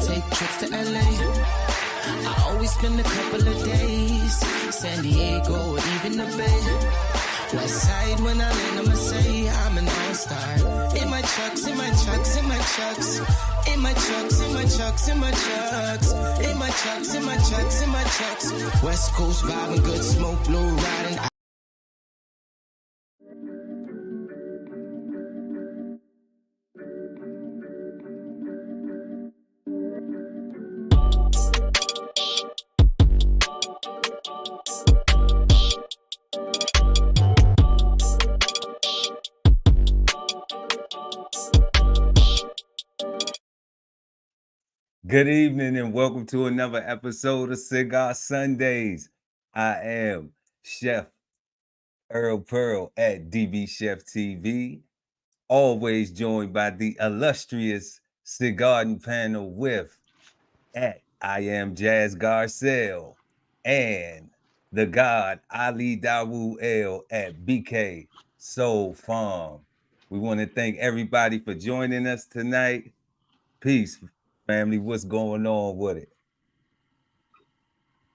take trips to LA. I always spend a couple of days, San Diego or even the Bay. West side when I land, I'ma say I'm an all-star. In my trucks, in my trucks, in my trucks. In my trucks, in my trucks, in my trucks. In my trucks, in my trucks, in my trucks. West Coast vibing, good smoke, blue riding. Good evening and welcome to another episode of Cigar Sundays. I am Chef Earl Pearl at DBCHEFTV, always joined by the illustrious Cigarden Panel with at I am Jazz Garcelle and the God Ali Dawu El at BK Soul Farm. We want to thank everybody for joining us tonight. Peace, family. What's going on with it?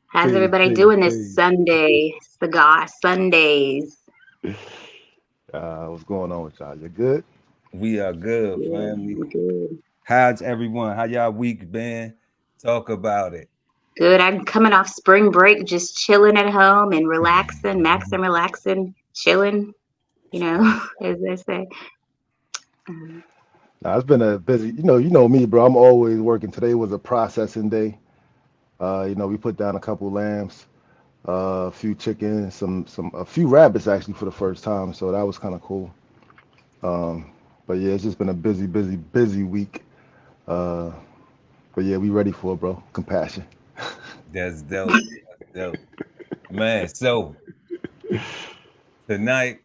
How's everybody doing this Sunday? Cigar Sundays. What's going on with y'all? You good? We are good, family. We're good. How's everyone? How y'all week been? Talk about it. Good. I'm coming off spring break, just chilling at home and relaxing, maxing, relaxing, chilling, as they say. It's been a busy, you know me, bro. I'm always working. Today was a processing day. We put down a couple lambs, a few chickens, a few rabbits actually for the first time. So that was kind of cool. But yeah, it's just been a busy week. But yeah, we ready for it, bro. Compassion. That's dope. That's dope. Man, so tonight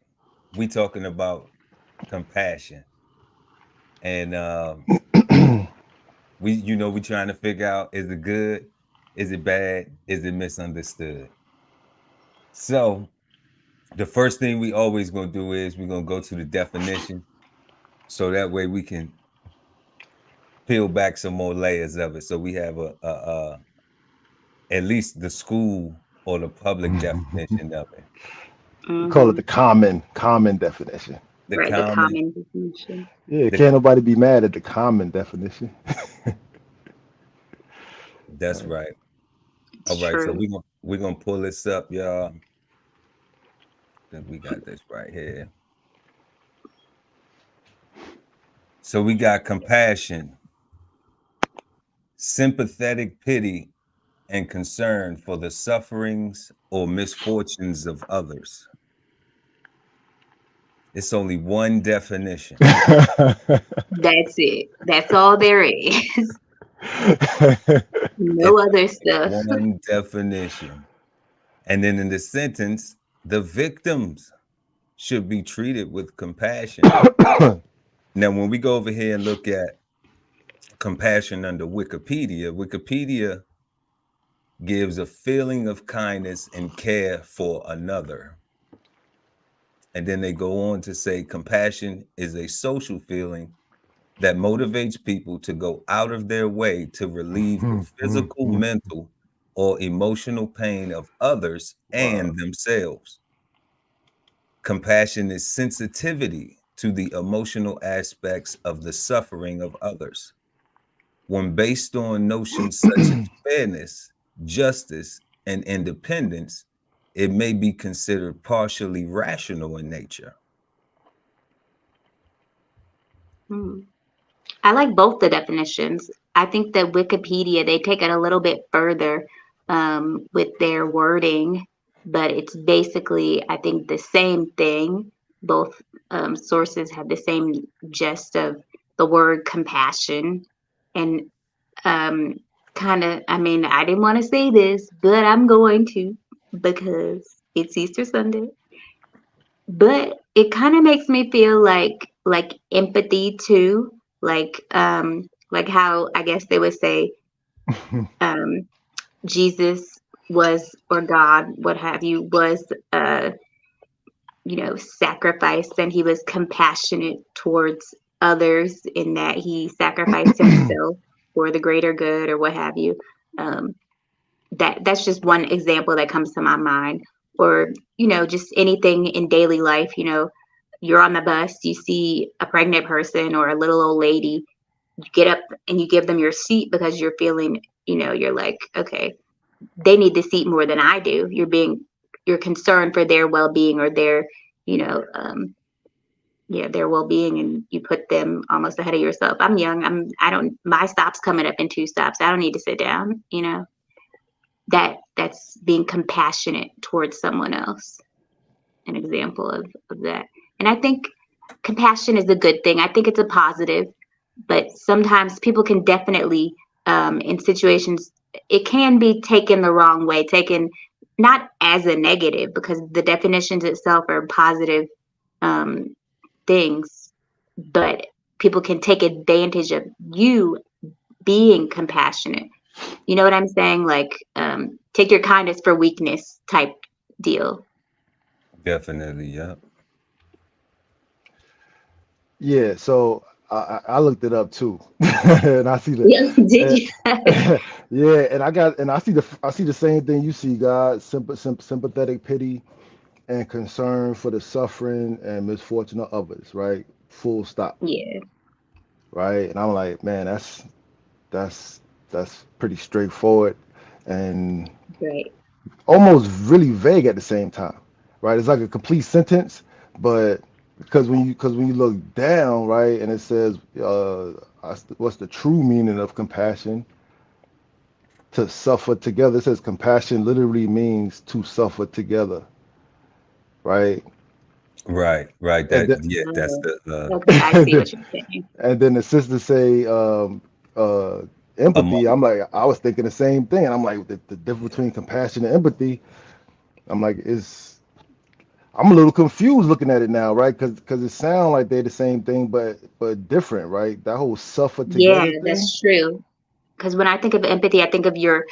we talking about compassion. And we trying to figure out, is it good? Is it bad? Is it misunderstood? So the first thing we always gonna do is we're gonna go to the definition, so that way we can peel back some more layers of it. So we have a at least the school or the public definition of it. We call it the common definition. The common definition. Yeah, can't nobody be mad at the common definition. That's right. All right, so we're gonna pull this up, y'all. Then we got this right here. So we got compassion, sympathetic pity and concern for the sufferings or misfortunes of others. It's only one definition. That's it. That's all there is. No other stuff. One definition. And then in the sentence, the victims should be treated with compassion. Now, when we go over here and look at compassion under Wikipedia gives a feeling of kindness and care for another. And then they go on to say compassion is a social feeling that motivates people to go out of their way to relieve the physical, mental, or emotional pain of others and themselves. Compassion is sensitivity to the emotional aspects of the suffering of others. When based on notions such as fairness, justice, and independence, it may be considered partially rational in nature. I like both the definitions. I think that Wikipedia, they take it a little bit further with their wording, but it's basically, I think, the same thing. Both sources have the same gist of the word compassion. And kind of, I didn't want to say this, but I'm going to because it's Easter Sunday. But it kind of makes me feel like empathy too, like how I guess they would say Jesus was, or God, what have you, was sacrificed, and he was compassionate towards others in that he sacrificed himself for the greater good or what have you. That's just one example that comes to my mind. Or, just anything in daily life. You're on the bus, you see a pregnant person or a little old lady, you get up and you give them your seat because you're feeling, you're like, okay, they need the seat more than I do. You're concerned for their well-being or their, their well-being, and you put them almost ahead of yourself. I'm young. My stop's coming up in 2 stops. I don't need to sit down, that's being compassionate towards someone else. An example of that. And I think compassion is a good thing. I think it's a positive, but sometimes people can definitely, in situations, it can be taken the wrong way, taken not as a negative, because the definitions itself are positive things, but people can take advantage of you being compassionate. You know what I'm saying? Like, take your kindness for weakness type deal. Definitely, yeah. Yeah, so I looked it up too, and I see the yeah, and I see the same thing you see, God, sympathetic pity and concern for the suffering and misfortune of others, right? Full stop, Yeah. right? And I'm like, man, that's pretty straightforward and Right. almost really vague at the same time, right? It's like a complete sentence, but because when you look down, right, and it says, what's the true meaning of compassion? To suffer together. It says compassion literally means to suffer together, right? Right. And then, That's Oh, the okay, I see what you're saying. and then the sister say empathy. among. I'm like, I was thinking the same thing, and I'm like, the difference between compassion and empathy. I'm like, I'm a little confused looking at it now, right? Because it sounds like they're the same thing, but different, right? That whole suffer Yeah, together thing. that's true. Because when I think of empathy, I think of you're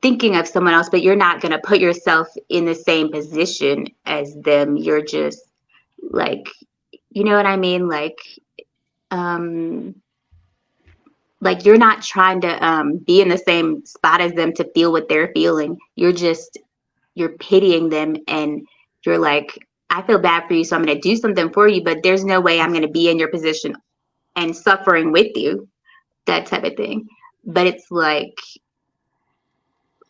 thinking of someone else, but you're not going to put yourself in the same position as them. You're just like, you know what I mean? Um, like you're not trying to be in the same spot as them to feel what they're feeling. You're pitying them, and you're like, I feel bad for you, so I'm going to do something for you, but there's no way I'm going to be in your position and suffering with you, that type of thing. But it's like,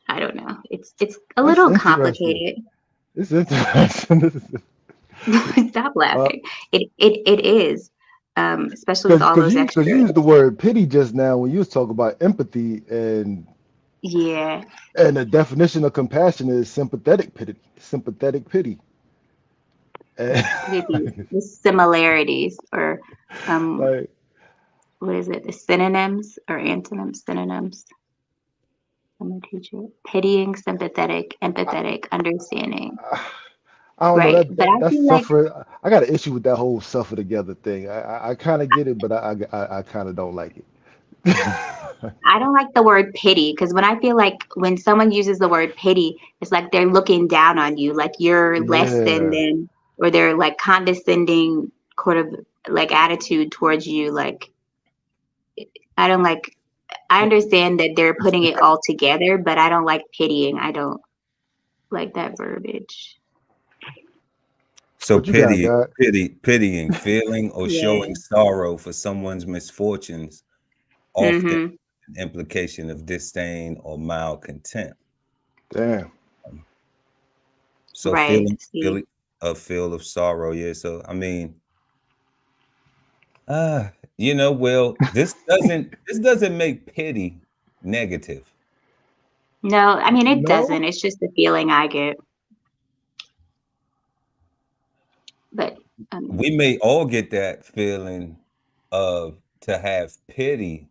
I don't know. It's a That's little interesting. complicated. It's interesting. Stop uh, laughing. It is, especially with all those because extra. you used the word pity just now when you was talking about empathy, Yeah, and the definition of compassion is sympathetic pity. Sympathetic pity. And the similarities, or like, what is it? The synonyms or antonyms? Synonyms. I'm a teacher. Pitying, sympathetic, empathetic, understanding. I don't know Right. that, But I that's feel like suffer. I got an issue with that whole suffer together thing. I kind of get it, but I kind of don't like it. I don't like the word pity, because I feel like when someone uses the word pity, it's like they're looking down on you, like you're less than Yeah, them, or they're like condescending sort of like attitude towards you. Like, I don't like, I understand that they're putting it all together, but I don't like pitying. I don't like that verbiage. So what you got, God? pitying, feeling or Yeah. showing sorrow for someone's misfortunes, often Mm-hmm. an implication of disdain or mild contempt. Damn. So Right. See. feeling a feel of sorrow, yeah. So I mean, uh, well, this doesn't make pity negative. No, I mean, it No. doesn't. It's just the feeling I get. But We may all get that feeling of to have pity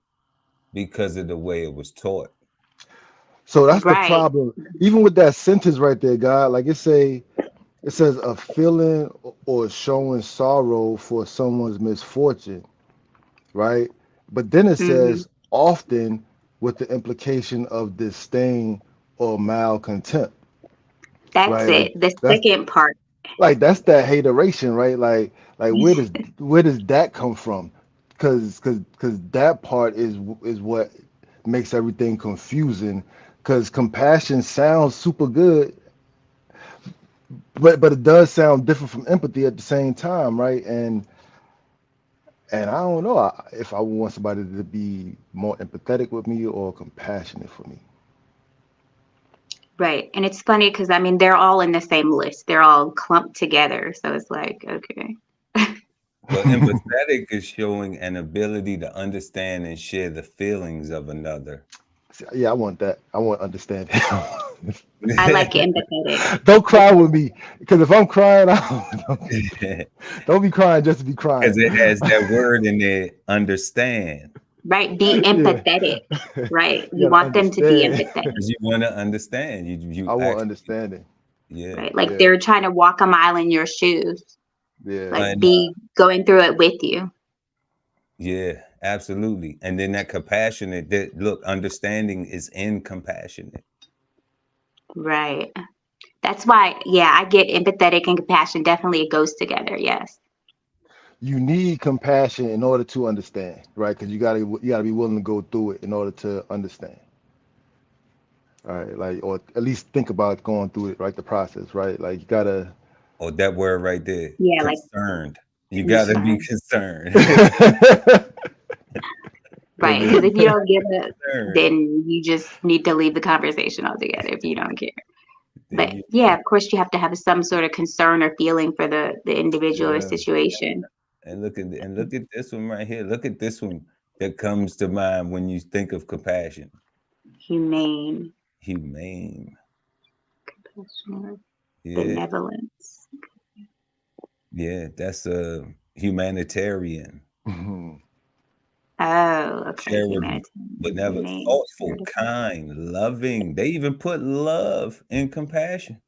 because of the way it was taught. So that's the right. problem. Even with that sentence right there, God, like it says a feeling or showing sorrow for someone's misfortune, right? But then it Mm-hmm. says often with the implication of disdain or malcontempt, That's right? Like it. The that's second part. that's that hateration, right? Like where does that come from? Because that part is what makes everything confusing because compassion sounds super good, but it does sound different from empathy at the same time, right? And I don't know if I want somebody to be more empathetic with me or compassionate for me. Right. And it's funny because I mean they're all in the same list. They're all clumped together. So it's like, okay. Well, empathetic is showing an ability to understand and share the feelings of another. Yeah, I want that. I want understanding. I like empathetic. Don't cry with me, because if I'm crying, don't be crying just to be crying. Because it has that word in there, understand. Right. Be Yeah. empathetic. Right. You You gotta want them to be understand. empathetic. Because you want to understand. You I want actually, understanding. yeah. Right. Like Yeah, they're trying to walk a mile in your shoes. yeah. Like And be going through it with you. yeah, absolutely. And then that compassionate, that look, understanding is in compassionate. Right. That's why, yeah, I get empathetic and compassion. Definitely it goes together. Yes. You need compassion in order to understand, right? Because you gotta be willing to go through it in order to understand. All right, like, or at least think about going through it, right? The process, right? Like you gotta. Or that word right there, Yeah, like concerned. You got to be concern. concerned. Right. Because Because if you don't give it, concerned, then you just need to leave the conversation altogether if you don't care. then But yeah, of course you have to have some sort of concern or feeling for the individual or Yeah. situation. and look at this one right here. Look at this one that comes to mind when you think of compassion. Humane, Humane. compassionate, Yeah, benevolence. yeah. That's a humanitarian, Mhm. Oh, okay. charitable, but Humanitarian, never humane, thoughtful, charitable. kind, loving. They even put love in compassion.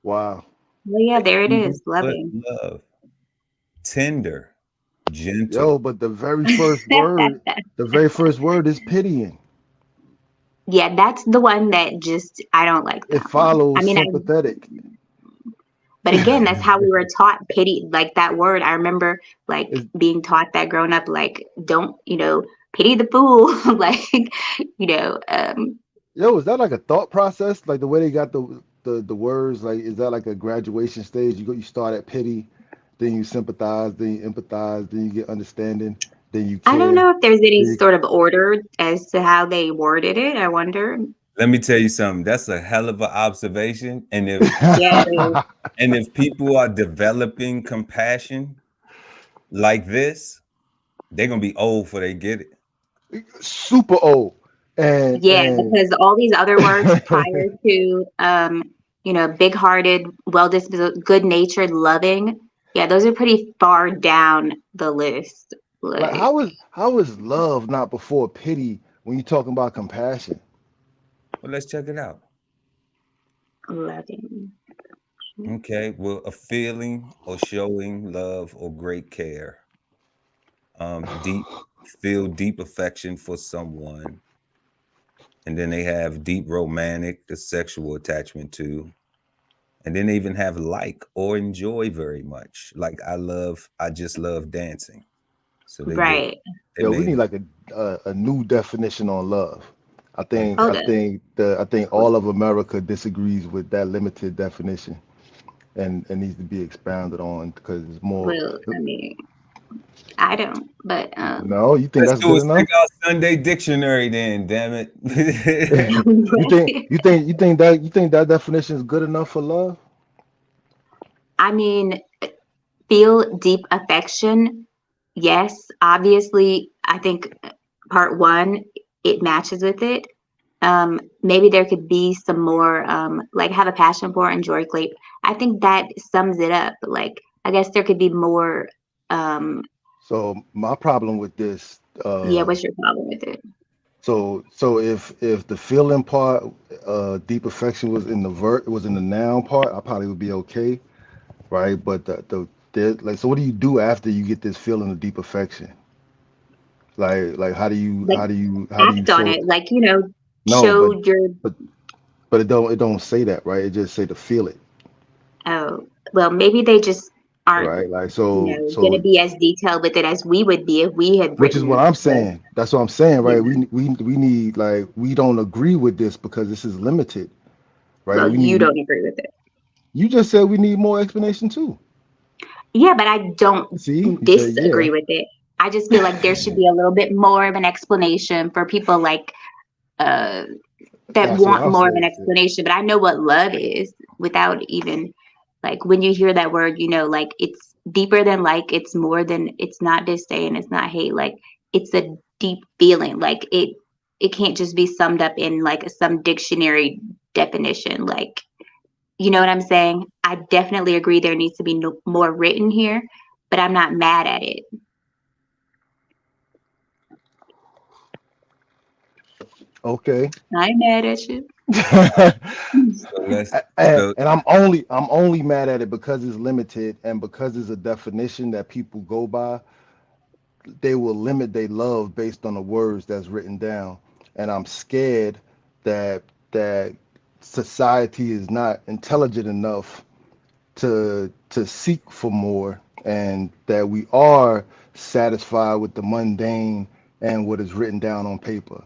Wow. Well, yeah, They there it even is. put Loving. love, tender, Yo, gentle. but the very first word is pitying. Yeah, that's the one that just I don't like It that one. I follows mean, sympathetic. but again, that's how we were taught pity, like that word. I remember like Is being taught that growing up, like don't, pity the fool. Like, you know, Yo, is that like a thought process? Like the way they got the words, like is that like a graduation stage? You start at pity, then you sympathize, then you empathize, then you get understanding, then you I don't care. know if there's any Then you, sort of order as to how they worded it. I wonder. Let me tell you something. That's a hell of an observation. Yeah, it is. And if people are developing compassion like this, they're gonna be old before they get it. super old. And Yeah, because all these other words prior to, big-hearted, well-disposed, good-natured, loving, yeah, those are pretty far down the list. like Like how is love not before pity when you're talking about compassion? Well, let's check it out. loving. Okay. Well, a feeling or showing love or great care. Deep feel deep affection for someone. And then they have deep romantic, the sexual attachment too. And then they even have like or enjoy very much. Like I just love dancing. So Right. they Yo, we made need like a new definition on love. I like think Oh, I think all of America disagrees with that limited definition and needs to be expounded on because it's more. well, I mean, I don't, but No, you think let's that's do good a enough? Cigar Sunday dictionary then, damn it. You think that definition is good enough for love? I mean, feel deep affection. Yes, obviously, I think part one, it matches with it. Maybe there could be some more, like have a passion for, enjoy great. I think that sums it up. Like, I guess there could be more. So my problem with this, Yeah, what's your problem with it? so if the feeling part, deep affection was in the noun part, I probably would be okay, right? But like, so what do you do after you get this feeling of deep affection? Like Like, how do you act on show? it. Like, No, show your. but but it don't say that, right? It just say to feel it. Oh, well, maybe they just aren't, right? Like so, going to be as detailed with it as we would be if we had which is what written I'm saying. That's what I'm saying, right? yeah. We need, like, we don't agree with this because this is limited, right? Well, We you need. don't agree with it. You just said we need more explanation too. Yeah, but I don't See, you said disagree with it. I just feel like there should be a little bit more of an explanation for people like that That's what want I'm more of an saying. explanation. But I know what love is without even like when you hear that word, like it's deeper than like, it's more than, it's not disdain, it's not hate. Like it's a deep feeling. Like it can't just be summed up in like some dictionary definition. Like, you know what I'm saying? I definitely agree there needs to be more written here, but I'm not mad at it. Okay. I'm mad at you. So let's and, so and I'm only mad at it because it's limited and because it's a definition that people go by. They will limit their love based on the words that's written down, and I'm scared that society is not intelligent enough to seek for more, and that we are satisfied with the mundane and what is written down on paper.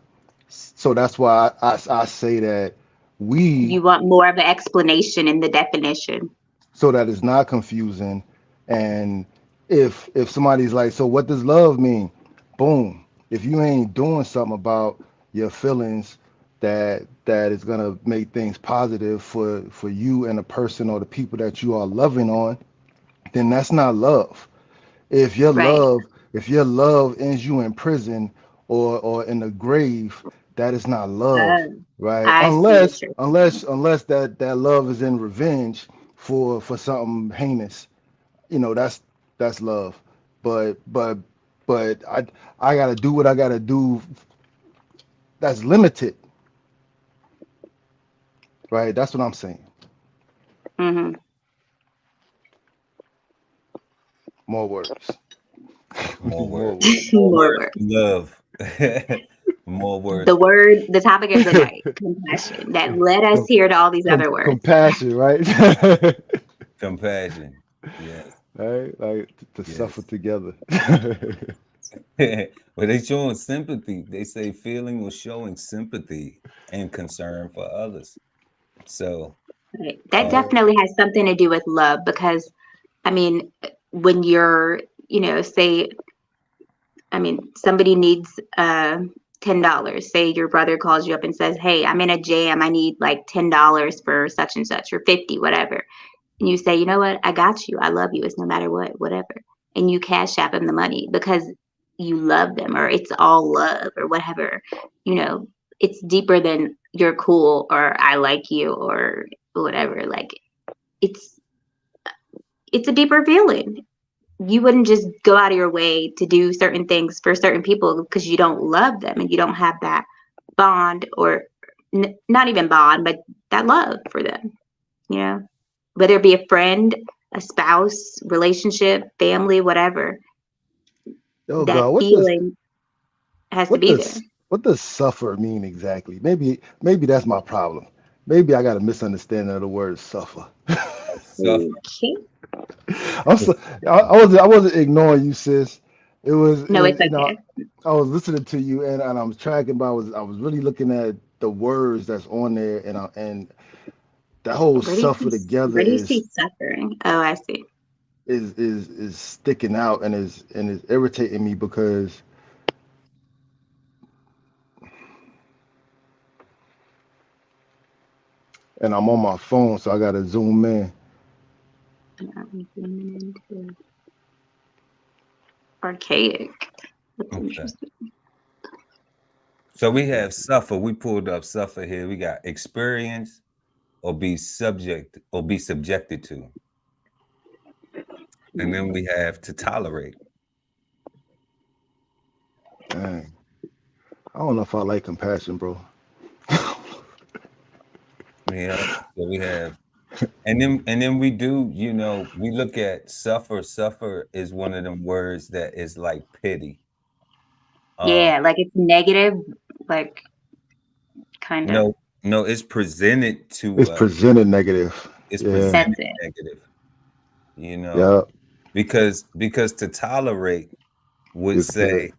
So that's why I say that we, You want more of an explanation in the definition. so that it's not confusing. And if somebody's like, so what does love mean? Boom. If you ain't doing something about your feelings that is gonna make things positive for you and the person or the people that you are loving on, then that's not love. If your Right. love, if your love ends you in prison or in the grave, that is not love, right? I see what Unless you're unless unless that love is in revenge for something heinous, that's love. But I gotta do what I gotta do. That's limited, right? That's what I'm saying. mm-hmm. More words. more More words. words. More More words work. for love. More words The for word, the topic of the night, compassion, that led us Com- here to all these other words. compassion, right? compassion. Yes, Right? Like to suffer yes. together. Well, they showing sympathy. They say feeling was showing sympathy and concern for others. So, Right. That uh, definitely has something to do with love because, I mean, when you're, say, I mean, somebody needs $10. Say your brother calls you up and says, "Hey, I'm in a jam. I need like $10 for such and such or 50, whatever." And you say, "You know what? I got you. I love you. It's no matter what, whatever." And you cash app him the money because you love them or it's all love or whatever. It's deeper than you're cool or I like you or whatever. Like it's it's a deeper feeling. You wouldn't just go out of your way to do certain things for certain people because you don't love them and you don't have that bond or not even bond, but that love for them, whether it be a friend, a spouse, relationship, family, whatever, Oh that God, feeling has to what be there. does what does suffer mean exactly? Maybe that's my problem. Maybe I got a misunderstanding of the word suffer. suffer. Okay. I'm so, I wasn't ignoring you, sis. No, It was it's okay. I was listening to you, and I was tracking, but I was really looking at the words that's on there, and that whole Where do you suffer see, together where do you is see suffering? Oh, I see. is sticking out and is irritating me because and I'm on my phone, so I gotta zoom in. I'm zooming into archaic. That's Okay. interesting. So we have suffer. We pulled up suffer here. We got experience or be subjected to. And then we have to tolerate. Dang. I don't know if I like compassion, bro. Yeah. So we have and then we do, we look at suffer. Suffer is one of them words that is like pity. Uh Yeah, like it's negative, like kind of. no, no, it's presented to It's us. presented negative. It's Yeah. That's presented it. negative, you know. Yeah. because to tolerate would It's say,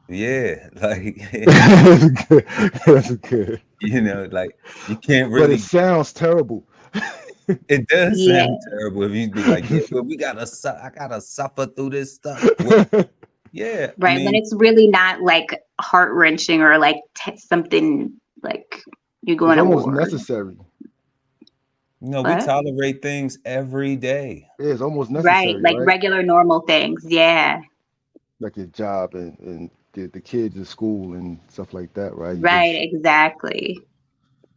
good. yeah, like That's good. That's good. you know, like you can't But it really. sounds terrible. It does Yeah. sound terrible if you be like, yeah, but I gotta suffer through this stuff. Well, yeah, I Right. When mean, it's really not like heart wrenching or like something like you're going It's to almost war. necessary. we What? tolerate things every day. It's almost Right. necessary, Like right? regular normal things. Yeah. Like your job and the kids at school and stuff like that, right? You Right. just Exactly.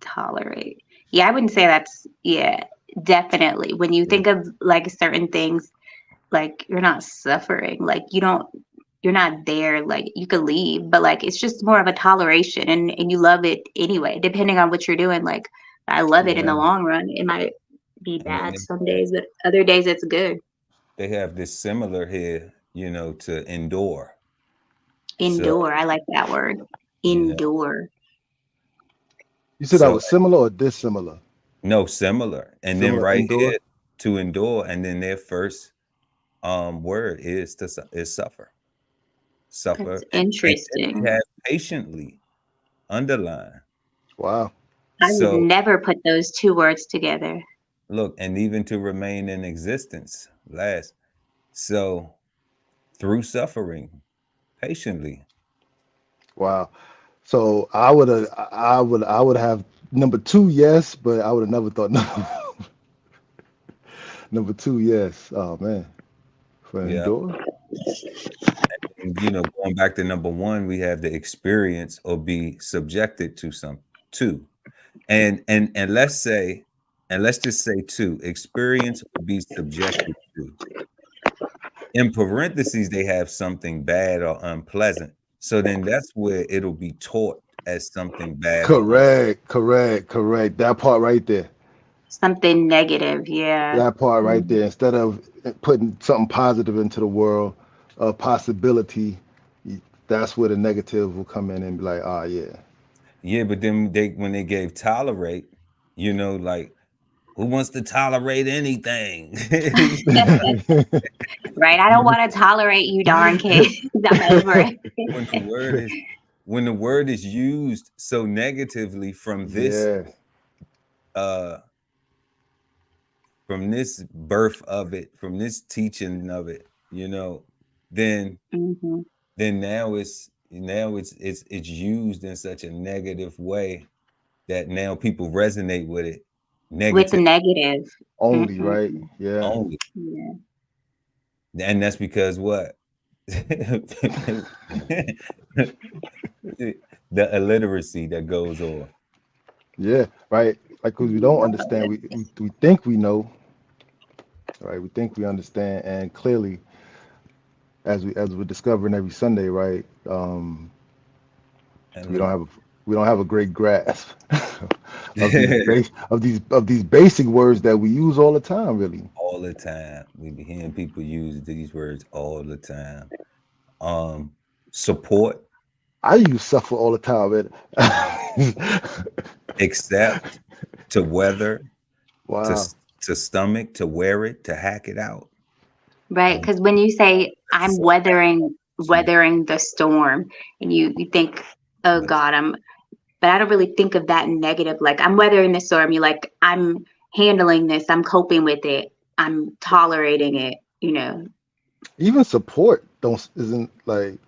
Tolerate. Yeah. I wouldn't say that's, yeah, definitely. When you yeah. think of like certain things, like you're not suffering, like you're not there, like you could leave, but like it's just more of a toleration and you love it anyway, depending on what you're doing. Like I love it in the Yeah. long run. It might be And then bad some days, but other days it's good. they have this similar here, to endure. So, Endure. I like that word. you know, Endure. You said that so was similar or dissimilar? no, similar. And then Similar right endure. here to endure, and then their first word is is suffer. That's Suffer. And then they interesting. have patiently underline. Wow. I would So never put those two words together. look, and even to remain in existence, last. So through suffering, patiently. Wow. So I would have number two, yes, but I would have never thought number two, yes. Oh man. For Yeah. endure? And going back to number one, we have the experience or be subjected to some two. And let's just say two, experience or be subjected to. In parentheses, they have something bad or unpleasant. So then that's where it'll be taught as something bad or Correct. That part right there. Something negative. Yeah. That part right Mhm. there. Instead of putting something positive into the world, a possibility, that's where the negative will come in and be like, ah, yeah. yeah, but then when they gave tolerate, like who wants to tolerate anything? Right. I don't want to tolerate you darn kids. I'm over it. when the word is when the word is used so negatively Yeah. uh from this birth of it, from this teaching of it, then Hmm. now it's used in such a negative way that now people resonate with it With the negative negative. Only, Hmm. right? Yeah. only. Yeah. And that's because what? The illiteracy that goes on. Yeah. Right. Like, because we don't understand, we think we know, right? We think we understand, and clearly, as we're discovering every Sunday, right? And We don't look, have a we don't have a great grasp of these basic words that we use all the time, really. all the time. We be hearing people use these words all the time. Support, I use suffer all the time, accept, to weather, to wow. to stomach, to wear it, to hack it out. Right. Um, Because when you say I'm so to weathering the storm, and you think, oh what God, but I don't really think of that in negative. Like I'm weathering the storm. You like I'm handling this. I'm coping with it. I'm tolerating it. Even support don't isn't like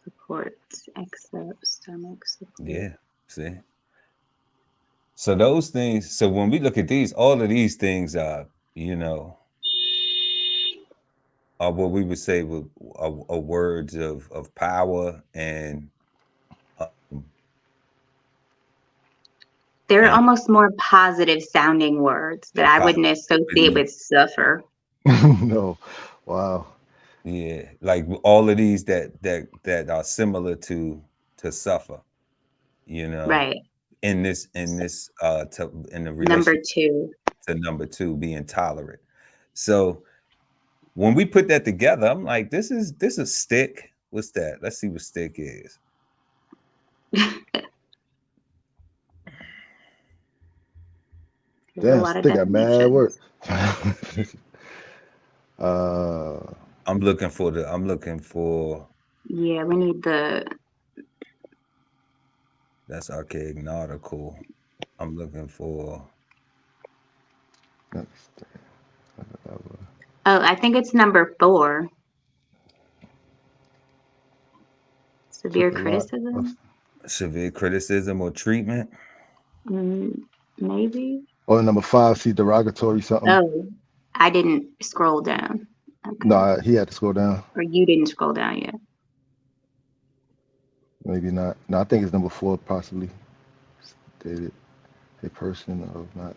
Support, accept, stomach support. yeah, see. So those things, so when we look at these, all of these things are what we would say are words of power um, They're and almost more positive sounding words that they're I wouldn't associate positivity. with suffer. no. Wow. Yeah, like all of these that are similar to suffer, you know, Right. in the Number relation two. to number two being tolerant. So when we put that together, I'm like, this is stick. What's that? Let's see what stick is. There's a Damn, lot of still got mad work. definitions. uh, I'm looking for Yeah, we need the. that's archaic nautical. I'm looking for next, Oh, I think it's number 4. took Severe a lot of. criticism. severe criticism or treatment. Mm, maybe. Oh, number 5, see derogatory something. Oh, I didn't scroll down. Okay. No, he had to scroll down. Or you didn't scroll down yet. Maybe not. No, I think it's number 4, possibly. Stated a person of not.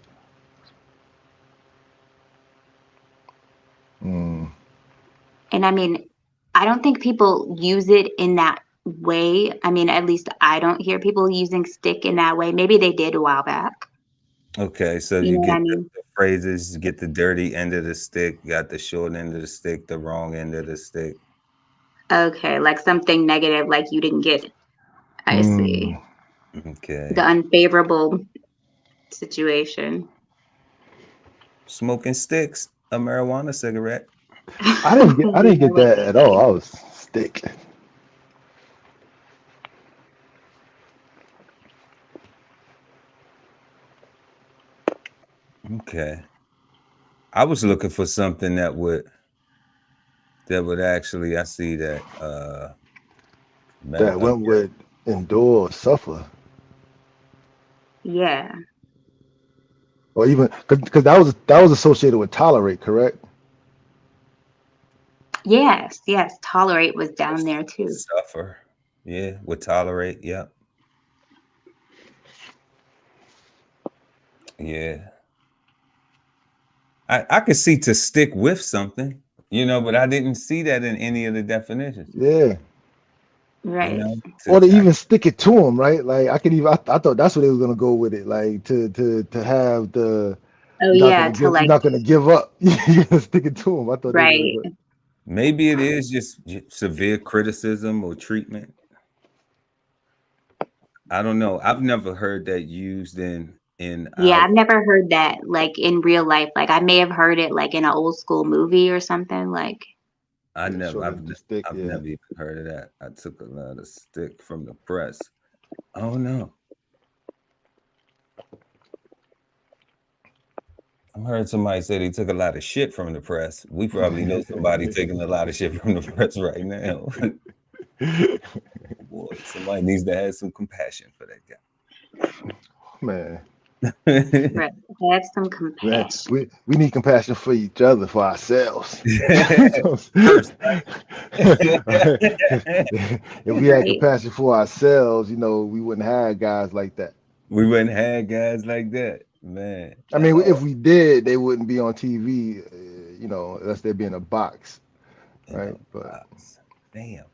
Mm, And I mean, I don't think people use it in that way. I mean, at least I don't hear people using stick in that way. Maybe they did a while back. Okay, so You you know what I get mean? the phrases, you get the dirty end of the stick, you got the short end of the stick, the wrong end of the stick. Okay, like something negative, like you didn't get. I see. Okay. The unfavorable situation. Smoking sticks, a marijuana cigarette. I didn't get that at all. I was stick. Okay. I was looking for something that would actually, I see that That went with endure or suffer. Yeah. Or even because that was associated with tolerate, correct? Yes. Tolerate was down there too. suffer. Yeah, would tolerate. Yep. Yeah. I could see to stick with something, but I didn't see that in any of the definitions. Yeah. Right. Or to even stick it to them, right? Like I thought that's what they was gonna go with it, like to have the. Oh yeah, to like. You're not gonna give up. You're gonna stick it to them. I thought. Right. Maybe it is just severe criticism or treatment. I don't know. I've never heard that used in. Yeah, I've never heard that like in real life. Like I may have heard it like in an old school movie or something. Like I've never even heard of that. I took a lot of stick from the press. Oh no. I heard somebody say they took a lot of shit from the press. We probably know somebody taking a lot of shit from the press right now. Boy, somebody needs to have some compassion for that guy. Man. Right. Have some compassion. Man, we need compassion for each other, for ourselves. If we had compassion for ourselves, we wouldn't have guys like that. We wouldn't have guys like that, man. I mean, if we did, they wouldn't be on TV, unless they'd be in a box, right? Damn.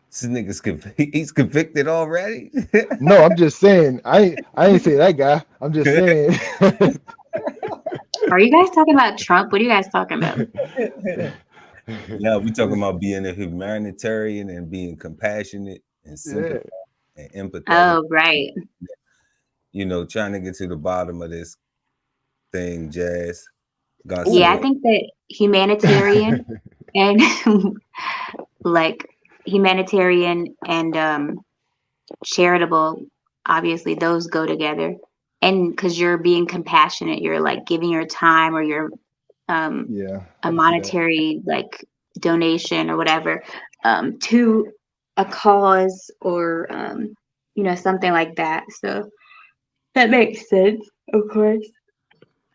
This nigga's he's convicted already. No, I'm just saying. I ain't say that guy. I'm just saying. Are you guys talking about Trump? What are you guys talking about? Yeah, we talking about being a humanitarian and being compassionate and sympathetic and empathetic. Oh, right. Trying to get to the bottom of this thing, Jazz. I think that humanitarian and like humanitarian and charitable, obviously those go together. And because you're being compassionate, you're like giving your time or your a monetary like donation or whatever to a cause or something like that. So that makes sense, of course.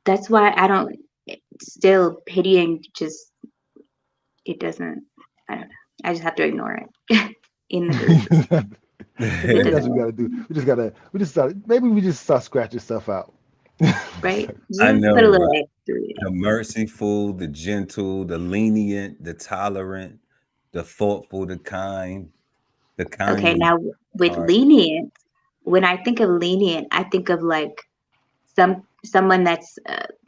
That's why I don't still pitying it doesn't. I don't know. I just have to ignore it in the group. Maybe that's what we gotta do. Maybe we just start scratching stuff out. Right. I know. Put a little the merciful, the gentle, the lenient, the tolerant, the thoughtful, the kind, the kind. Okay, now with lenient, when I think of lenient, I think of like someone that's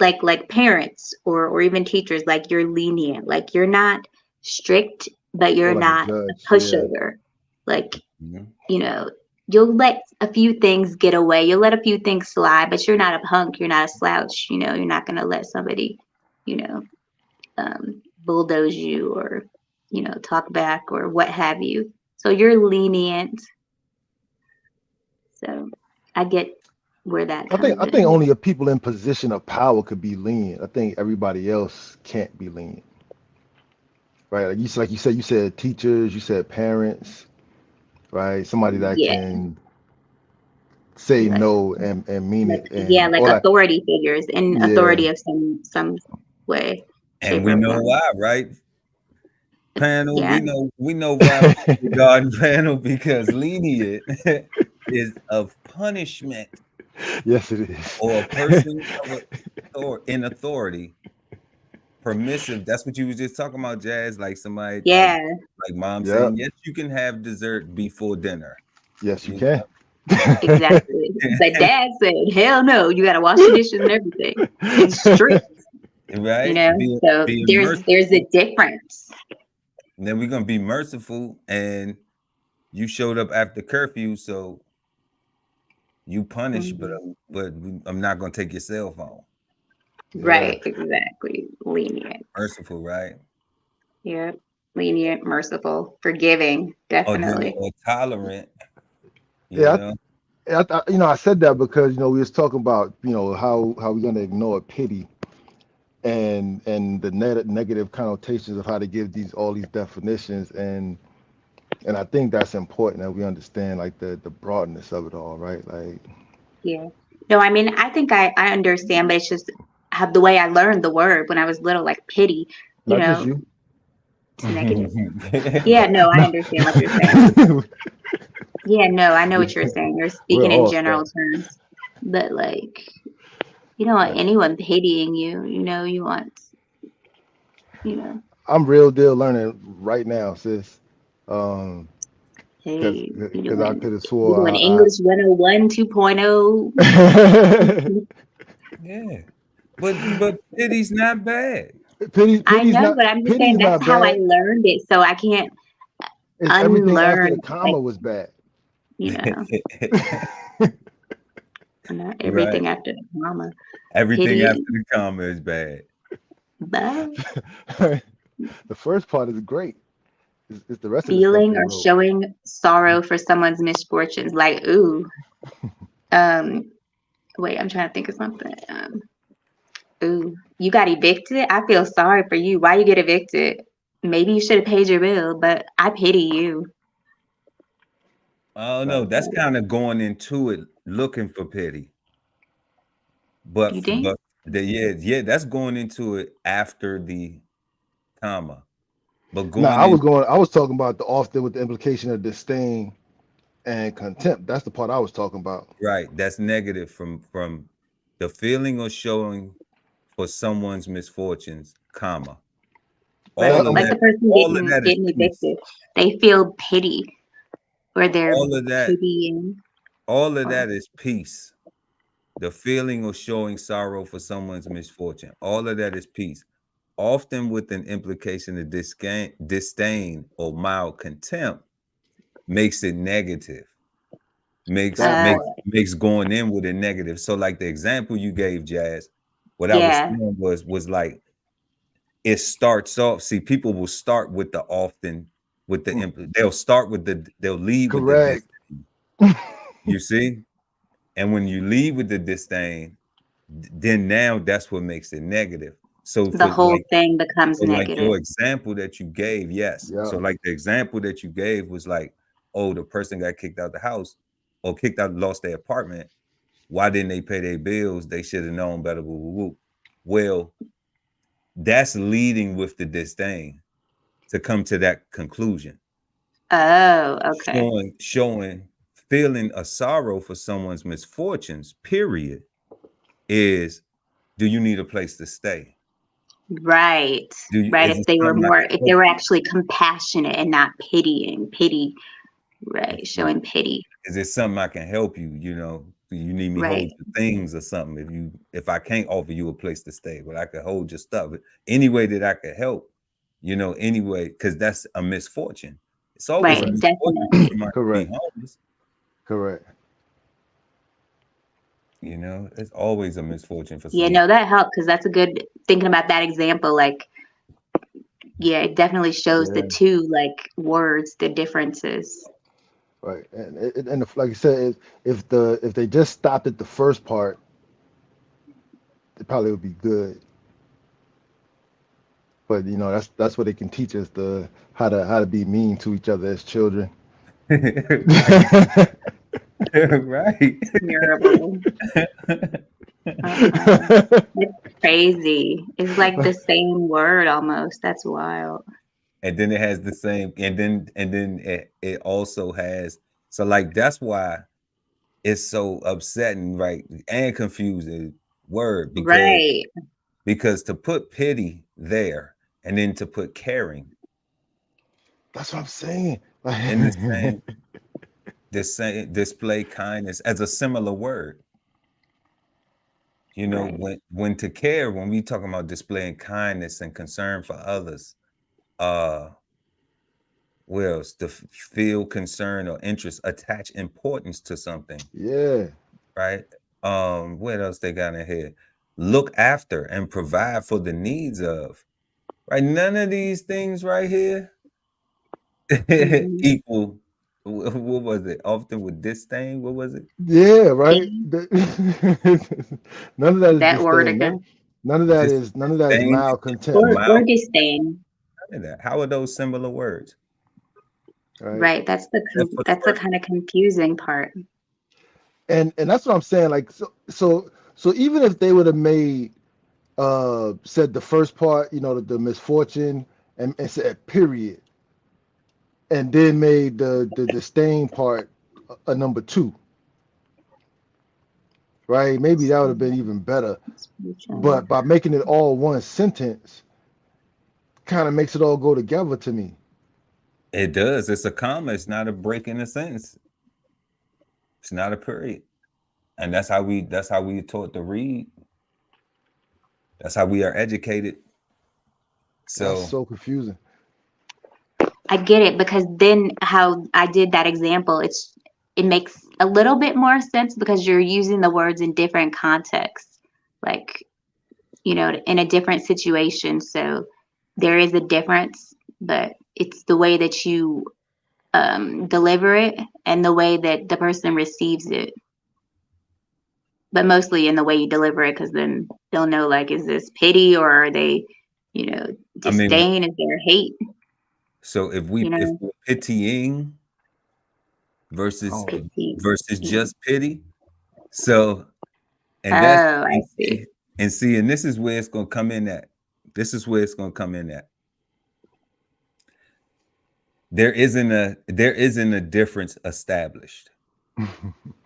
like parents or even teachers. Like you're lenient, like you're not strict, but you're not a pushover. Like you'll let a few things get away. You'll let a few things slide, but you're not a punk. You're not a slouch. You know, you're not going to let somebody, you know, bulldoze you or, you know, talk back or what have you. So you're lenient. So I get where that comes I think in. only a people in position of power could be lenient. I think everybody else can't be lenient. Right? Like you said teachers, you said parents, right? Somebody that Yeah. can say Like, no and mean like it, yeah, and like or like authority figures in yeah. authority of some way, And shape, we or know form. why, right? Panel, Yeah. we know why with the garden panel, because lenient is of punishment, Yes, it is. or a person of in authority. Permissive, that's what you was just talking about, Jazz. Like somebody Yeah. like mom Yep. saying, yes, you can have dessert before dinner. Yes, you You can. Exactly. But dad said, hell no, you gotta wash the dishes and everything. He's strict, you right? know. So Being there's a merciful. difference. And then we're gonna be merciful, and you showed up after curfew, so you punish, but Mhm. I'm not gonna take your cell phone. Yeah. Right, exactly. Lenient. Merciful, right? Yeah. Lenient, merciful, forgiving, Or then definitely. or tolerant, you Yeah, know. you know, I said that because you know we was talking about you know how we're gonna ignore pity and the negative connotations of how to give all these definitions and I think that's important that we understand like the broadness of it all, right? Like Yeah. No, I mean, I think I understand, but it's just how the way I learned the word when I was little, like pity, you not just know, you. it's negative. Yeah, no, I No. understand what you're saying. Yeah, no, I know what you're saying. You're We're speaking in all general stuck. terms, but like, you don't want Yeah. anyone pitying you. You know, you want, you know, I'm real deal learning right now, sis. Um, hey, because I could have you swore doing English 101, 2.0. Yeah. But pity's not bad. I know, but I'm just pity saying is that's not how I bad. learned it. So I can't It's everything after the unlearn, like, comma was bad. you know, not Right. everything after the comma. Everything Pity, after the comma is bad. but The first part is great. It's the rest of the stuff feeling they or wrote. showing sorrow for someone's misfortunes. Like, ooh, um, wait, I'm trying to think of something. Ooh, you got evicted? I feel sorry for you. Why you get evicted? Maybe you should have paid your bill, but I pity you. Oh no, Right. that's kind of going into it looking for pity. But You think? yeah, that's going into it after the comma. But Now going in I was talking about the often with the implication of disdain and contempt. That's the part I was talking about. right, that's negative from the feeling or showing for someone's misfortunes, comma. Right. That All of Like that, the person all of that is getting peace. evicted. They feel pity or they're All of that, pitying all of or that is peace. The feeling of showing sorrow for someone's misfortune. All of that is peace. Often with an implication of disdain or mild contempt makes it negative. Makes that uh makes part. makes going in with a negative. So like the example you gave, Jazz, what I was yeah. saying was like it starts off. See, people will start with the often with the Mm, they'll start with they'll lead with the correct. disdain. You see? And when you lead with the disdain, then now that's what makes it negative. So The for whole thing becomes your negative. example that you gave, yes. Yeah. So like the example that you gave was like, oh, the person got kicked out the house or kicked out, lost their apartment. Why didn't they pay their bills? They should have known better. Woo, woo, woo. Well, that's leading with the disdain to come to that conclusion. Oh, okay. Showing feeling a sorrow for someone's misfortunes, period, is do you need a place to stay? Right. Right. Is If it they were something I more, can if they help were you? actually compassionate and not pitying, pity, right. With? Showing pity. Is it something I can help you? You know, do you need me Right. hold your things or something? If I can't offer you a place to stay, but I could hold your stuff. Any way that I could help, anyway, because that's a misfortune. It's always a Right. misfortune for Definitely. somebody to be Correct. homeless. Correct. You know, it's always a misfortune for Yeah, someone. no, that helped because that's a good thinking about that example. Like, yeah, it definitely shows the Yeah. two like words, the differences. Right. And like you said, if they just stopped at the first part, it probably would be good. But you know, that's what they can teach us how to be mean to each other as children. Right. Right. Terrible. It's crazy. It's like the same word almost. That's wild. And then it has the same, and then it also has, so like that's why it's so upsetting, right? And confusing word, Right. because to put pity there and then to put caring That's what I'm saying. in the same display kindness as a similar word. You know, Right. when to care, when we talking about displaying kindness and concern for others, what else? To feel concern or interest, attach importance to something, Yeah. right? What else they got in here? Look after and provide for the needs of, right? None of these things right here Mhm. equal. What was it? Often with disdain. What was it? Yeah, right. See None of that is that word disdain. again? None of that is Disdain, malcontentment. Or disdain. none of that. How are those similar words? Right. Right. Except for the That's the first kind of confusing part. And that's what I'm saying. Like so even if they would have made said the first part, you know, the misfortune and said period, and then made the disdain part a number two, right? Maybe that would have been even better. But by making it all one sentence, kind of makes it all go together to me. It does. It's a comma. It's not a break in a sentence. It's not a period. And that's how we taught to read. That's how we are educated. That's So so confusing. I get it because then how I did that example, it makes a little bit more sense because you're using the words in different contexts, like, you know, in a different situation. So there is a difference, but it's the way that you deliver it and the way that the person receives it. But mostly in the way you deliver it, because then they'll know, like, is this pity or are they, you know, I mean, disdain? Is there hate? so if You know, we're pitying versus Oh, pity. just pity. So Oh, and that's I see. and this is where it's gonna come in at. This is where it's gonna come in at. There isn't a difference established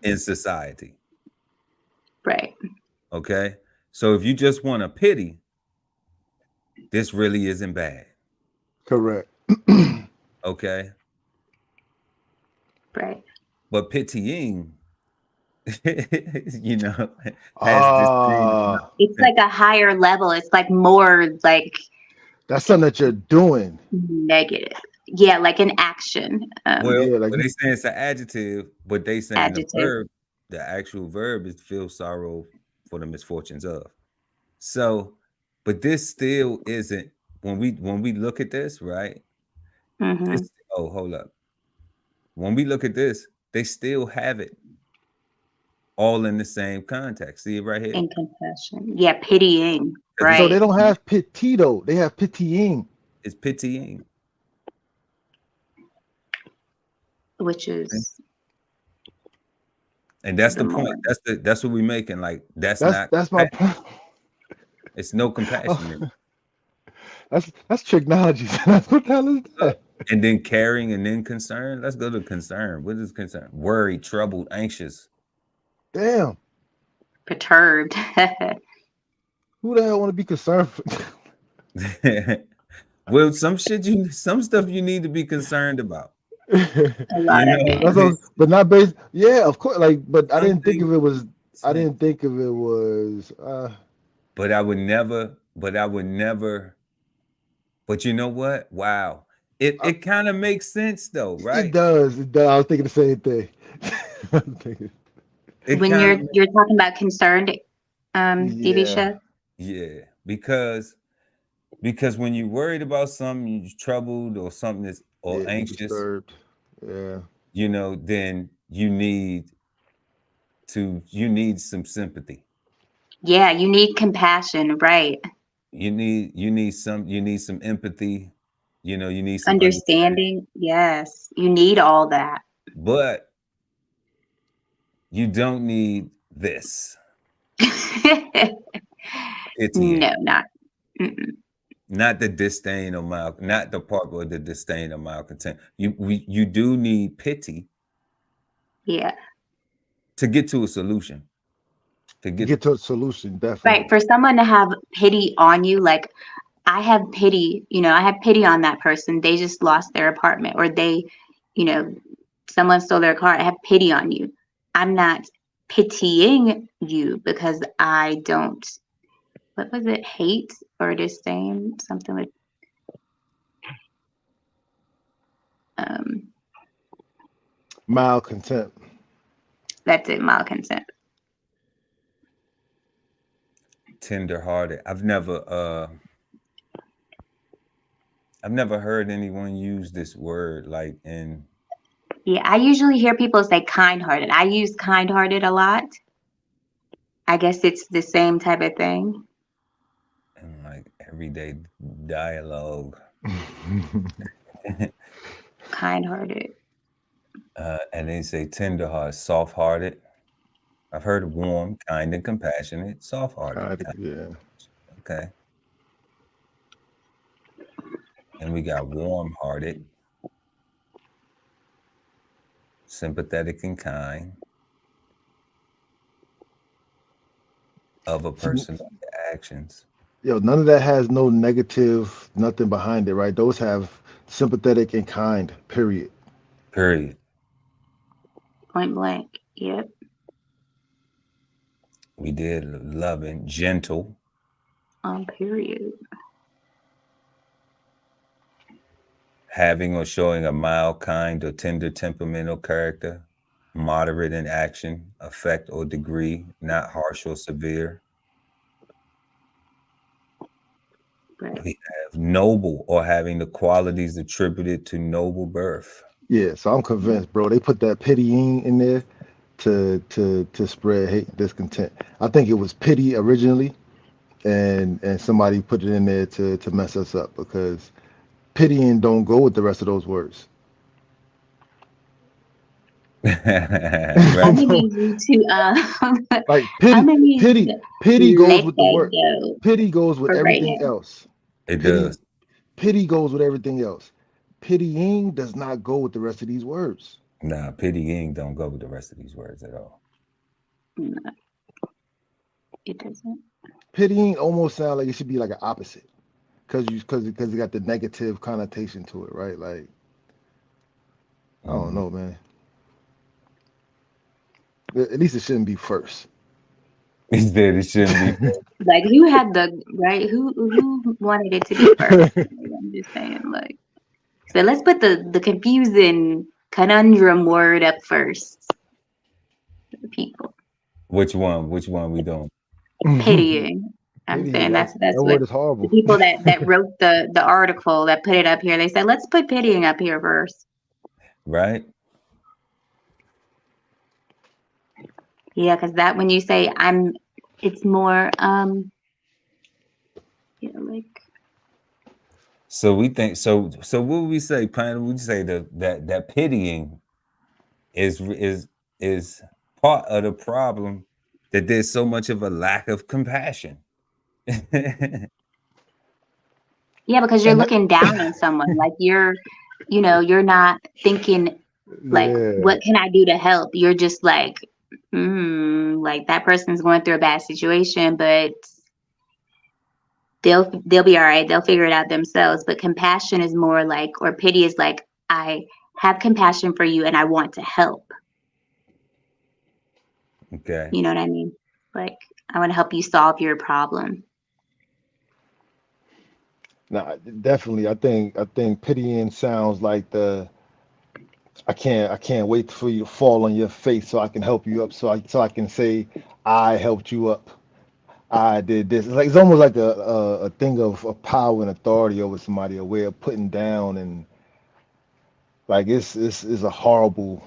in society. Right. Okay. So if you just want to pity, this really isn't bad. correct. Okay. Right. But pitying, you know, has this thing. Ah, It's like a higher level. It's like more like that's something that you're doing. negative. Yeah, like an action. Well, Yeah, like they say it's an adjective, but they saying the Adjective. verb, the actual verb is to feel sorrow for the misfortunes of. So, but this still isn't when we look at this, right? Mm-hmm. Oh, hold up. When we look at this, they still have it all in the same context. See it right here? And compassion. Yeah, pitying. Because so they Right. don't have petito, they have pitying. it's pitying. Which is And that's the the more. point. That's what we're making. Like that's That's not that's my point. it's no compassion in it. That's technology. That's what the hell is Look, that? and then caring and then concern. Let's go to concern. What is concern? Worried, troubled, anxious. Damn. Perturbed. Who the hell want to be concerned for? Well, some stuff you need to be concerned about. A You lot of know, That's things. but not based. Yeah, of course. Like, but I some didn't think things of it was. I sense. didn't think of it was. But I would never, but you know what? Wow. It kind of makes sense though, It right? does. It does. I was thinking the same thing. It When kind of, you're talking about concerned, DB Yeah, Chef. yeah, because when you're worried about something, you're troubled or something is or yeah, anxious, disturbed. Yeah, then you need some sympathy. Yeah, you need compassion, right? You need some empathy. You need some understanding. Understanding. Yes, you need all that. But you don't need this pitying, No, not. Mm-mm. not the disdain or mild, not the part where the disdain or mild contempt. You do need pity Yeah. to get to a solution. To to get get to a solution, Right. definitely. For someone to have pity on you, like I have pity, I have pity on that person. They just lost their apartment or you know, someone stole their car. I have pity on you. I'm not pitying you because I don't, what was it, hate or disdain? Something with, um, Mild contempt. that's it, malcontent. tender-hearted. I've never heard anyone use this word like in Yeah, I usually hear people say kind-hearted. I use kind-hearted a lot. I guess it's the same type of thing. like everyday dialogue. Kind-hearted. And they say tender-hearted, soft-hearted. I've heard warm, kind, and compassionate, soft-hearted. Yeah. Okay. And we got warm-hearted, sympathetic and kind of a See, person's actions. yo, none of that has no negative, nothing behind it, right? Those have sympathetic and kind, period. Period. Point blank. Yep. We did loving, gentle, Period. having or showing a mild, kind, or tender temperamental character, moderate in action, effect, or degree, not harsh or severe. Right. We have noble or having the qualities attributed to noble birth. Yeah, so I'm convinced, bro. They put that pitying in there to spread hate and discontent. I think it was pity originally, and somebody put it in there to mess us up because pitying don't go with the rest of those words. I'm Right? gonna need you to Like I'm gonna need you pity to goes let with the that word. go Pity goes with for right everything now. else. It Pity does. pity goes with everything else. Pitying does not go with the rest of these words. Nah, pitying don't go with the rest of these words at all. No, it doesn't. Pitying almost sounds like it should be like an opposite, because it got the negative connotation to it, right? Like I don't Mhm. know, man. At least it shouldn't be first. Instead, it shouldn't be. Like who had the right? Who wanted it to be first? Like, I'm just saying, like, so let's put the confusing conundrum word up first for the people. Which one? Which one we doing? Pitying. I'm Pity, saying that that's that what word is the horrible. people that wrote the article that put it up here. They said let's put pitying up here first. Right? Yeah, because that when you say it's more like So we think so. So what would we say, Pine? We say that pitying is part of the problem, that there's so much of a lack of compassion. yeah, because you're And that, looking down on someone. Like you're not thinking like yeah, what can I do to help? You're just like that person's going through a bad situation, but they'll be all right. They'll figure it out themselves. But compassion is more like, or pity is like, I have compassion for you and I want to help. Okay. You know what I mean? Like I want to help you solve your problem. nah, definitely. I think pitying sounds like I can't wait for you to fall on your face so I can help you up. So I can say I helped you up. I did this. It's almost like a thing of power and authority over somebody, a way of putting down, and like it's a horrible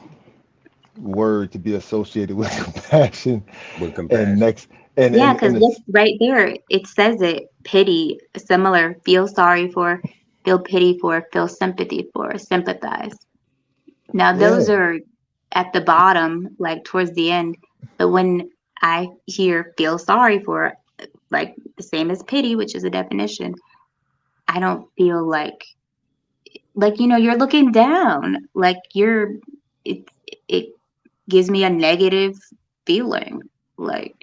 word to be associated with compassion with and compassion. next and Yeah, and because and look it's right there, it says it. Pity, similar. Feel sorry for, feel pity for, feel sympathy for, sympathize. Now those yeah, are at the bottom, like towards the end. But when I hear feel sorry for, like the same as pity, which is a definition, I don't feel like you're looking down, like it it gives me a negative feeling. Like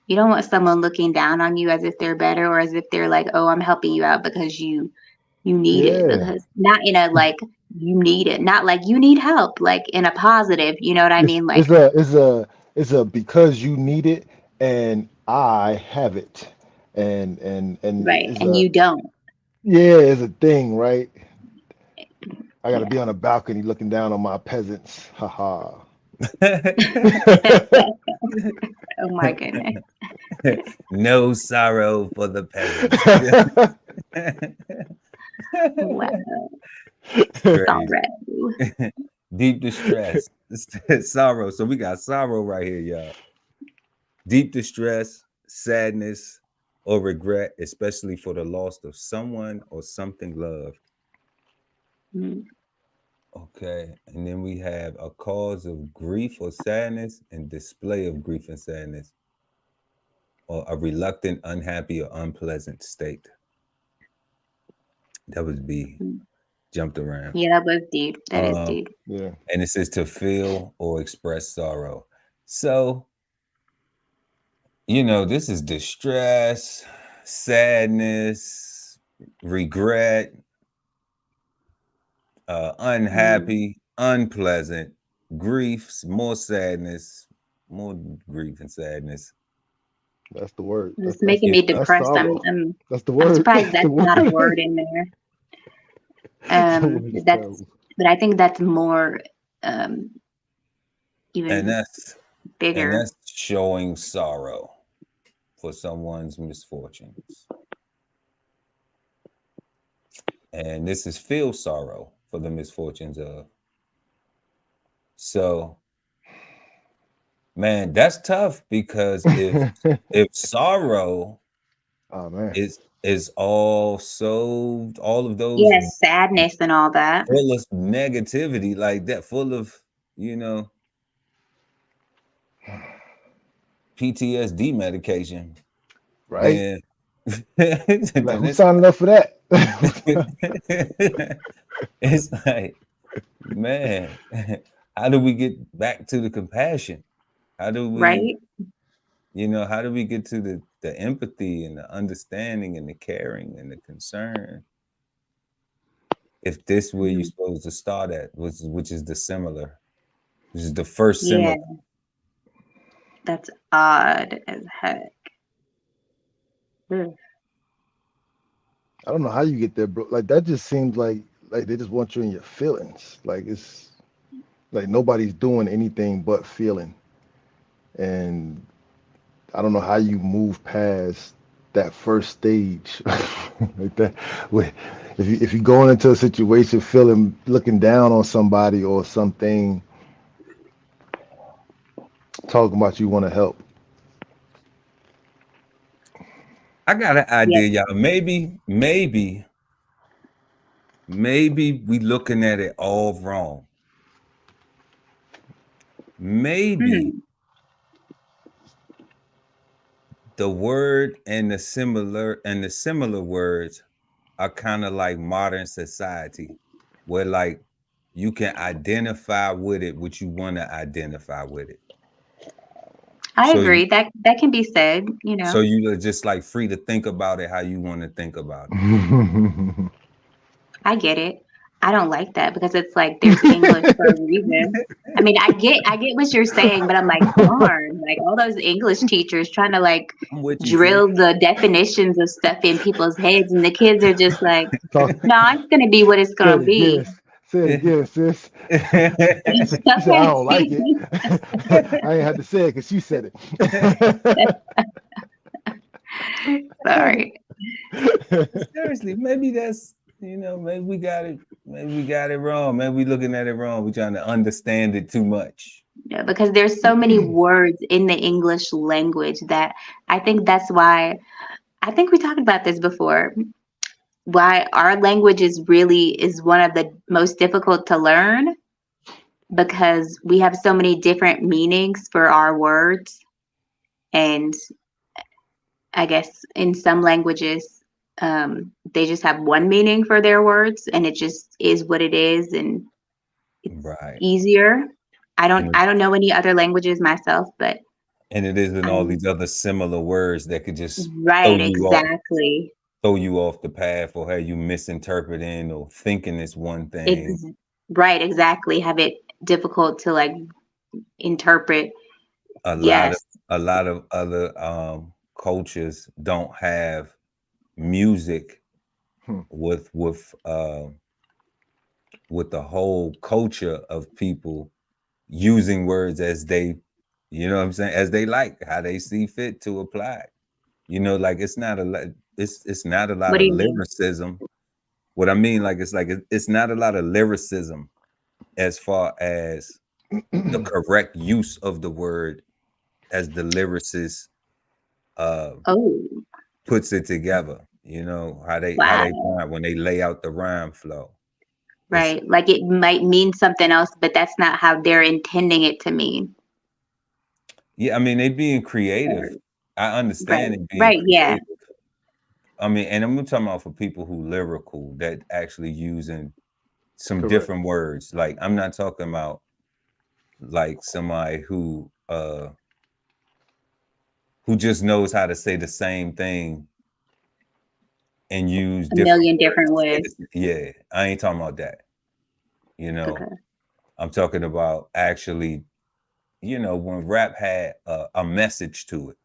you don't want someone looking down on you as if they're better or as if they're like, oh, I'm helping you out because you need it, yeah. because not in a like you need it, not like you need help, like in a positive, you know what I It's mean? Like it's a it's a it's a because you need it and I have it, and right, it's and a you don't. yeah, it's a thing, right? I got to be on a balcony looking down on my peasants. Haha. Oh my goodness. No sorrow for the peasants. Wow. Crazy. Sorrow. Deep distress, sorrow. So we got sorrow right here, y'all. Deep distress, sadness, or regret, especially for the loss of someone or something loved. Mm. Okay. And then we have a cause of grief or sadness and display of grief and sadness, or a reluctant, unhappy, or unpleasant state. That was B. Jumped around. Yeah, that was deep. That is Um, deep. Yeah. and it says to feel or express sorrow. So, this is distress, sadness, regret, Mm. unhappy, unpleasant, griefs, more sadness, more grief and sadness. That's the word. It's That's making If me that's depressed. I'm sorrow. I'm That's the I'm word. surprised That's the that's not a word. word in there. That word is That's terrible. but I think that's more um and even that's and bigger. that's showing sorrow for someone's misfortunes. And this is feel sorrow for the misfortunes of. So, man, that's tough because if sorrow Oh man. is all of those Yes, sadness and all that. full of negativity like that, full of you know PTSD medication, Right? then Like then who's signing up for that? it's like, man, how do we get back to the compassion? How do we Right? how do we get to the empathy and the understanding and the caring and the concern, if this where you're Mm. supposed to start at, which is the similar, which is the first Yeah, similar. that's odd as heck. Ugh. I don't know how you get there, bro. Like that just seems like they just want you in your feelings. Like it's like nobody's doing anything but feeling. And I don't know how you move past that first stage like that. With if you going into a situation feeling looking down on somebody or something, talking about you want to help. I got an Yeah. idea, y'all. Maybe we looking at it all wrong. Maybe Mm. the word and the similar words are kind of like modern society, where like you can identify with it what you want to identify with it. I So agree. That can be said, so you're just like free to think about it how you want to think about it. I get it. I don't like that because it's like there's English for a reason. I mean, I get what you're saying, but I'm like, darn, like all those English teachers trying to like I'm with you, sis. drill the definitions of stuff in people's heads, and the kids are just like, Talk, no, it's gonna be what it's say gonna it again. be. Say it again, sis. She said, I don't like it. Okay. I ain't had to say it because she said it. Sorry. Seriously, maybe that's, maybe we got it wrong. Maybe we looking at it wrong. We trying to understand it too much. Yeah, because there's so many words in the English language that I think that's why I think we talked about this before. Why our language is one of the most difficult to learn because we have so many different meanings for our words. And I guess in some languages, they just have one meaning for their words and it just is what it is and it's Right. easier. And I don't know any other languages myself, but and it isn't all these other similar words that could just right, exactly. throw you off the path or have you misinterpreting or thinking it's one thing. Right, exactly. Have it difficult to like interpret. A Yes. lot of other cultures don't have music with the whole culture of people using words as they, you know what I'm saying, as they like, how they see fit to apply. Like it's not a lot. It's not a lot What do of you mean? lyricism. What I mean, like it's not a lot of lyricism as far as the correct use of the word as the lyricist Oh, puts it together. How they wow. find when they lay out the rhyme flow. Right. Like it might mean something else, but that's not how they're intending it to mean. Yeah, I mean they being creative. I understand it being Right. creative. Yeah. I mean, and I'm talking about for people who lyrical that actually using some Correct. different words. Like I'm not talking about like somebody who just knows how to say the same thing and use A different million words different to say ways. yeah, I ain't talking about that. Okay. I'm talking about actually, when rap had a message to it,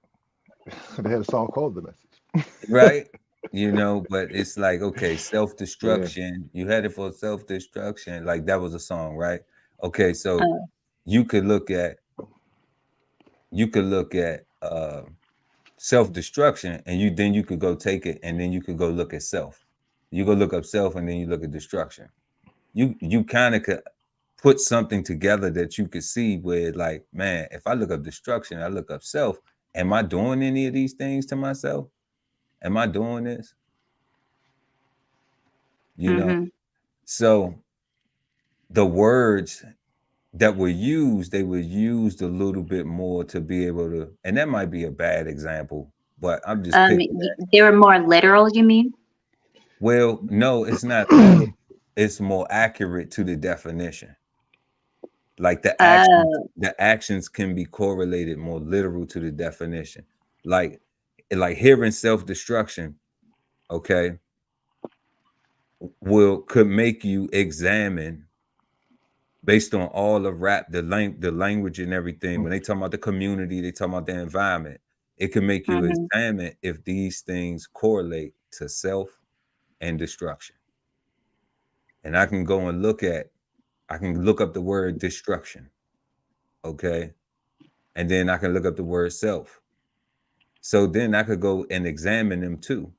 They had a song called The Message. right? But it's like, okay, Yeah. self-destruction. You had it for self-destruction. Like that was a song, right? Okay, so Oh, you could look at self-destruction and you could go take it and then you could go look at self. You go look up self and then you look at destruction. You kind of could put something together that you could see where like, man, if I look up destruction, I look up self. Am I doing any of these things to myself? Am I doing this? So the words that were used, they were used a little bit more to be able to, and that might be a bad example, but I'm just picking that. they were more literal, you mean? Well, no, it's not literal. It's more accurate to the definition. Like the actions can be correlated more literal to the definition. Like hearing self-destruction, okay, could make you examine based on all of rap, the language and everything. When they talk about the community, they talk about the environment. It can make you examine if these things correlate to self and destruction. And I can go and look up the word destruction, okay? And then I can look up the word self. So then I could go and examine them too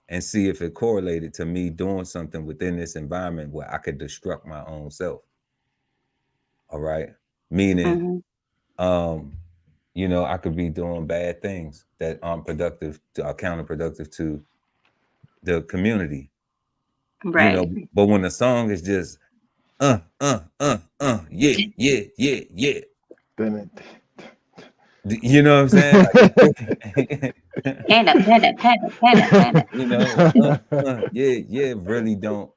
and see if it correlated to me doing something within this environment where I could destruct my own self. All right. Meaning, I could be doing bad things that aren't productive are counterproductive to the community. Right. But when the song is just yeah, yeah, yeah, yeah. Then You know what I'm saying? Panda. Yeah, really don't.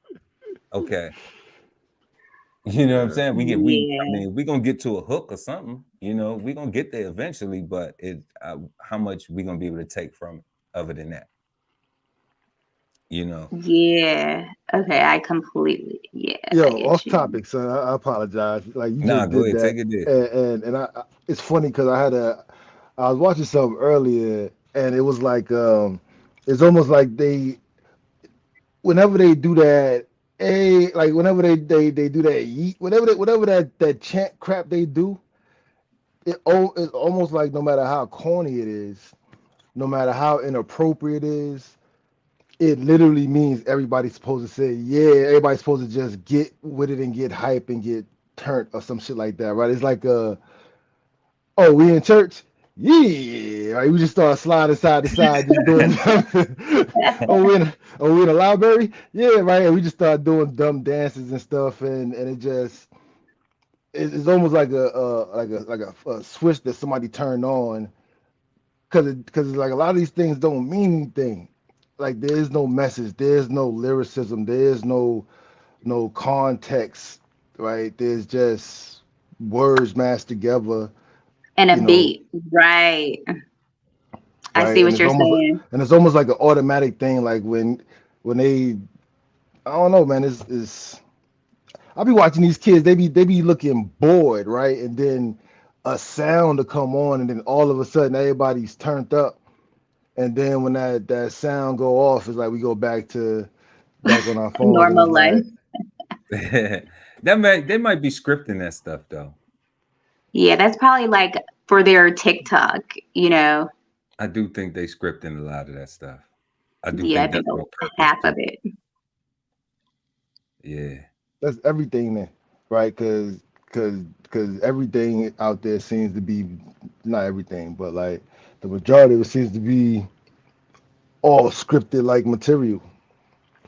Okay. You know what I'm saying? We're gonna get to a hook or something, we're gonna get there eventually, but how much we're gonna be able to take from other than that, Yeah. Okay. I completely. Yeah. I Yo, get off you. topic, son. I apologize. Like you Nah, just go did ahead, that, take it there. and it's funny because I was watching something earlier, and it was like it's almost like whenever they do that, hey, like whenever they do that yeet, whatever that chant crap they do, it's almost like no matter how corny it is, no matter how inappropriate it is, it literally means everybody's supposed to say, yeah, everybody's supposed to just get with it and get hype and get turned or some shit like that, right? It's like oh, we in church? Yeah, right. We just start sliding side to side, just doing. we in a library? Yeah, right. And we just start doing dumb dances and stuff, and it just it's almost like a switch that somebody turned on, because it's like a lot of these things don't mean anything. Like there is no message, there's no lyricism, there's no context, right? There's just words mashed together, And a you know, beat, right? I right? see what you're saying. And it's almost like an automatic thing. Like when they, I don't know, man. It's I'll be watching these kids. They be looking bored, right? And then a sound to come on, and then all of a sudden everybody's turned up. And then when that sound go off, it's like we go back on our phones, and it's Normal life. like they might be scripting that stuff though. Yeah, that's probably like for their TikTok, you know. I do think they scripting a lot of that stuff. I do Yeah, I think think that's on purpose half too. of it. Yeah. that's everything then, right? Because everything out there seems to be, not everything, but like the majority of it seems to be all scripted like material,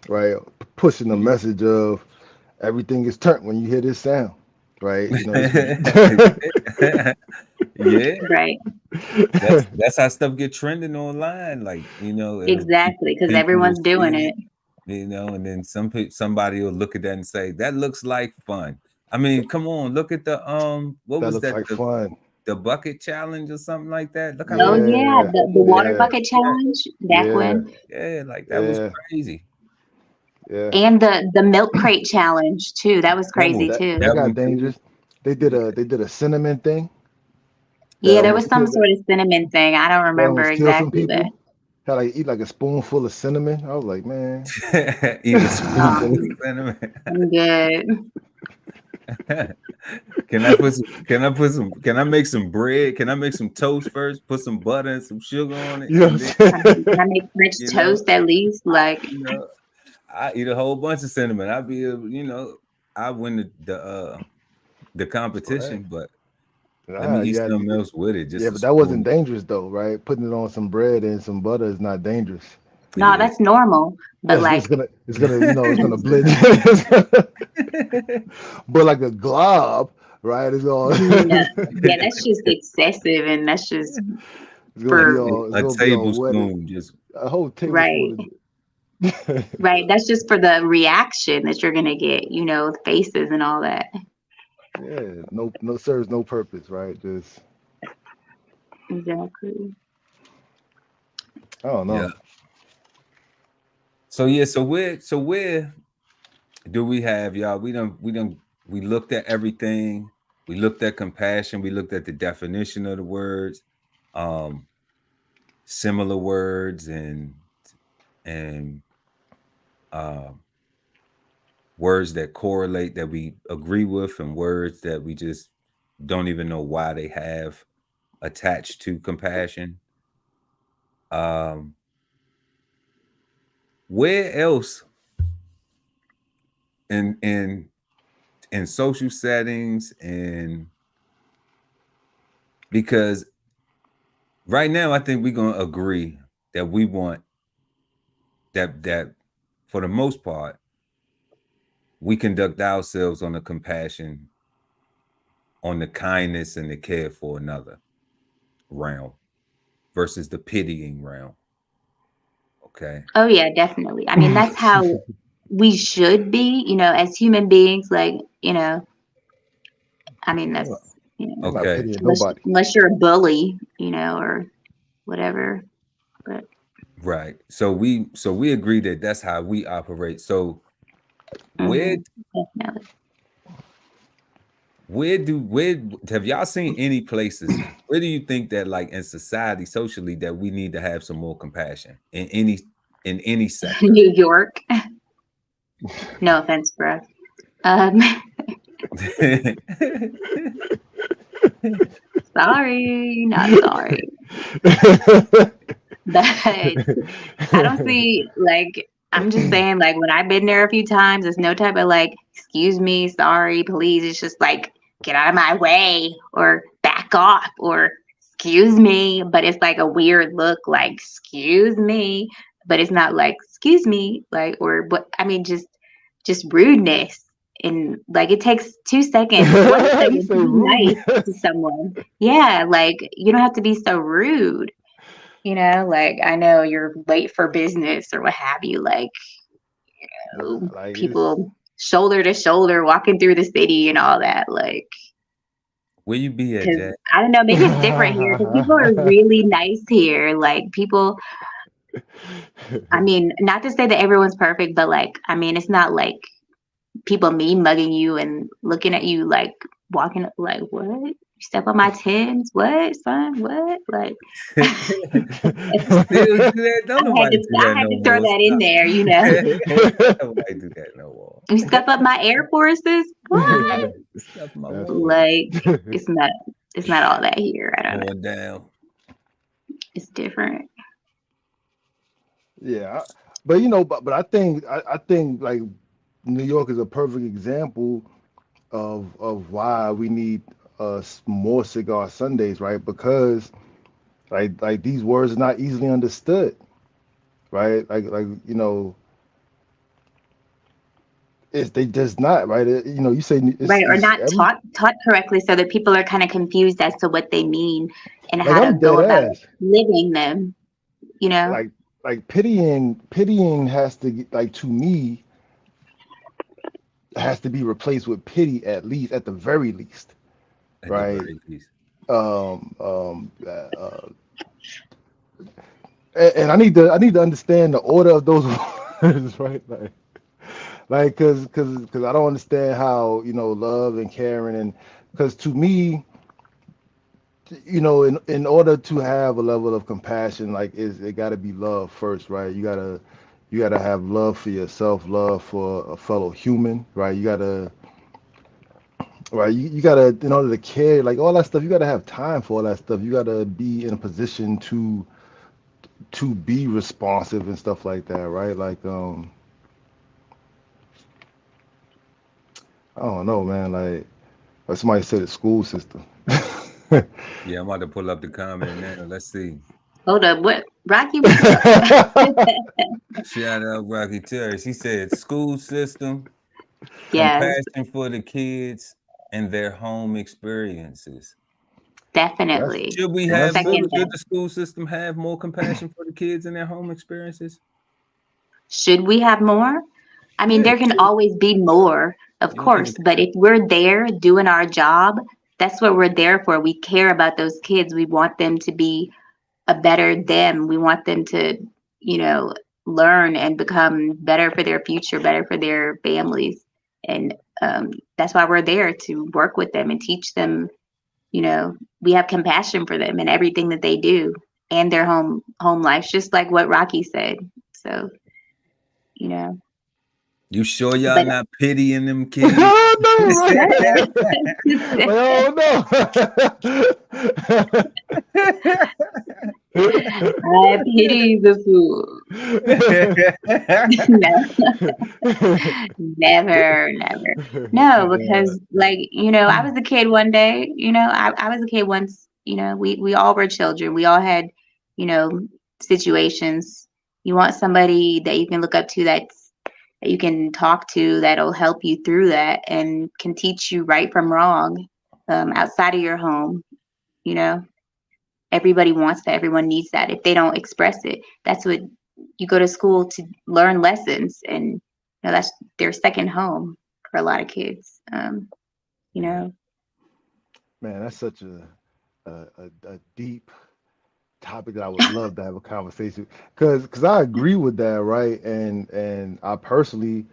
right? Pushing the message of everything is turned when you hear this sound, right? You know, Yeah. Right. That's how stuff get trending online. Like, Exactly, because people will everyone's doing see it. and then somebody will look at that and say, that looks like fun. I mean, come on, look at the what that was looks that? like fun. The bucket challenge or something like that. Look how Oh many yeah, Yeah, the water yeah, bucket challenge back yeah, when, like that was yeah, crazy. yeah. and the milk crate challenge too. That was That crazy one, too. That that got one too. dangerous. They did Yeah. a cinnamon thing Yeah, that there almost was some killed sort of cinnamon thing. I don't remember some exactly, but people. Had like eat like a spoonful of cinnamon. I was like, man. Eat a spoonful of um, cinnamon. I'm good. Can I make some bread? Can I make some toast first? Put some butter and some sugar on it, You know and then what I'm saying? Can I make French you know, toast at least? Like, you know, I eat a whole bunch of cinnamon. I'd be, I win the Right. competition, but let me Nah, eat yeah, something else with it, yeah, just a but that wasn't spoon. dangerous though, right? Putting it on some bread and some butter is not dangerous. no, Yeah. that's normal. But It's like, gonna it's gonna blend. But like a glob, right? It's all no, yeah, that's just excessive, and that's just for it's A gonna be all wetted. tablespoon, just A whole right, tablespoon of right. That's just for the reaction that you're gonna get, you know, faces and all that. yeah, no serves no purpose, right? Just Exactly. I don't yeah. know. So yeah, where do we have y'all? We looked at everything. We looked at compassion. We looked at the definition of the words, um, similar words and words that correlate that we agree with, and words that we just don't even know why they have attached to compassion. Where else in social settings, and because right now I think we're gonna agree that we want that for the most part we conduct ourselves on the compassion, on the kindness and the care for another realm versus the pitying realm. Okay. Oh yeah, definitely. I mean, that's how we should be, you know, as human beings. Like, you know, I mean, I'm not, that's, you know, I'm not Okay. pitying nobody. unless you're a bully, you know, or whatever. But Right. So we agree that that's how we operate. So where definitely. where have y'all seen any places, where do you think that, like, in society, socially, that we need to have some more compassion in any sector? New York. No offense, bro. Um, sorry, not sorry. But I don't see, like, I'm just saying, like, when I've been there a few times, there's no type of like, excuse me, sorry, please. It's just like, get out of my way or back off or excuse me. But it's like a weird look, like, excuse me. But it's not like, excuse me, like, or, but I mean, just rudeness. And like, it takes 2 seconds, 1 second You to say be nice rudeness. to someone. Yeah, like, you don't have to be so rude. Like I know you're late for business or what have you, like Nah, like it's people shoulder to shoulder walking through the city and all that, like, Where you be at, because Jack? I don't know, maybe it's different here because people are really nice here. Like people, I mean, not to say that everyone's perfect, but like, I mean, it's not like people mean mugging you and looking at you like walking like what? You step on my Timbs? What, son? What? Like Still do that? Don't nobody do I that had no to throw more. that in Stop. there, Nobody do that no more. You step up my Air Forces? What? Stuff my That's wall. funny. Like it's not all that here. I don't know. Going down. It's different. Yeah, but but I think like New York is a perfect example of why we need more cigar Sundays, right? Because like these words are not easily understood, right? It's they just not right. You say Right. Or it's not every taught correctly so that people are kind of confused as to what they mean and like how to I'm go dead about ass. living them, you know? Like pitying has to like to me has to be replaced with pity at the very least, At the right? very least. Um, um, uh, uh, and I need to understand the order of those words, right? Like, cause I don't understand how love and caring and because to me, in order to have a level of compassion, like it got to be love first, right? You gotta have love for yourself, love for a fellow human, right? You gotta in order to care, like all that stuff, you gotta have time for all that stuff. You gotta be in a position to be responsive and stuff like that, right? I don't know, man. Like somebody said, the school system. Yeah, I'm about to pull up the comment now. Let's see. Hold up. What Rocky, what's up? Shout out Rocky Terry. She said school system, Yes, compassion for the kids and their home experiences. That's definitely. Should we I have that's more? second Should that. the school system have more compassion for the kids and their home experiences? Should we have more? I mean, Yeah, there can always be more, of you don't think course, it's but if we're there doing our job, that's what we're there for. We care about those kids. We want them to be a better them. We want them to, you know, learn and become better for their future, better for their families. And that's why we're there to work with them and teach them, we have compassion for them and everything that they do and their home lives, just like what Rocky said. So, you know, You sure y'all but not pitying them kids? I know, shut right? Like, I I pity the fool. Never, never. No, because like, I was a kid one day, I was a kid once, we all were children. We all had, you know, situations. You want somebody that you can look up to that you can talk to that'll help you through that and can teach you right from wrong outside of your home, you know. Everybody wants that. Everyone needs that. If they don't express it, that's what you go to school to learn lessons, and that's their second home for a lot of kids. You Yeah. know, Man, that's such a deep topic that I would love to have a conversation because I agree with that, right? And I personally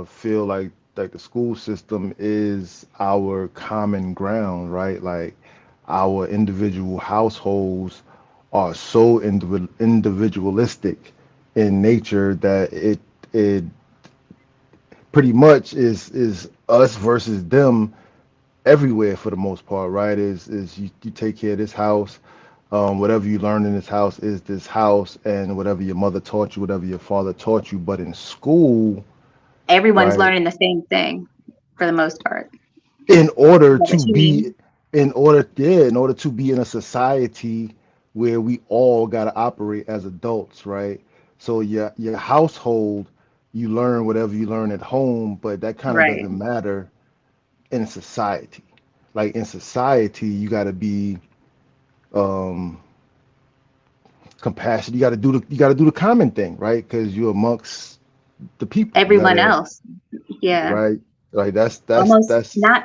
feel like the school system is our common ground, right? Like our individual households are so individualistic in nature that it pretty much is us versus them everywhere for the most part, right? Is you take care of this house. Whatever you learn in this house is this house, and whatever your mother taught you, whatever your father taught you. But in school, Everyone's right? learning the same thing for the most part. In order Is that to what you be, mean? in order to be in a society where we all got to operate as adults, right? So your household, you learn whatever you learn at home, but that kind of Right. doesn't matter in society. Like in society, you got to be um compassionate. You got to do the common thing, right? Because you're amongst the people. You Everyone gotta, else. Yeah. right? Like Almost that's not,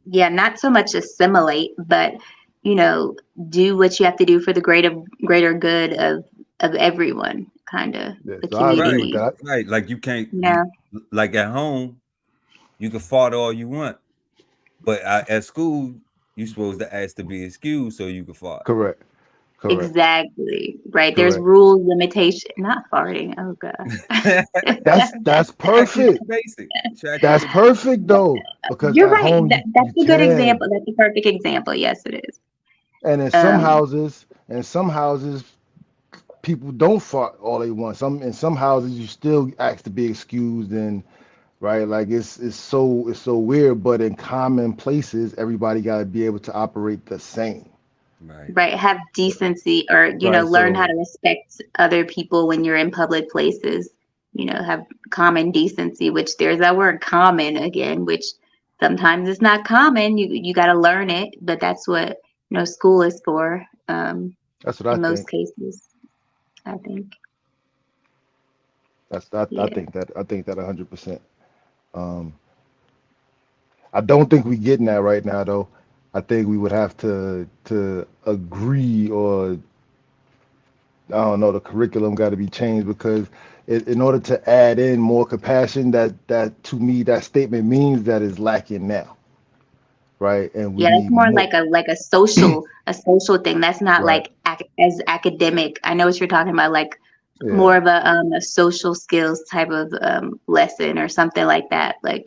yeah, not so much assimilate, but you know, do what you have to do for the greater good of everyone, kind of yeah, the so I agree Right, with community. that. right. Like you can't, Yeah. like at home, you can fart all you want, but at school, you supposed to ask to be excused so you can fart. Correct, correct, Exactly. Right. There's correct. rules, limitation, not farting. Oh Try God. That's to keep perfect. it basic. Try to keep That's it basic. perfect though, because You're at right. home That's you a good can, example. That's a perfect example. Yes, it is. and Um, in some houses, people don't fart all they want. Some in some houses, you still ask to be excused, and right, like it's so weird. But in common places, everybody got to be able to operate the same, Right, right. Have decency or, right? learn how So to respect other people when you're in public places. Have common decency, which there's that word common again, which sometimes it's not common. You got to learn it, but that's what, school is for, that's what I in most think. cases, I think. I Yeah. think that 100%. Um, I don't think we getting that right now though. I think we would have to agree, or I don't know, the curriculum got to be changed because in order to add in more compassion, that to me that statement means that is lacking now, right? And we Yeah, that's need more more, like a social thing. That's not right? like as academic. I know what you're talking about, like Yeah, more of a social skills type of lesson or something like that. Like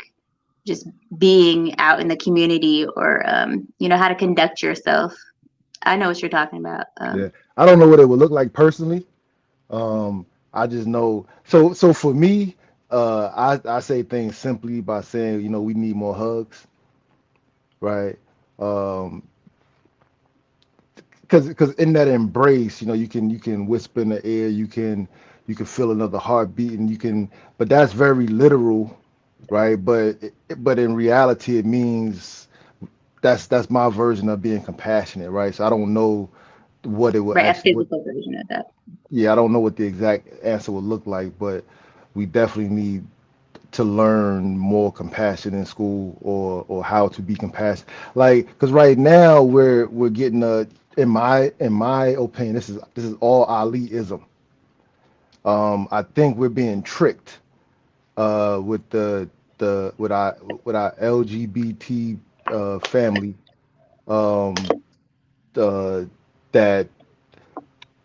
just being out in the community or how to conduct yourself. I know what you're talking about. yeah. I don't know what it would look like personally. I just know. So for me, I say things simply by saying, we need more hugs, right? Um, because in that embrace, you can whisper in the air, you can feel another heartbeat, and but that's very literal, right? But in reality, it means that's my version of being compassionate, right? So I don't know what it would Right, a actually what physical version of that. yeah, I don't know what the exact answer would look like, but we definitely need to learn more compassion in school, or how to be compassionate, like because right now we're getting in my opinion, this is all Aliism. I think we're being tricked with the with our LGBT family, um uh, that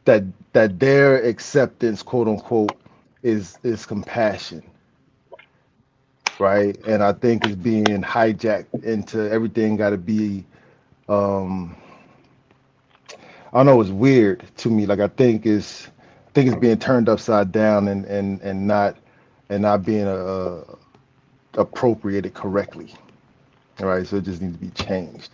that that their acceptance, quote unquote, is compassion, right? And I think it's being hijacked into everything got to be. Um, I don't know. It's weird to me. Like I think it's being turned upside down, and not being appropriated correctly. All right, so it just needs to be changed,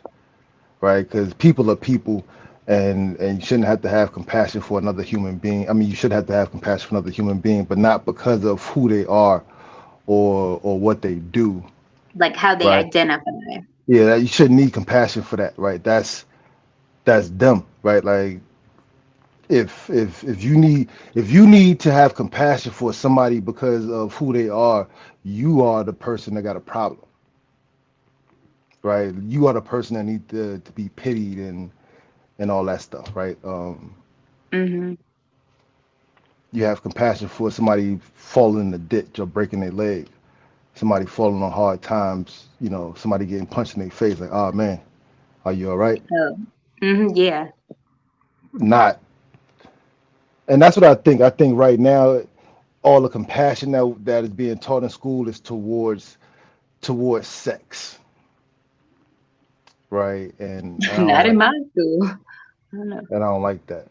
right? Because people are people, and you shouldn't have to have compassion for another human being. I mean, you should have to have compassion for another human being, but not because of who they are or what they do, Like how they right? identify. Yeah, you shouldn't need compassion for that, right? That's dumb, right? Like if you need to have compassion for somebody because of who they are, you are the person that got a problem, right? You are the person that need to be pitied and all that stuff, right? Hmm. You have compassion for somebody falling in the ditch or breaking their leg, somebody falling on hard times, somebody getting punched in their face, like, oh man, are you all right? Oh. Yeah. Not, and that's what I think. I think right now, all the compassion that is being taught in school is towards sex, right? And I don't Not in like my school. I don't know. and I don't like that.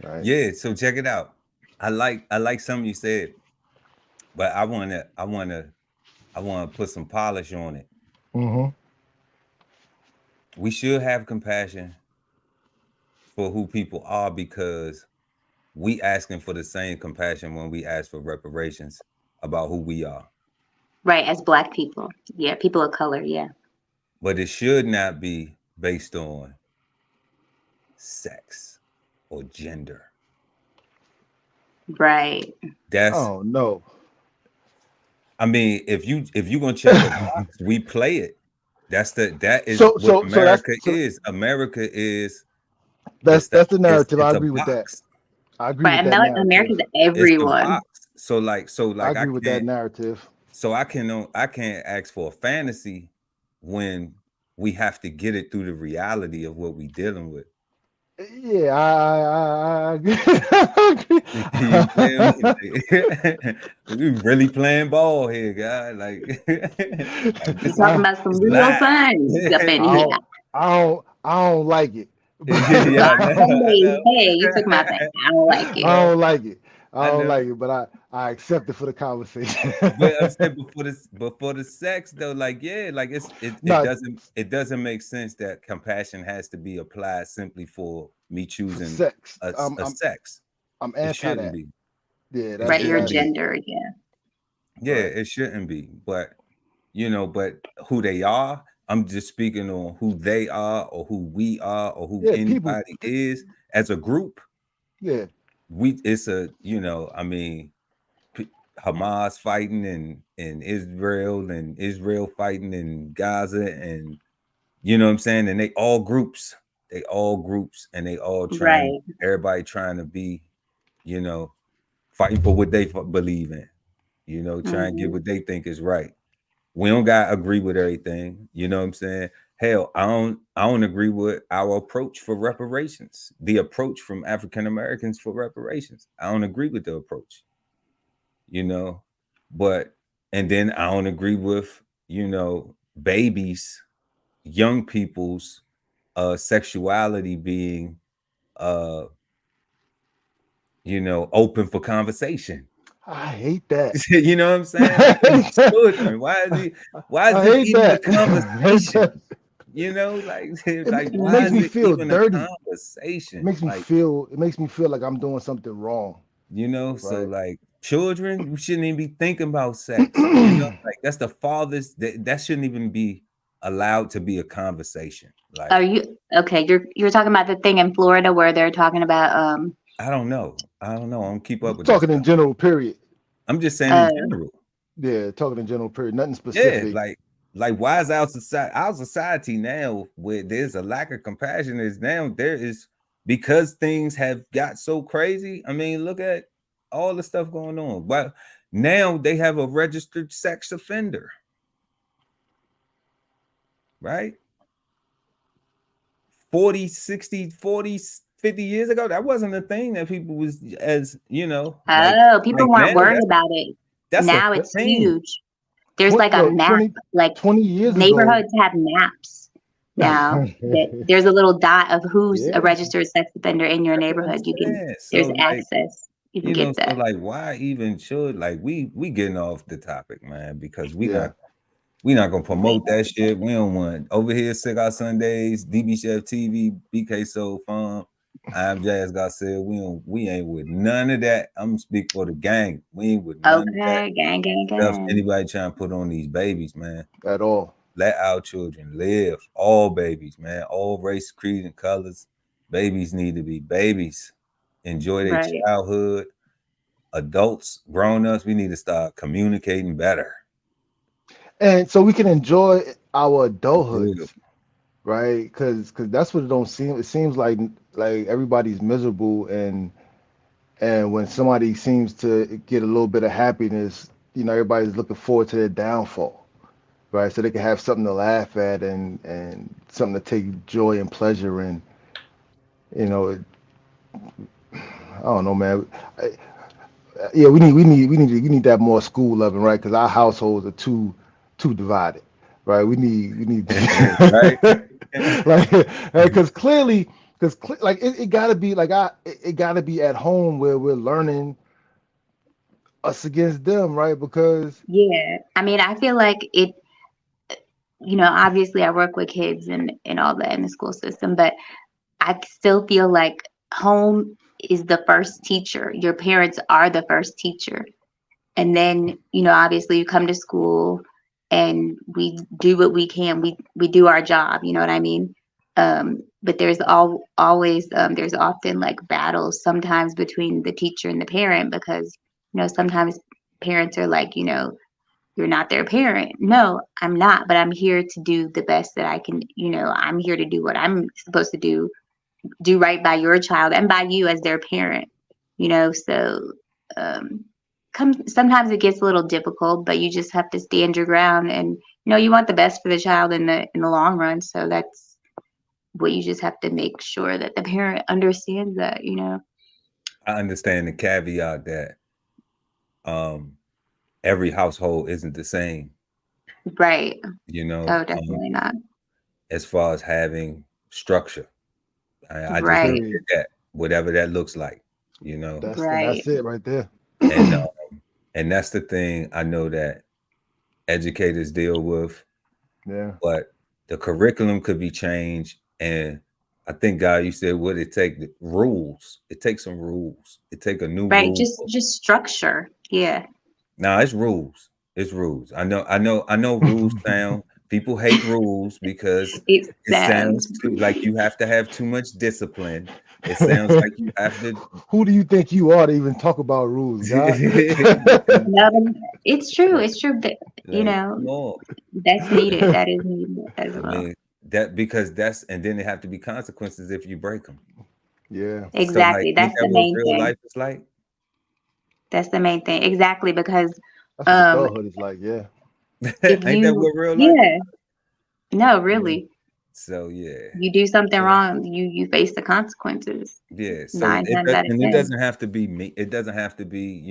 Right. Yeah, so check it out. I like something you said, but I wanna put some polish on it. Mm-hmm. We should have compassion for who people are because we asking for the same compassion when we ask for reparations about who we are. Right, as Black people. Yeah, people of color. Yeah. But it should not be based on sex or gender. Right. That's Oh no. I mean, if you gonna check a box, we play it. That is So what so so that's America so is. America is that's it's the that's the narrative. I it's a agree with that. box. I agree with Right. that narrative. America's It's a everyone. box. So I I agree with that can't narrative. I can't ask for a fantasy when we have to get it through the reality of what we dealing with. Yeah, I agree. I You feel me? agree. Like, we really playing ball here, guy. Like, like You this talking I, about some is real live. things up in I here. don't, I don't like it. Yeah, I know, I Hey, know. hey, you took my thing. I don't like I it. don't like it. I I don't know. like it, but I accept it for the conversation. But I'm saying before the sex though, like yeah, like No, it doesn't make sense that compassion has to be applied simply for me for choosing sex. a sex. I'm It anti shouldn't that. be. Yeah, It Right, your shouldn't be. gender. Yeah. Yeah, right. it shouldn't be. But who they are, I'm just speaking on who they are or who we are or who Yeah, people. anybody is as a group. Yeah, It's a, I mean, Hamas fighting in Israel and Israel fighting in Gaza and you know what I'm saying? And they all groups and they all trying, Right. everybody trying to be, you know, fighting for what they believe in, try and get Hmm. what they think is right. We don't got to agree with everything. You know what I'm saying? Hell, I don't agree with our approach for reparations. The approach from African Americans for reparations. I don't agree with the approach, you know. But and then I don't agree with, babies, young people's sexuality being uh open for conversation. I hate that. You know what I'm saying? Like I these children. Why is this hate even a that. I hate conversation? that. Like It, like it why makes is me it feel even a dirty. conversation? Like, It makes me feel like I'm doing something wrong, so right? like children, we shouldn't even be thinking about sex. Like that's the farthest that shouldn't even be allowed to be a conversation. Like, Are you okay? You're talking about the thing in Florida where they're talking about I don't know. I don't know. I don't keep up with that Talking in stuff. general, period. I'm just saying in uh general. Yeah, talking in general, period. Nothing Yeah, specific. like why is our society now where there's a lack of compassion is now there is because things have got so crazy. I mean, look at all the stuff going on. But now they have a registered sex offender, right? 40, 60, 40, 50 years ago, that wasn't a thing that people was as, oh, people like weren't now worried about it. that's a Now it's thing. huge. There's like a Yo, map, like 20 years ago. neighborhoods have maps now that there's a little dot of who's a Yeah, registered sex offender in your That's what I'm neighborhood. saying. There's So like, access. You can get so that. like why even should like we getting off the topic, man, because yeah. we not gonna promote that shit. We don't want over here Cigar Sundays, DBCHEFTV, BK Soul Farm. I'm Jazz Garcia. We ain't with none of that. I'm gonna speak for the gang. We ain't with none of that Okay, gang, gang, stuff. gang. Anybody trying to put on these babies, man. At all. Let our children live. All babies, man. All race, creed, and colors. Babies need to be babies. Enjoy their Right. childhood. Adults, grown-ups, we need to start communicating better. And so we can enjoy our Real. adulthoods, right? Because that's what it don't seem. It seems like everybody's miserable, and when somebody seems to get a little bit of happiness, everybody's looking forward to their downfall, right? So they can have something to laugh at and something to take joy and pleasure in. You know, don't know, man. Yeah, we need that more school loving, right? Because our households are too divided, right? We need Right? like because clearly like it gotta be like it gotta be at home where we're learning us against them, right? Because Yeah. I mean, I feel like it, obviously I work with kids and all that in the school system, but I still feel like home is the first teacher. Your parents are the first teacher. And then, obviously you come to school and we do what we can. We do our job, you know what I mean? But there's always there's often like battles sometimes between the teacher and the parent because, sometimes parents are like, you're not their parent. No, I'm not, but I'm here to do the best that I can. I'm here to do what I'm supposed to do right by your child and by you as their parent. So um, sometimes it gets a little difficult, but you just have to stand your ground, and you want the best for the child in the long run. So that's what you just have to make sure that the parent understands that. I understand the caveat that um every household isn't the same, Right. you know, Oh, definitely not. as far as having structure. I just look Right. period. at that, whatever that looks like, you know. Right. That's it right there. And that's the thing I know that educators deal with, Yeah, but the curriculum could be changed. And I think, God, you said what it take rules. It takes some rules. It take a new Right. rule Just book. just structure. Yeah. Now it's rules. It's rules. I know rules sound people hate rules because It it sounds. sounds too like you have to have too much discipline. It sounds like you have to who do you think you are to even talk about rules, God? No, it's true. It's true that like come on. that's needed. That is needed as I well. mean that because that's and then there have to be consequences if you break them. Yeah, So like, Exactly. ain't That's that the what main real thing. life is like? That's the main thing. Exactly because that's what um adulthood is like. Yeah, if Ain't that you what real life is? yeah, no, yeah, really, So yeah, you do something yeah. wrong, you face the consequences yeah. So nine times out of it 10. doesn't have to be me. It doesn't have to be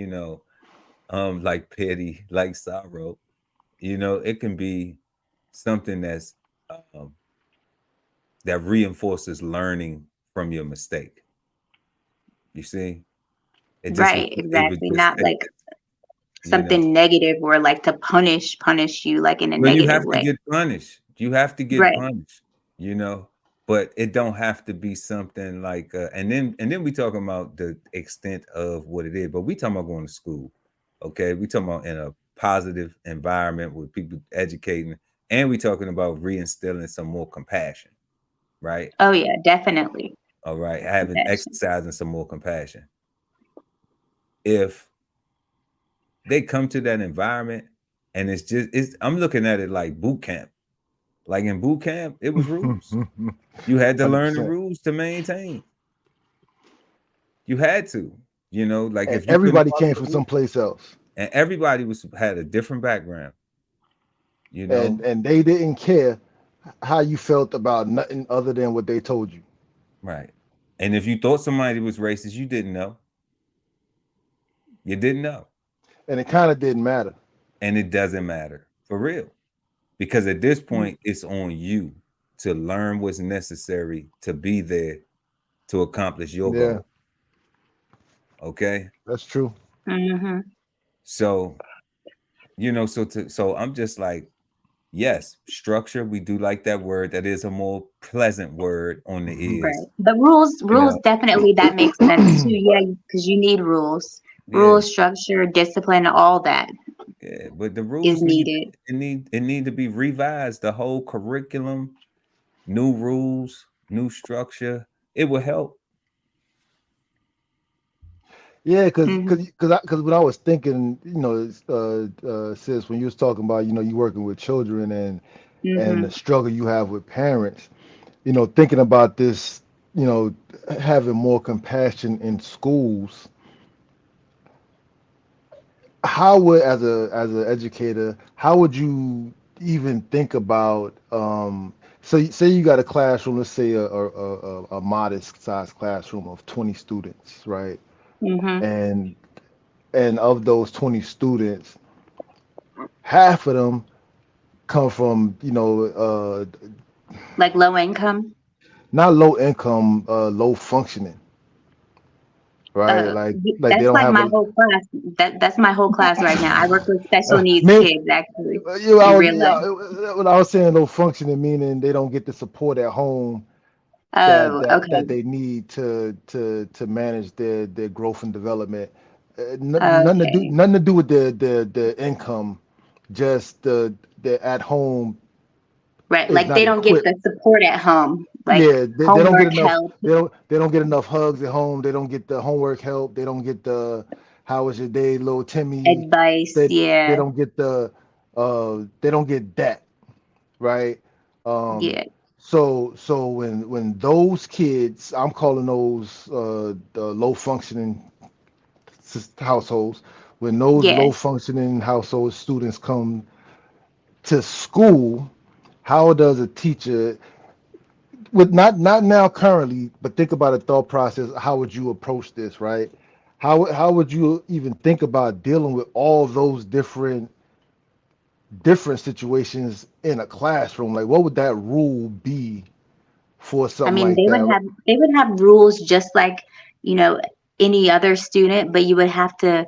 like pity, like sorrow. It can be something um, that reinforces learning from your mistake. You see, Right, it would exactly. just Not like you know. something negative or like to punish you like in a Well, you negative have to way. get punished. You have to get Right. punished, but it don't have to be something like and then we talking about the extent of what it is, but we talking about going to school. Okay, we talking about in a positive environment with people educating, and we talking about reinstilling some more compassion, right? Oh yeah, definitely. All right, having Compassion. exercising some more compassion. If they come to that environment and it's I'm looking at it like boot camp. Like in boot camp, it was rules. You had to learn the 100%. rules to maintain. You had to, like And if you couldn't everybody follow came the from rules, someplace else, and everybody had a different background, you and know, and they didn't care how you felt about nothing other than what they told you, right? And if you thought somebody was racist, you didn't know. You didn't know, and it kind of didn't matter. and it doesn't matter for real because at this Mm. point, it's on you to learn what's necessary to be there to accomplish your Yeah, goal. Okay, that's true. Mhm. so so I'm just like, yes, structure. We do like that word. That is a more pleasant word on the Right. ears. The rules You definitely that makes sense too. Yeah, because you need rules. Yeah, Rules, structure, discipline, all that yeah. But the is rules needed. it need to be revised. The whole curriculum, new rules, new structure. It will help. Yeah, Hmm. because when I was thinking, sis, when you was talking about, you working with children and the Hmm. struggle you have with parents, thinking about this, you know, having more compassion in schools. How would, as an educator, how would you even think about, so say you got a classroom, let's say a modest sized classroom of 20 students, right? Mm-hmm. and of those 20 students, half of them come from, Like low income. not low income, low functioning, right? Like they That's don't like have my a whole class. That's my whole class right now. I work with special needs maybe kids actually you know, in real life. when I was saying low functioning, meaning they don't get the support at home Oh, okay. that they need to manage their growth and development. Okay. Nothing to do with the income, just the at home Right. is Like not they don't get equipped. the support at home, like Yeah, they don't get homework enough. help, They don't get enough hugs at home. They don't get the homework help. They don't get the how was your day, little Timmy. advice. They Yeah. don't get they don't get that, right? Um, Yeah. so when those kids, I'm calling those the low functioning households, when those Yeah. low functioning household students come to school, how does a teacher with not now currently, but think about a thought process, how would you approach this, right? How would you even think about dealing with all those different situations in a classroom? Like what would that rule be for I something mean, like that? they would have rules just like, you know, any other student, but you would have to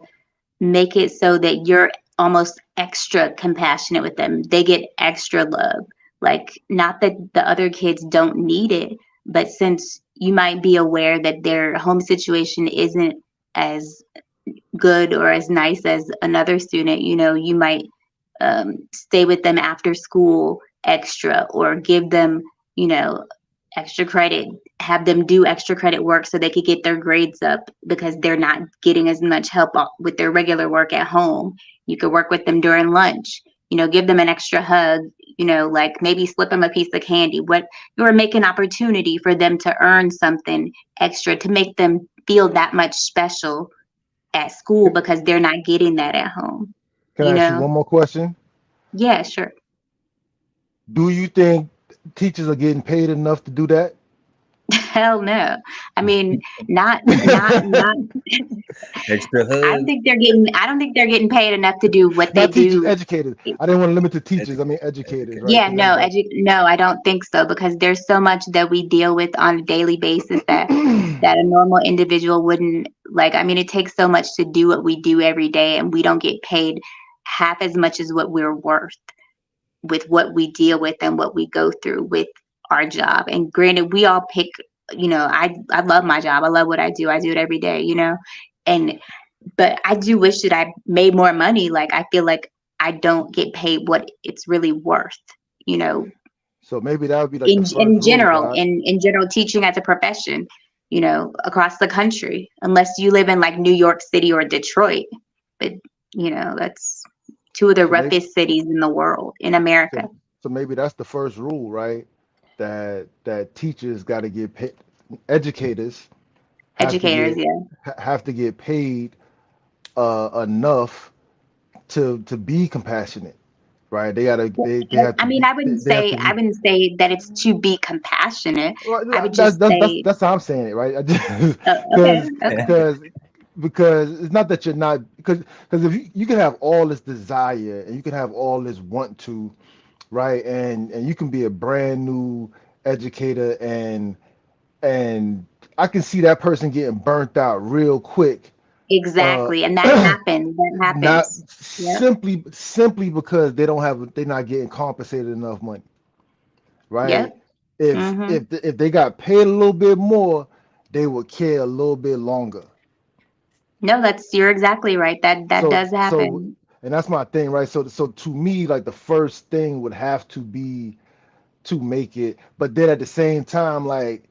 make it so that you're almost extra compassionate with them. They get extra love. Like, not that the other kids don't need it, but since you might be aware that their home situation isn't as good or as nice as another student, you might stay with them after school extra or give them, you know, extra credit, have them do extra credit work so they could get their grades up because they're not getting as much help with their regular work at home. You could work with them during lunch, give them an extra hug, like maybe slip them a piece of candy. What you're making opportunity for them to earn something extra to make them feel that much special at school because they're not getting that at home, Can I ask you one more question? Yeah, sure. Do you think teachers are getting paid enough to do that? Hell no. I mean, not Extra hug. I don't think they're getting paid enough to do what they Not teachers, do. educators. I didn't want to limit to teachers. I Educate. mean educators, Educate. right? Yeah, Because they no, got no, I don't think so because there's so much that we deal with on a daily basis that a normal individual wouldn't like. I mean, it takes so much to do what we do every day and we don't get paid half as much as what we're worth with what we deal with and what we go through with our job. And granted, we all pick, I love my job. I love what I do. I do it every day, and but I do wish that I made more money. Like I feel like I don't get paid what it's really worth, you know, so maybe that would be like the in first rule, Doc. in general teaching as a profession, across the country, unless you live in like New York City or Detroit. But that's two of the So maybe roughest cities in the world, in America. so maybe that's the first rule, right? That teachers got to get paid, educators have to Educators, get yeah. have to get paid enough to be compassionate, right? They gotta they have I to mean, be they have to I be. wouldn't say that it's to be compassionate. Well, I would just say, that's how I'm saying it, right? okay, Because okay. because because it's not that you're not because if you can have all this desire and you can have all this want to, right? And you can be a brand new educator and I can see that person getting burnt out real quick. Uh, Exactly. And that happens. That not happens. Yep. simply because they're not getting compensated enough money, right? Yep. If Hmm. if they got paid a little bit more, they would care a little bit longer. No, you're exactly right. That So does so happen. and that's my thing, right? So to me, like the first thing would have to be to make it, but then at the same time, like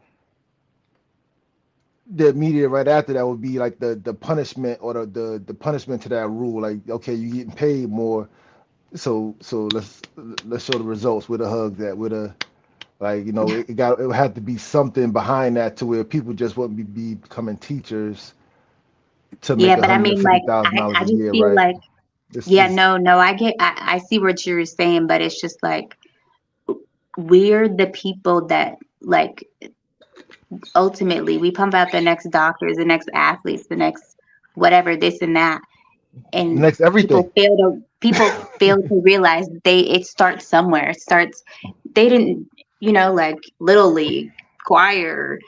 the immediate right after that would be like the punishment or the punishment to that rule. Like, okay, you getting paid more, so let's show the results with a hug that with a like it would have to be something behind that to where people just wouldn't be becoming teachers to Yeah, make one but I hundred and mean, fifty like, thousand I dollars a just year, feel right? like, This yeah, is no, I see what you're saying, but it's just like, we're the people that, like, ultimately we pump out the next doctors, the next athletes, the next whatever, this and that. And Next everything. people fail to realize it starts somewhere. It starts, they didn't, like Little League, choir,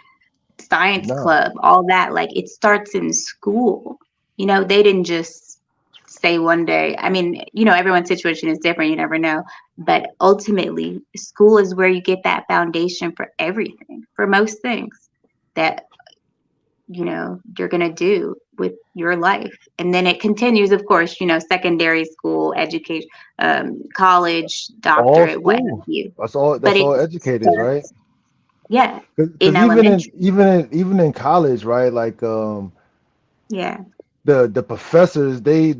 science No. club, all that, like it starts in school. They didn't just say one day. I mean, everyone's situation is different, you never know, but ultimately school is where you get that foundation for everything, for most things that you're going to do with your life. And then it continues, of course, secondary school education, college, All doctorate, what school. have you. That's all. But That's it all educators, right? starts, yeah, in Because elementary. even in college, right? Like Yeah, the professors, they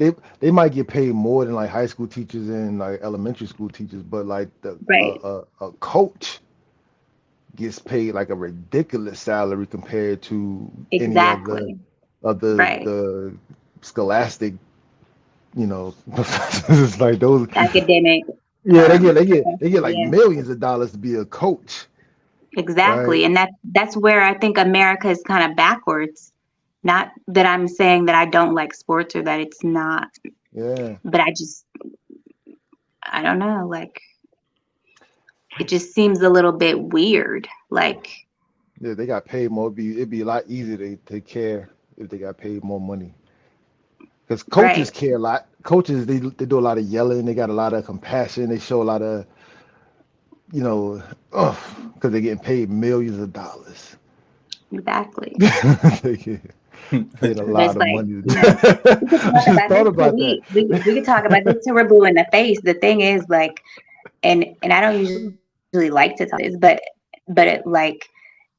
might get paid more than like high school teachers and like elementary school teachers, but like the right, a coach gets paid like a ridiculous salary compared to any exactly, of right. the scholastic, professors. Like those, Academic, yeah, they get like yeah, millions of dollars to be a coach, right? exactly. And that's where I think America is kind of backwards. Not that I'm saying that I don't like sports or that it's not, Yeah, but I don't know, like it just seems a little bit weird. Like, yeah, they got paid more. It'd be a lot easier to take care if they got paid more money. Because coaches right, care a lot. Coaches, they do a lot of yelling. They got a lot of compassion. They show a lot of, you know, because they're getting paid millions of dollars. exactly. They get paid a But it's lot of like, money. we could I talk just about this thought till about that. we could talk about this till we're blue in the face. The thing is, like, and I don't usually like to talk about this, but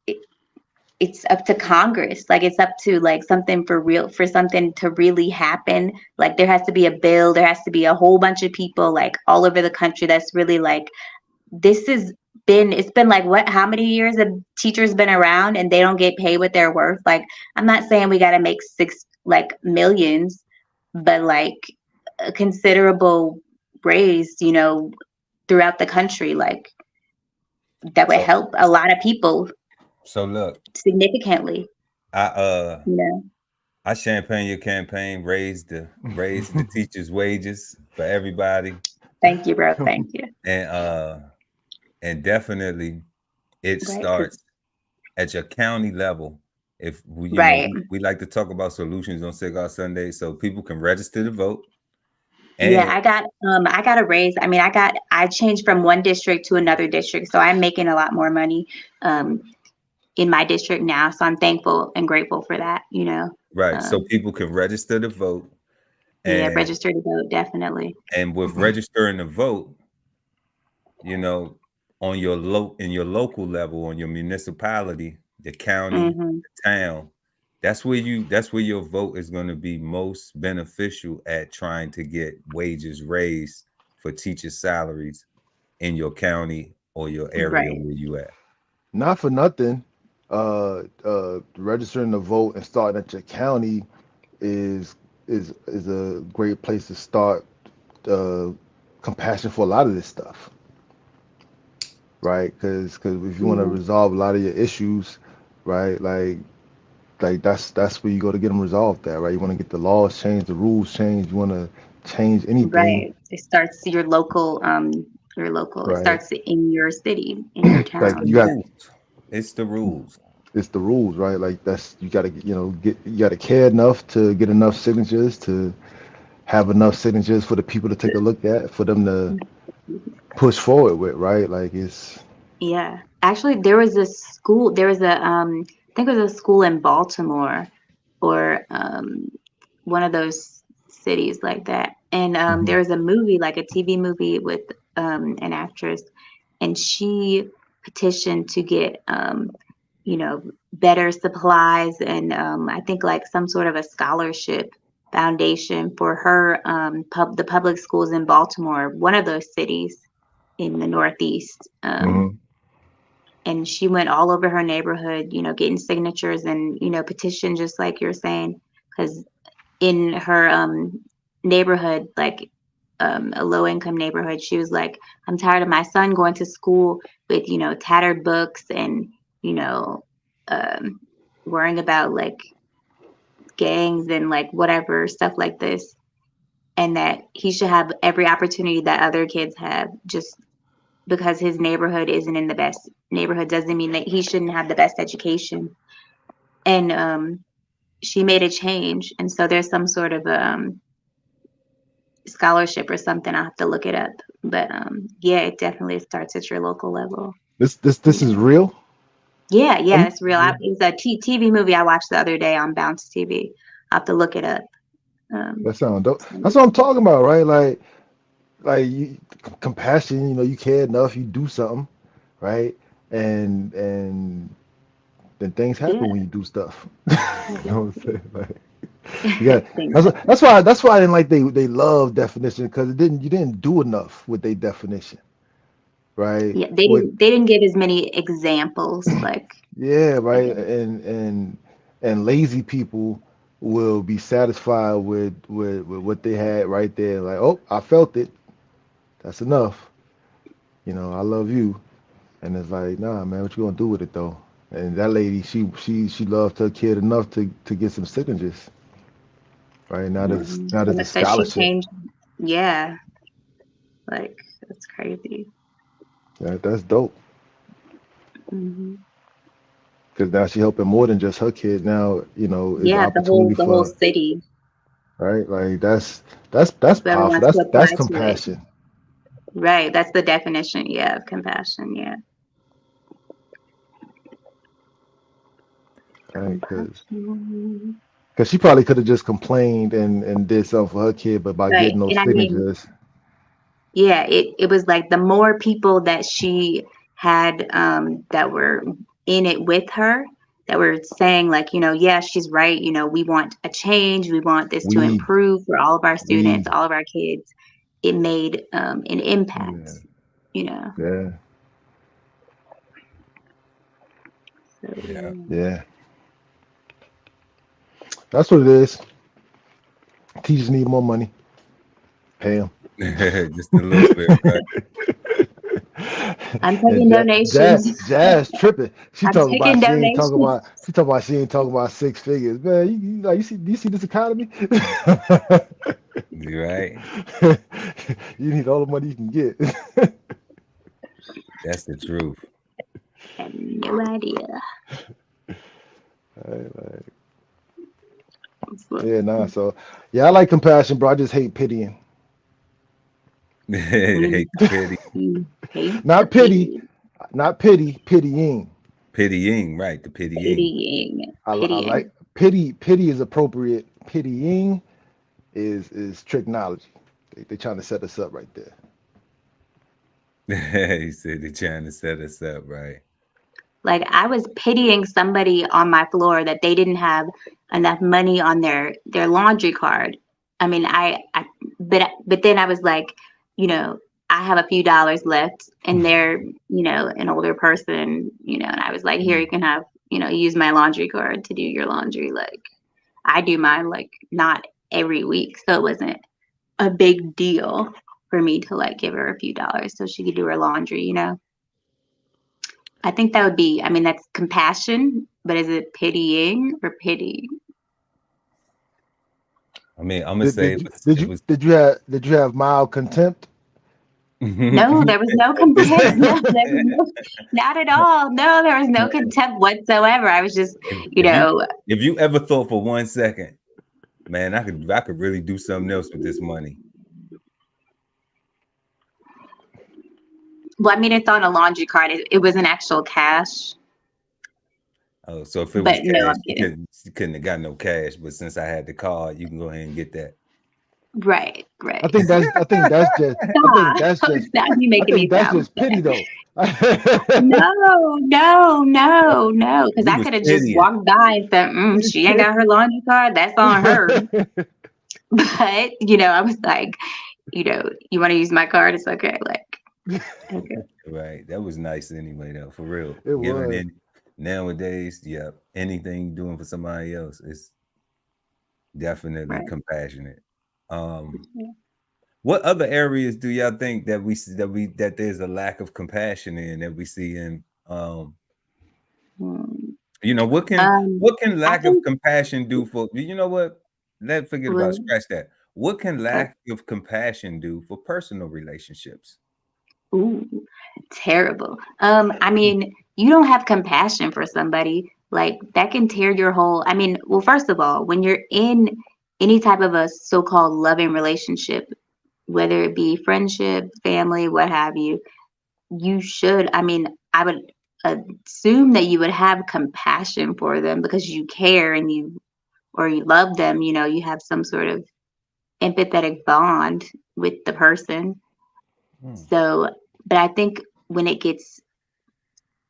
it, it's up to Congress. Like, it's up to like something for real, for something to really happen. Like, there has to be a bill. There has to be a whole bunch of people like all over the country that's really like, this is it's been like, what, how many years have teachers been around and they don't get paid what they're worth? Like, I'm not saying we got to make like millions, but like a considerable raise, throughout the country, like that would so help a lot of people so look, significantly, I uh you know. I champagne your campaign, raise the teachers' wages for everybody, Thank you, bro. Thank you. and uh and definitely it Right, 'cause starts at your county level. If we, right. we like to talk about solutions on Cigar Sunday, so people can register to vote. Yeah, And I got a raise. I mean, I changed from one district to another district, so I'm making a lot more money um in my district now. So I'm thankful and grateful for that. right, so Um people can register to vote, yeah, and register to vote, definitely. with registering to vote, you know, on your in your local level, on your municipality, the county, Hmm. the town, that's where your vote is going to be most beneficial at trying to get wages raised for teacher salaries in your county or your area Right. where you at. Not for nothing. Registering to vote and starting at your county is is a great place to start. Uh, Compassion for a lot of this stuff, right? Because if you want to Hmm. resolve a lot of your issues, right, like that's where you go to get them resolved at, right? You want to get the laws changed, the rules changed. You want to change anything, Right. It starts your local. It right? starts in your city, in your Like It's the town. you got rules. It's the rules. it's the rules, right? Like that's you got to get you got to care enough to get enough signatures to have enough signatures for the people to take a look at, for them to push forward with, right? Like it's Yeah. Actually, there was I think it was a school in Baltimore or one of those cities like that. And Mhm. there was a movie, like a TV movie with an actress, and she petitioned to get better supplies and I think like some sort of a scholarship foundation for her the public schools in Baltimore, one of those cities in the Northeast. Mhm. And she went all over her neighborhood, getting signatures and, petition, just like you're saying, because in her neighborhood, like a low income neighborhood, she was like, I'm tired of my son going to school with, tattered books and, you know, um, worrying about like gangs and like whatever stuff like this, and that he should have every opportunity that other kids have. Just because his neighborhood isn't in the best neighborhood doesn't mean that he shouldn't have the best education. And she made a change, and so there's some sort of scholarship or something. I'll have to look it up, but yeah, it definitely starts at your local level. This is real. Yeah, it's real. It's a TV movie I watched the other day on Bounce TV. I'll have to look it up. That sounds dope. That's what I'm talking about, right? Like compassion. You know, you care enough, you do something, right? And then things happen when you do stuff. You know what I'm saying? Like, that's why I didn't like they love definition, because you didn't do enough with their definition, right? Yeah, they didn't give as many examples, like right. And lazy people will be satisfied with what they had right there. Like, oh, I felt it. That's enough. You know, I love you. And it's like, nah, man, what you gonna do with it though? And that lady, she loved her kid enough to get some signatures. Right now, there's a scholarship. Yeah, like that's crazy. Yeah, that's dope. Mm-hmm. Because now she's helping more than just her kid. Now, you know, it's opportunity the whole city. Right, like that's powerful. That's compassion. Right, that's the definition. Yeah, of compassion. Yeah. Right, because she probably could have just complained and did something for her kid, but by getting those signatures. It was like the more people that she had that were in it with her, that were saying like, you know, yeah, she's right. You know, we want a change. We want this to improve for all of our students, all of our kids. It made an impact, you know. Yeah. So, yeah. That's what it is. Teachers need more money. Pay them. Just a little bit, right? I'm taking donations. Jazz tripping. She talking about she ain't talking about 6 figures. Man, do you see this economy? You right. You need all the money you can get. That's the truth. I have no idea. So I like compassion, bro. I just hate pitying. Hate pity. Not pity, pitying. Pitying, right? The pitying. I like pity. Pity is appropriate. Pitying is tricknology. They're trying to set us up right there. He said they're trying to set us up, right? Like I was pitying somebody on my floor that they didn't have enough money on their laundry card. I mean, but then I was like, you know, I have a few dollars left, and they're, you know, an older person, you know, and I was like, here, you can have, you know, use my laundry card to do your laundry. Like I do mine like not every week, so it wasn't a big deal for me to like give her a few dollars so she could do her laundry, you know. I think that would be, I mean, that's compassion, but is it pitying or pity? I mean, I'm gonna say, did you have mild contempt? No, there was no contempt. No, not at all. No, there was no contempt whatsoever. I was just, if you ever thought for 1 second, man, I could really do something else with this money. Well, I mean, it's on a laundry card. It was an actual cash. Oh, so if it was cash, you couldn't have got no cash. But since I had the card, you can go ahead and get that. Right. I think that's just pity though. No. Because I could have just walked by and said, she ain't got her laundry card. That's on her. But I was like, you want to use my card? It's okay. Like. Okay. Right. That was nice anyway, though. For real. It was. Nowadays, anything you're doing for somebody else is definitely compassionate. What other areas do y'all think that there's a lack of compassion in that we see in You know, what can I lack of think compassion do for you know what? Let's forget about well, scratch that. What can uh, lack of compassion do for personal relationships? ooh, terrible. I mean, you don't have compassion for somebody, like that can tear your whole. I mean, well, first of all, when you're in any type of a so-called loving relationship, whether it be friendship, family, what have you, you should. I mean, I would assume that you would have compassion for them because you care and you love them. You know, you have some sort of empathetic bond with the person. Hmm. So, but I think when it gets,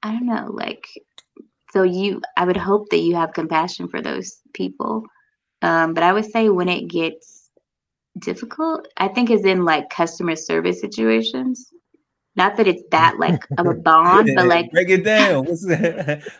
I don't know, like, so I would hope that you have compassion for those people. But I would say when it gets difficult, I think is in like customer service situations. Not that it's that like of a bond, but like Break it down.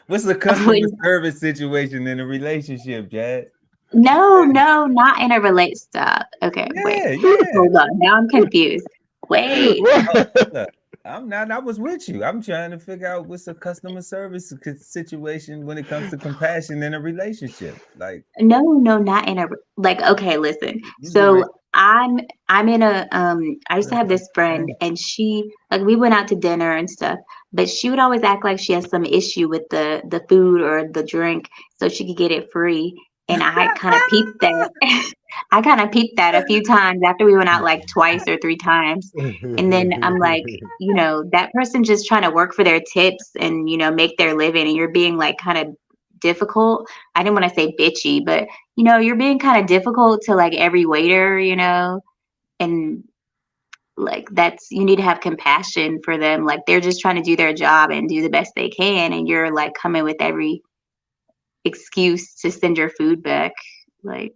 What's the customer when, service situation in a relationship, Jad? no, no, not in a relate stop. Okay, wait, Yeah, yeah. hold on. Now I'm confused. Wait, Oh, look, I'm not. I was with you. I'm trying to figure out what's a customer service situation when it comes to compassion in a relationship. Like no, no, not in a like. Okay, listen. you get So ready. I'm in a I used to have this friend, and she like we went out to dinner and stuff, but she would always act like she has some issue with the food or the drink, so she could get it free. And I kind of peeped that. I kind of peeped that a few times after we went out like twice or three times, and then I'm like, that person just trying to work for their tips and make their living, and you're being like kind of difficult. I didn't want to say bitchy, but you're being kind of difficult to like every waiter, and like that's you need to have compassion for them. Like they're just trying to do their job and do the best they can, and you're like coming with every excuse to send your food back. Like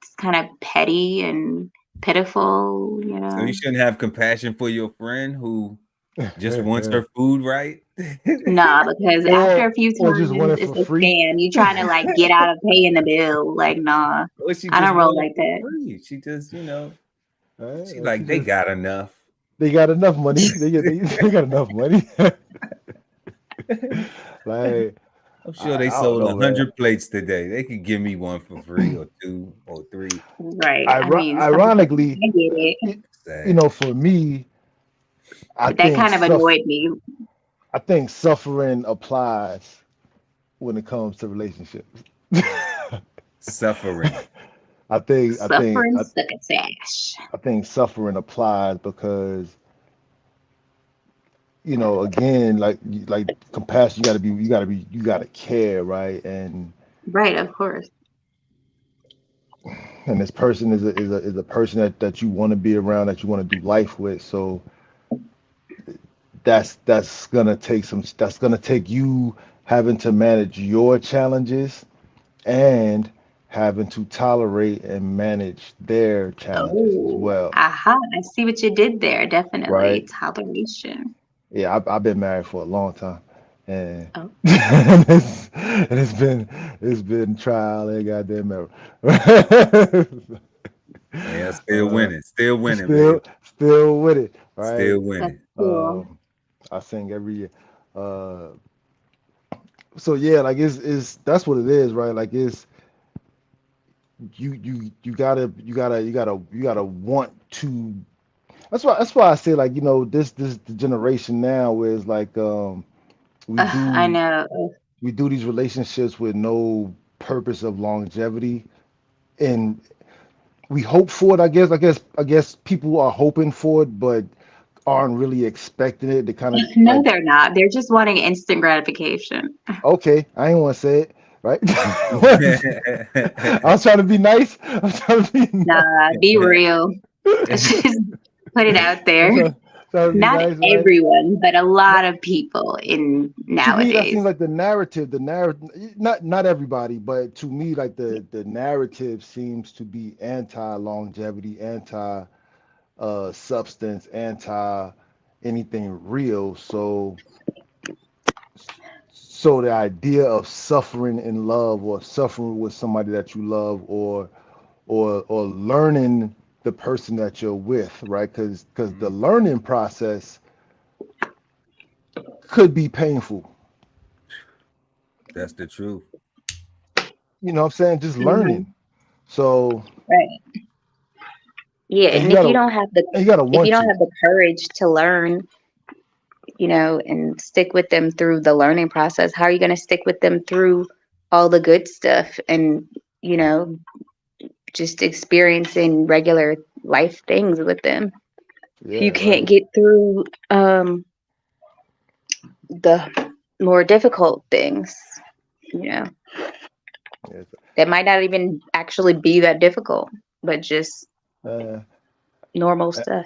it's kind of petty and So you pitiful. shouldn't have compassion for your friend who just wants her food right. Nah, because after a few or just want times it it's for a free. scam. You trying to like get out of paying the bill. Like, nah, Or she I just don't roll want it like for that. free. She just, Right? she Or she like they just got enough. they got enough money. They got enough money. Like I'm sure they I don't sold know, man. 100 plates today. They could give me one for free or two or three. Right. I mean, Ironically, I get it, Sad. for me, I but that think kind of suff annoyed me. I think suffering applies when it comes to relationships. Suffering. I think I think Suffering I, succotash. I think suffering applies because again, like compassion, you gotta care, right? Right, of course. And this person is a person that you want to be around, that you want to do life with. So that's gonna take you having to manage your challenges and having to tolerate and manage their challenges as Oh, well, aha. I see what you did there. right? Definitely. Toleration. Yeah, I've been married for a long time, and Oh, it's been trial and goddamn error. Yeah, still uh, winning. Still winning, baby. still with it, right? Still that's winning. cool. I sing every year. Uh, so yeah, like it's that's what it is, right? Like it's you gotta want to. That's why I say like this the generation now is like we I do know. we do these relationships with no purpose of longevity, and we hope for it. I guess people are hoping for it, but aren't really expecting it. They kind of No, like, they're not. They're just wanting instant gratification. okay, I ain't want to say it, right? I was trying to be nice. I'm trying to be Nah, be real. Let's just put it out there. I'm trying to be Not nice, right? everyone, but a lot of people in To me, that seems nowadays. like the narrative, not everybody, but to me, like the narrative seems to be anti longevity, anti substance, anti anything real. So the idea of suffering in love, or suffering with somebody that you love, or learning the person that you're with, right? Because the learning process could be painful. That's the truth. You know what I'm saying? Just Hmm. learning. So Right. Yeah, and and you gotta if you want don't to. have the courage to learn, and stick with them through the learning process, how are you going to stick with them through all the good stuff and, you know, just experiencing regular life things with them? If you Yeah, can't right. get through the more difficult things, you know, Yes. that might not even actually be that difficult, but just Uh, normal stuff.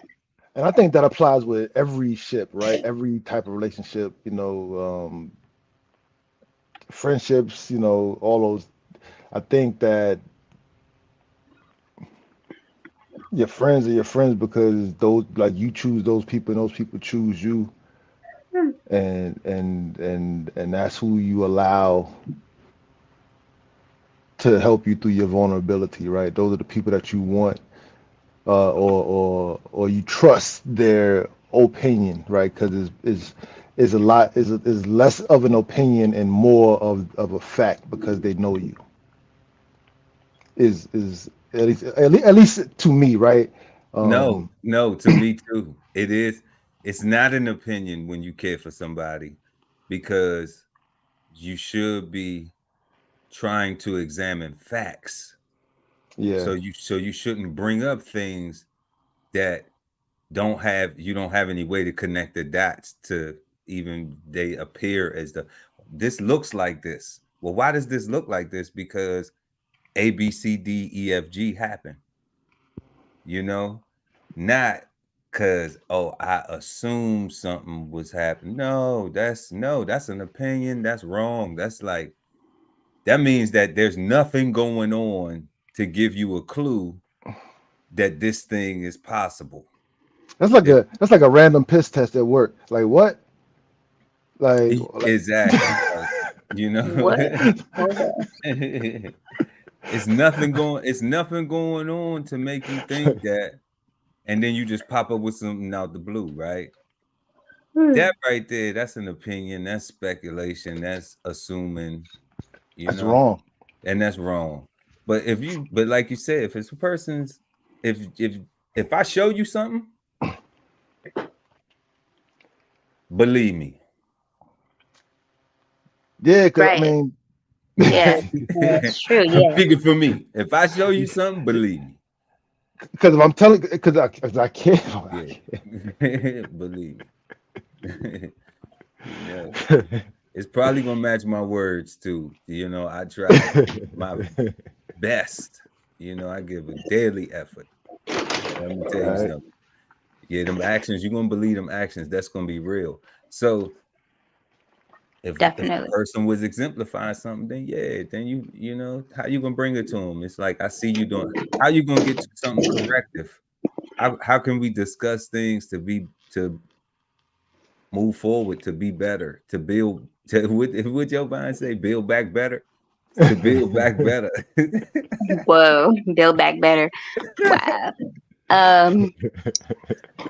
and I think that applies with every ship, right? Every type of relationship, friendships, all those. I think that your friends are your friends because those, like, you choose those people and those people choose you, Hmm. and that's who you allow to help you through your vulnerability, right? Those are the people that you want, or you trust their opinion, right? Because is a lot is less of an opinion and more of a fact because they know you. Is at least to me, right? No, Um, no, to me too. It is. It's not an opinion when you care for somebody, because you should be trying to examine facts. yeah, So you shouldn't bring up things that don't have any way to connect the dots to even they appear as this looks like this. Well, why does this look like this? Because A, B, C, D, E, F, G happen, you know, not because, oh, I assume something was happening. No, that's an opinion. That's wrong. That means that there's nothing going on to give you a clue that this thing is possible. If that's like a random piss test at work. Like what? Like exactly, like, you know, What? Hold on. it's nothing going on to make you think that, and then you just pop up with something out the blue, right? Hmm. That right there, that's an opinion, that's speculation, that's assuming, you that's know, wrong. and that's wrong. But like you said, if it's a person's, if I show you something, believe me. Yeah, cause I Right. mean, Yeah. No, that's true. I'm Yeah. speaking for me. If I show you something, believe me. because if I'm telling, because I can't. Yeah, believe me. You know, it's probably gonna match my words too. You know, I try my best. You know, I give a daily effort. Let me tell you Right. something. Yeah, them actions, you're gonna believe them actions. That's gonna be real. So if the Definitely. person was exemplifying something, then yeah, then you know how you gonna bring it to them. It's like, I see you doing. How you gonna get to something corrective? How can we discuss things to move forward, to be better, to build, to what your mind say, build back better, to build back better. Whoa. Build back better. Wow. Um.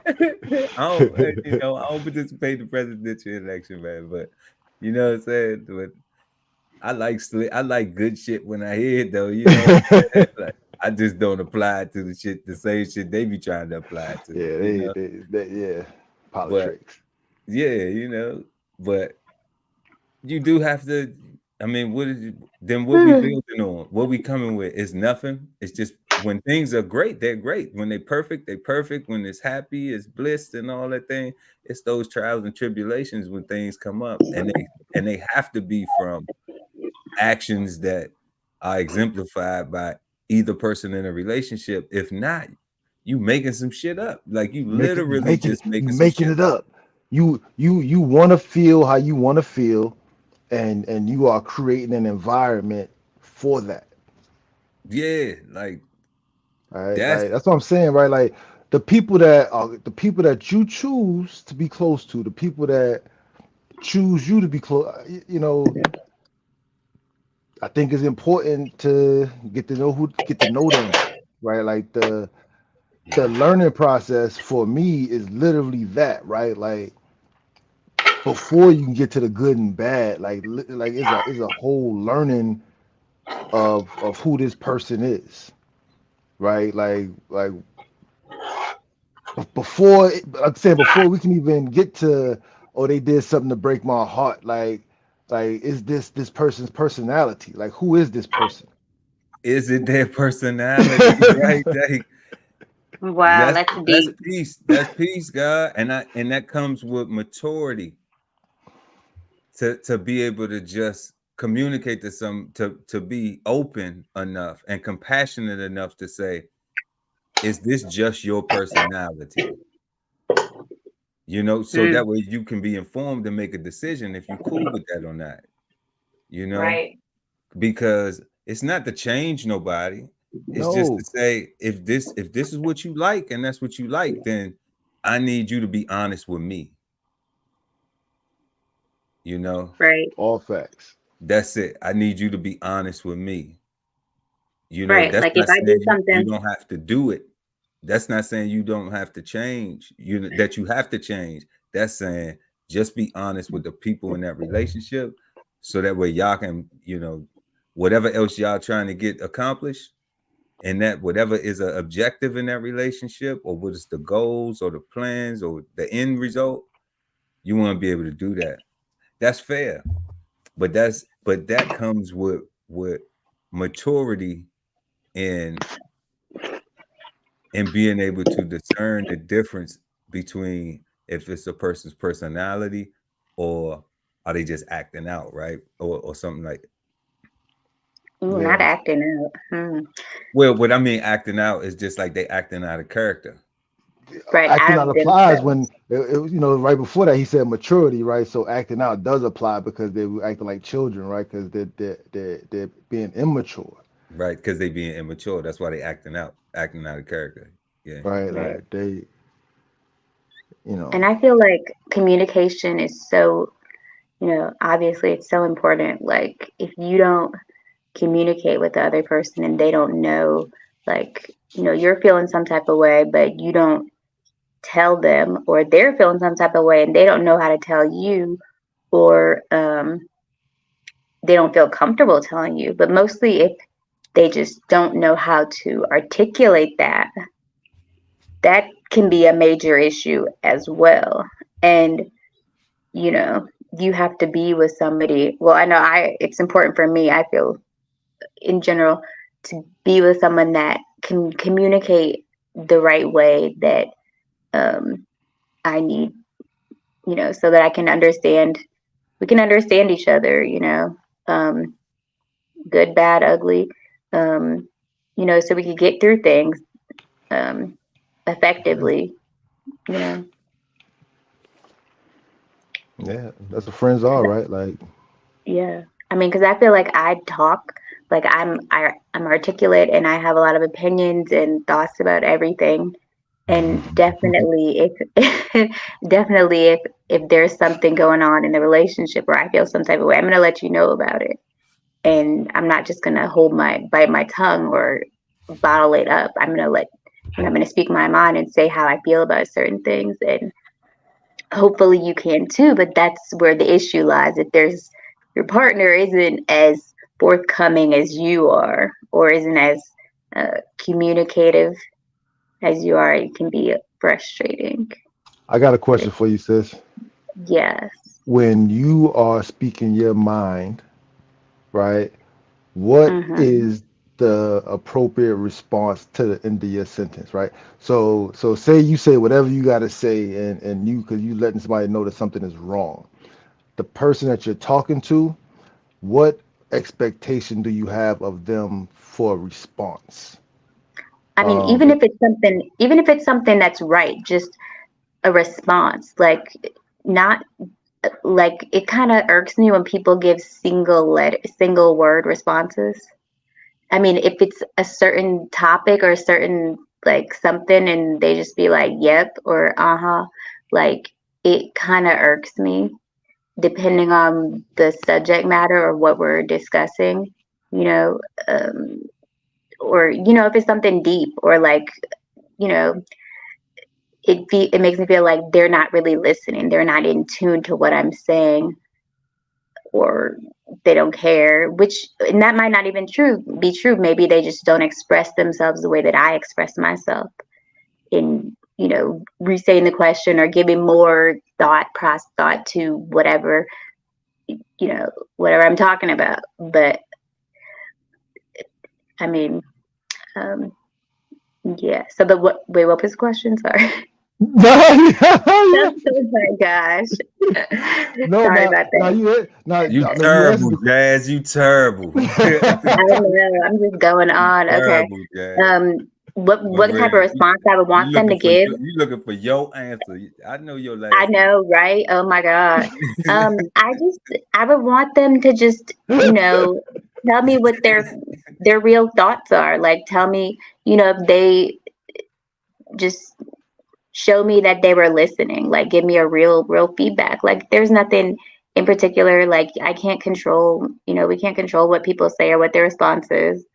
I don't participate in the presidential election, man, but you know what I'm saying. But I like good shit when I hear it, though. You know what I'm saying? Like, I just don't apply it to the same shit they be trying to apply it to. Yeah, You know, yeah, but politics. yeah, but you do have to. I mean, then what we building on? What we coming with is nothing. It's just, when things are great, they're great. When they perfect, they perfect. When it's happy, it's bliss and all that thing. It's those trials and tribulations when things come up, and they have to be from actions that are exemplified by either person in a relationship. If not, you making some shit up. Like, you You literally making it. just You making some making shit it up. up. You want to feel how you want to feel, and you are creating an environment for that. Yeah, like, All right, that's like that's what I'm saying, right? Like the people that you choose to be close to, the people that choose you to be close. I think it's important to get to know them, right? Like the yeah. learning process for me is literally that, right? Like before you can get to the good and bad, like it's a whole learning of who this person is, right? Like before, like I said, before we can even get to, oh, they did something to break my heart. Like is this person's personality? Like, who is this person? Is it their personality? Right? Wow, that's That's deep. peace. That's peace, God. And that comes with maturity to be able to just communicate to be open enough and compassionate enough to say, is this just your personality? You know, so Mm, that way you can be informed and make a decision if you're cool with that or not, you know, right. because it's not to change nobody. It's just to No, say, if this is what you like and that's what you like, then I need you to be honest with me, you know. Right. all facts. That's it. I need you to be honest with me. You know, Right. that's Like if not I do saying you something, don't have to do it. That's not saying you don't have to change, that you have to change. That's saying just be honest with the people in that relationship so that way y'all can, whatever else y'all trying to get accomplished, and that whatever is an objective in that relationship, or what is the goals or the plans or the end result, you want to be able to do that. That's fair. But that comes with maturity and being able to discern the difference between if it's a person's personality or are they just acting out, right? Or something like. ooh, not Yeah. acting out. Well, what I mean acting out is just like they acting out of character. Right. Acting Out out of applies when themselves. right before that he said maturity, right? So acting out does apply because they were acting like children, right? Because they're being immature, Right, because they being immature. That's why they acting out of character. Yeah. right? Right. Like they, you know, And I feel like communication is so, obviously it's so important. Like if you don't communicate with the other person and they don't know, like, you're feeling some type of way, but you don't tell them, or they're feeling some type of way and they don't know how to tell you, or they don't feel comfortable telling you. But mostly if they just don't know how to articulate that, that can be a major issue as well. And, you know, you have to be with somebody. Well, I know it's important for me, I feel in general, to be with someone that can communicate the right way that I need, so that I can understand, we can understand each other, um, good, bad, ugly, um, so we could get through things um, effectively, you know. yeah, that's what friends are, 'Cause right? Like, Yeah. I mean, because I feel like I talk, like I'm articulate and I have a lot of opinions and thoughts about everything. And definitely if definitely if there's something going on in the relationship where I feel some type of way, I'm gonna let you know about it. And I'm not just gonna bite my tongue or bottle it up. I'm gonna speak my mind and say how I feel about certain things. And hopefully you can too, but that's where the issue lies. If your partner isn't as forthcoming as you are, or isn't as communicative as you are, it can be frustrating. I got a question for you, sis. Yes. When you are speaking your mind, right? What Hmm. is the appropriate response to the end of your sentence, right? So say you say whatever you got to say, and you because you letting somebody know that something is wrong. The person that you're talking to, what expectation do you have of them for a response? I mean, If even if it's something that's right, just a response, like not like it kind of irks me when people give single word responses. I mean, if it's a certain topic or a certain like something and they just be like, yep, or uh-huh, like it kind of irks me depending on the subject matter or what we're discussing, you know, um, or, if it's something deep or like, you know, it makes me feel like they're not really listening. They're not in tune to what I'm saying, or they don't care, and that might not even be true. Maybe they just don't express themselves the way that I express myself in, resaying the question or giving more thought to whatever, whatever I'm talking about. But I mean, yeah. So what was the question? Sorry. Oh my gosh. Sorry about that. You terrible, Jazz. You terrible. I know. I'm just going on. Okay. What type of response I would want them to give? You looking for your answer. I know your last. I know, right? Oh my God. I would want them to just, tell me what their real thoughts are. Like, tell me, if they just show me that they were listening, like give me a real feedback. Like, there's nothing in particular, like I can't control, we can't control what people say or what their response is.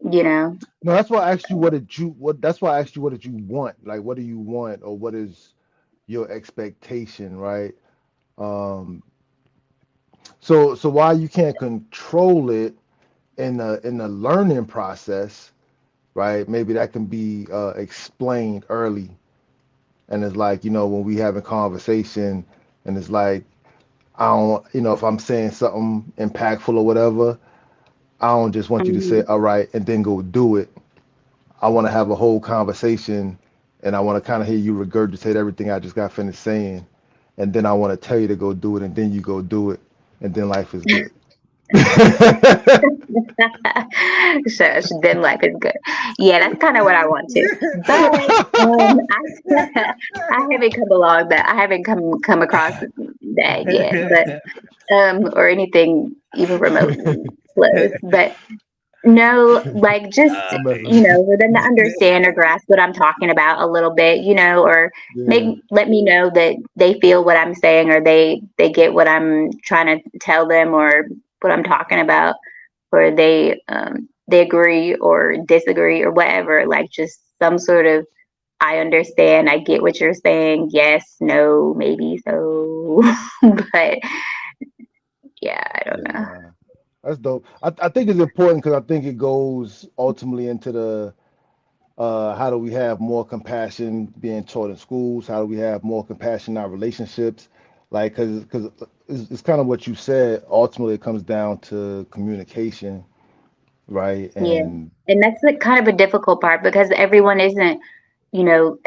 No, that's why I asked you what did you want? Like, what do you want, or what is your expectation, right? So while you can't control it in the learning process, right? Maybe that can be explained early. And it's like, when we having conversation, and it's like, I don't, if I'm saying something impactful or whatever, I don't just want you to say, all right, and then go do it. I want to have a whole conversation, and I want to kind of hear you regurgitate everything I just got finished saying. And then I want to tell you to go do it, and then you go do it, and then life is good. Sure, then life is good. Yeah, that's kind of what I want to. But I haven't come along that. I haven't come across that yet, but or anything even remotely close. But no, like just for them to understand or grasp what I'm talking about a little bit, or maybe let me know that they feel what I'm saying, or they get what I'm trying to tell them, or what I'm talking about, or they agree or disagree or whatever. Like, just some sort of, I understand, I get what you're saying, yes, no, maybe so. But yeah, I don't know. That's dope. I think it's important, because I think it goes ultimately into the how do we have more compassion being taught in schools? How do we have more compassion in our relationships? Like, because it's kind of what you said. Ultimately, it comes down to communication, right? And that's the kind of a difficult part, because everyone isn't,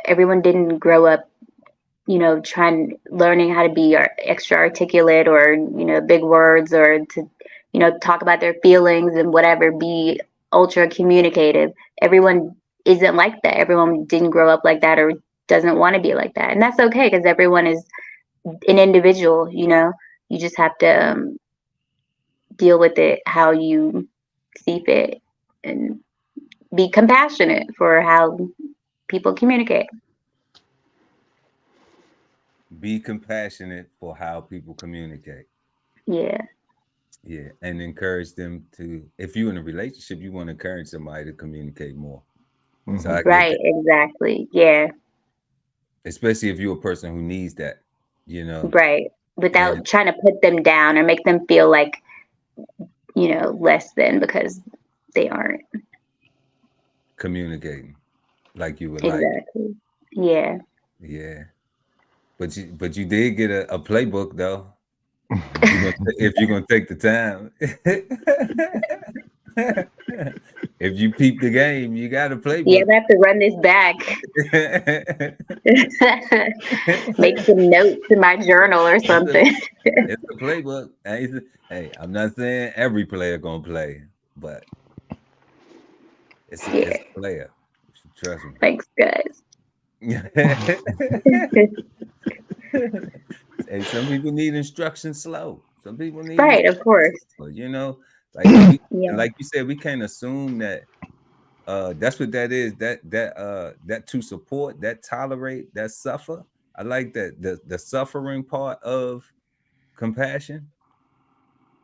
everyone didn't grow up, learning how to be extra articulate, or, big words, or to, talk about their feelings and whatever, be ultra communicative. Everyone isn't like that. Everyone didn't grow up like that, or doesn't want to be like that. And that's okay, because everyone is an individual. You just have to deal with it how you see fit, and be compassionate for how people communicate. Be compassionate for how people communicate. Yeah, and encourage them to. If you're in a relationship, you want to encourage somebody to communicate more. So right, exactly. Yeah, especially if you're a person who needs that, right, without trying to put them down or make them feel like, less than, because they aren't communicating like you would exactly. like. Yeah, but you did get a playbook, though. If you're gonna take the time. If you peep the game, you got a playbook. Yeah, I have to run this back. Make some notes in my journal or something. It's a playbook. Hey, I'm not saying every player gonna play, but it's a player. Trust me. Thanks, guys. Hey, some people need instruction slow. Some people need of course. Slow, like like you said, we can't assume that that's what that is. That to support, that tolerate, that suffer. I like that the suffering part of compassion.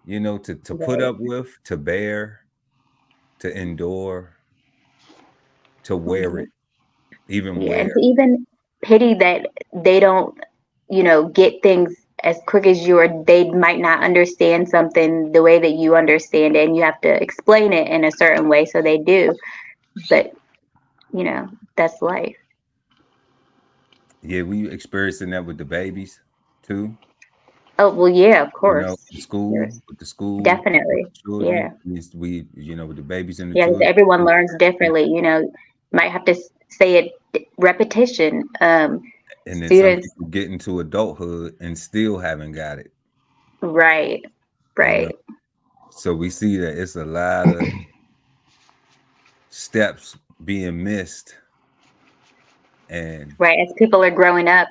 To put up with, to bear, to endure, to wear it, even wear. And to pity that they don't, get things as quick as you, or they might not understand something the way that you understand it, and you have to explain it in a certain way, so they do. But, that's life. Yeah, we experiencing that with the babies too. Oh, well, yeah, of You know, course. in school, There's with the school, with definitely. the children, Yeah. with the babies and the Yeah, 'cause children. everyone learns differently, might have to say it repetition. And then some Students, people get into adulthood and still haven't got it, right, you know. right, So we see that it's a lot of steps being missed. And right. As people are growing up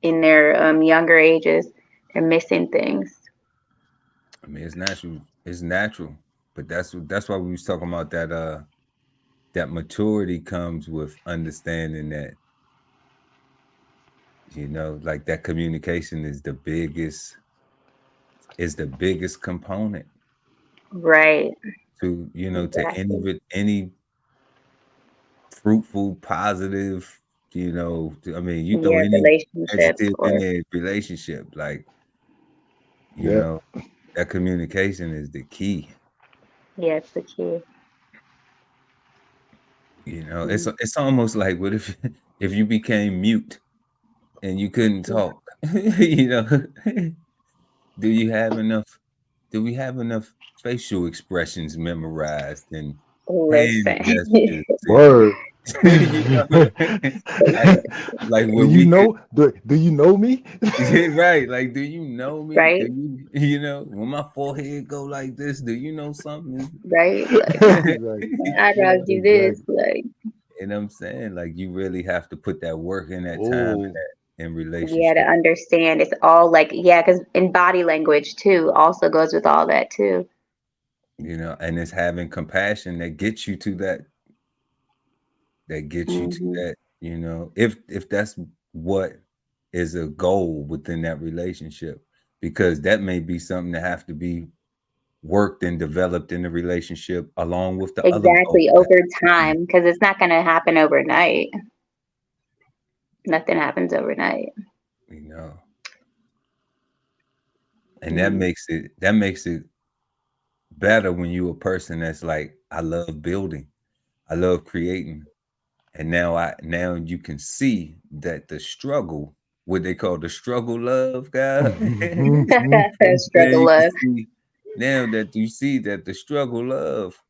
in their younger ages, they're missing things. I mean, it's natural. It's natural. But that's why we was talking about that maturity comes with understanding that, like that communication is the biggest component Right, to, exactly. to any fruitful, positive, I mean, you throw Yeah, any relationships adjective in or a relationship, like, you Yeah. know, that communication is the key. yeah, it's the key. It's Mm. it's almost like, what if if you became mute and you couldn't talk? you know, do you have enough? Do we have enough facial expressions memorized and hand Listen, gestures and Word. you know, like like Do where you we could. know? Do you know me? Yeah, right. Like, do you know me? Do right, you, when my forehead go like this, do you know something right. Like is Exactly. my eyebrows do this. Exactly. Like, you know what I'm saying? Like, you really have to put that work in, that time, Oh, in yeah, to relationship, understand, it's all like, yeah, because in body language too also goes with all that too. and it's having compassion that gets you to Hmm. that, if that's what is a goal within that relationship, because that may be something that have to be worked and developed in the relationship along with the other goals Exactly, that over have to be, time, because it's not going to happen overnight. Nothing happens overnight. you know and Mm. that makes it better when you a person that's like, I love building, I love creating, and now you can see that the struggle, what they call the struggle love, God. Now Struggle you can love. see, now that you see that the struggle love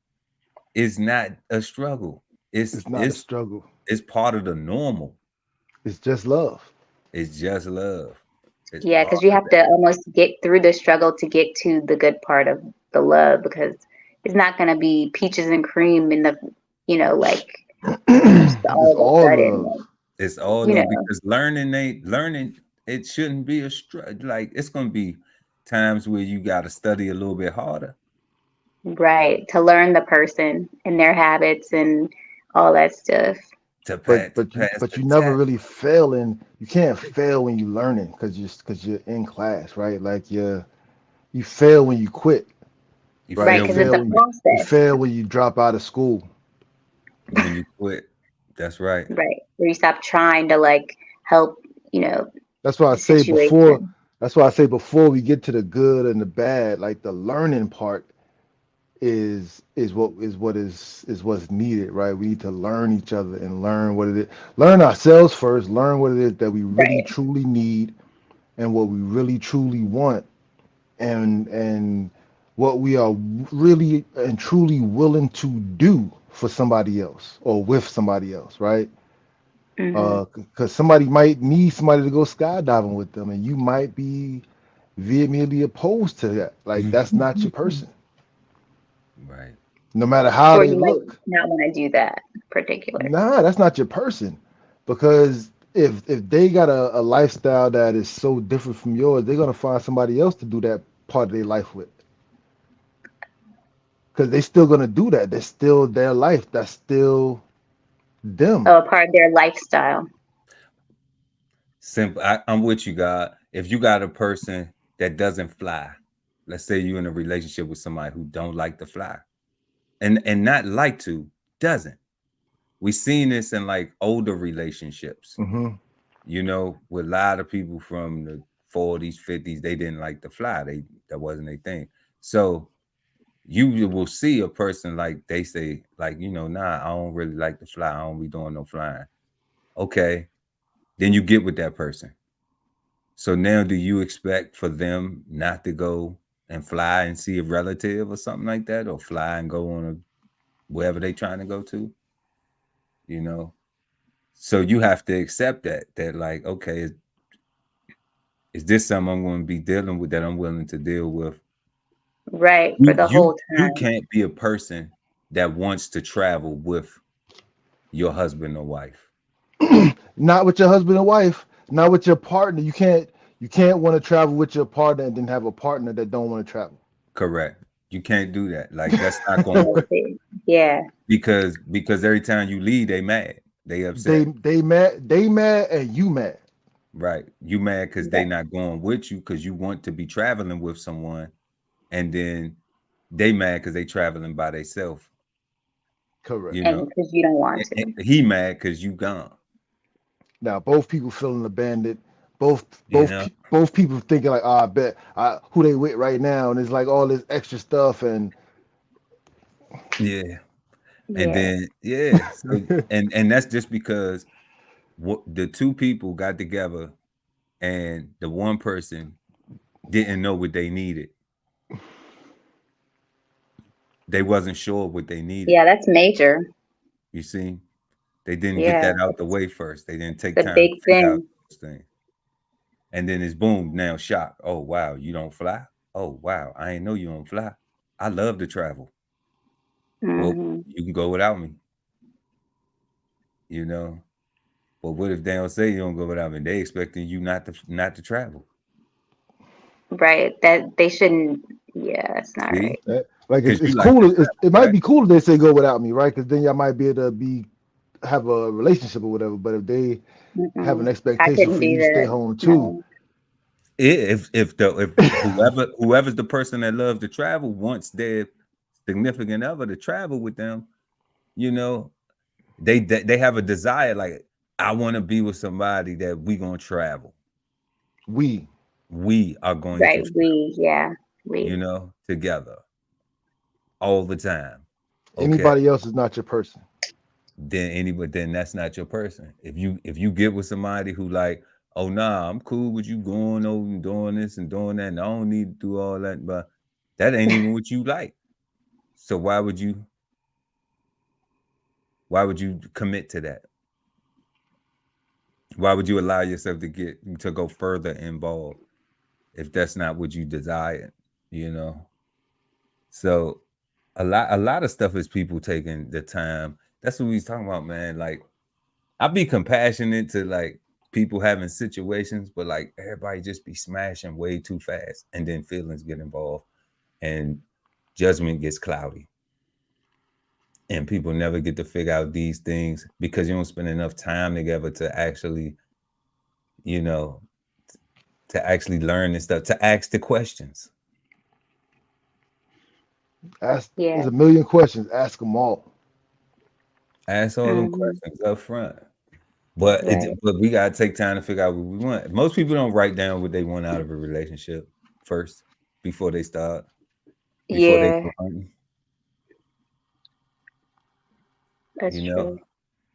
is not a struggle. It's it's not a it's struggle. it's part of the normal. It's just love. It's just love. It's Yeah, part because you of have to almost get through the struggle to get to the good part of the love, because it's not going to be peaches and cream in the, like just It's all of a all sudden, love. like, It's all you love, know, because learning, it shouldn't be a struggle. Like, it's gonna be times where you gotta study a little bit harder right, to learn the person and their habits and all that stuff. to But pass to but you pass but the you never test. really fail in. You can't fail when you learning because you're in class, right? Like you fail when you quit, You right? Right, You fail because when it's you fail a when quit. you process, fail when you drop out of school. When you quit, that's right. right? Where you stop trying to like help, you know, That's why I the say before. situation. That's why I say before we get to the good and the bad, like the learning part is what's needed, right? We need to learn each other and learn what it is. Learn ourselves first. Learn what it is that we really Right. truly need and what we really truly want, and what we are really and truly willing to do for somebody else or with somebody else, right? Hmm. Because somebody might need somebody to go skydiving with them, and you might be vehemently opposed to that. Like that's not your person, Right. no matter how Or they you might look. not want to do that particular. Nah, that's not your person. Because if they got a lifestyle that is so different from yours, they're gonna find somebody else to do that part of their life with. Because they still gonna do that. That's still their life. That's still them. Oh, a part of their lifestyle. Simple. I'm with you, God. If you got a person that doesn't fly, let's say you're in a relationship with somebody who don't like to fly, and not like to, doesn't. We seen this in like older relationships. Hmm. You know, with a lot of people from the 40s, 50s, they didn't like to fly. That wasn't their thing. So you will see a person like they say, like, nah, I don't really like to fly. I don't be doing no flying. Okay. Then you get with that person. So now do you expect for them not to go and fly and see a relative or something like that, or fly and go on wherever they trying to go to, you know? So you have to accept that like, okay, is this something I'm going to be dealing with that I'm willing to deal with? Right, for You the you whole you time. can't be a person that wants to travel with your husband or wife. Not with your husband and wife, not with your partner. You can't want to travel with your partner and then have a partner that don't want to travel. Correct. You can't do that. Like that's not going to work Yeah, because every time you leave, they mad, they they upset. they mad and you mad. Right. You mad because they right. not going with you because you want to be traveling with someone, and then they mad because they traveling by themselves. Correct. You And know, because you don't want to. he mad because you gone. Now both people feeling abandoned. Both You both know, pe- both people thinking like, oh, I bet who they with right now, and it's like all this extra stuff and yeah. And Yeah. then yeah, so and that's just because what the two people got together, and the one person didn't know what they needed. They wasn't sure what they needed. Yeah, that's major. You see, they didn't get Yeah, that out the way first. They didn't take the time big to figure out thing. those things. And then it's boom, now shock. Oh wow, you don't fly? Oh wow, I ain't know you don't fly. I love to travel. Well, Hmm. you can go without me, you know. But what if they don't say you don't go without me? They expecting you not to travel. Right. That they shouldn't. Yeah, that's not See? right. like Because it's you like to cool. It travel, might right? be cool if they say go without me, right? Because then y'all might be able to have a relationship or whatever. But if they have an Mm-mm. I expectation couldn't for do you to stay that. home too, No. If whoever's the person that loves to travel wants their significant other to travel with them, you know, they have a desire like I want to be with somebody that we gonna travel. we We are going to Right. travel, Yeah, we. together all the time. Okay. anybody else is not your person. Then that's not your person. If you get with somebody who like, oh nah, I'm cool with you going over and doing this and doing that, and I don't need to do all that, but that ain't even what you like. So why would you commit to that? Why would you allow yourself to go further involved if that's not what you desire? You know. So a lot of stuff is people taking the time. That's what we was talking about, man. Like I be compassionate to like people having situations, but like everybody just be smashing way too fast, and then feelings get involved, and judgment gets cloudy, and people never get to figure out these things because you don't spend enough time together to actually, you know, to actually learn this stuff, to ask the questions. Ask. Yeah. There's a million questions. Ask them all. Ask all them Hmm. questions up front. Right. But we gotta take time to figure out what we want. Most people don't write down what they want out of a relationship first before they start, before they Yeah, go hunting. You that's know, true.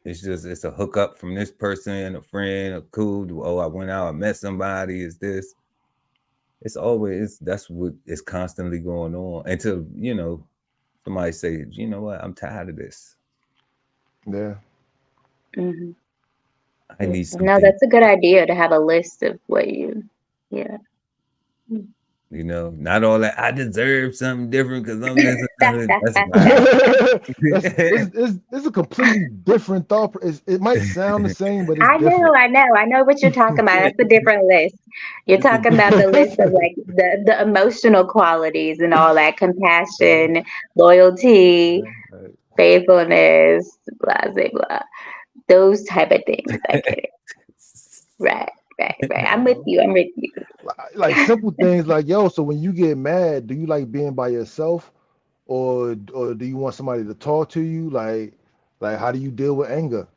it's a hookup from this person, a friend, a cool. Oh, I went out, I met somebody. Is this? It's always that's what is constantly going on until somebody says, you know what, I'm tired of this. Yeah. Hmm. I Yeah. need No, something. that's a good idea to have a list of what you. Yeah. Not all that. I deserve something different because I'm this. That's not. It's a completely different thought. It might sound the same, but it's different. I know what you're talking about. That's a different list. You're It's a talking about the list of Right. like the emotional qualities and all that compassion, loyalty, faithfulness, blah blah blah. Those type of things. I get it. Right, right. I'm with you. I'm with you. Like simple things like, yo, so when you get mad, do you like being by yourself, or do you want somebody to talk to you? Like how do you deal with anger?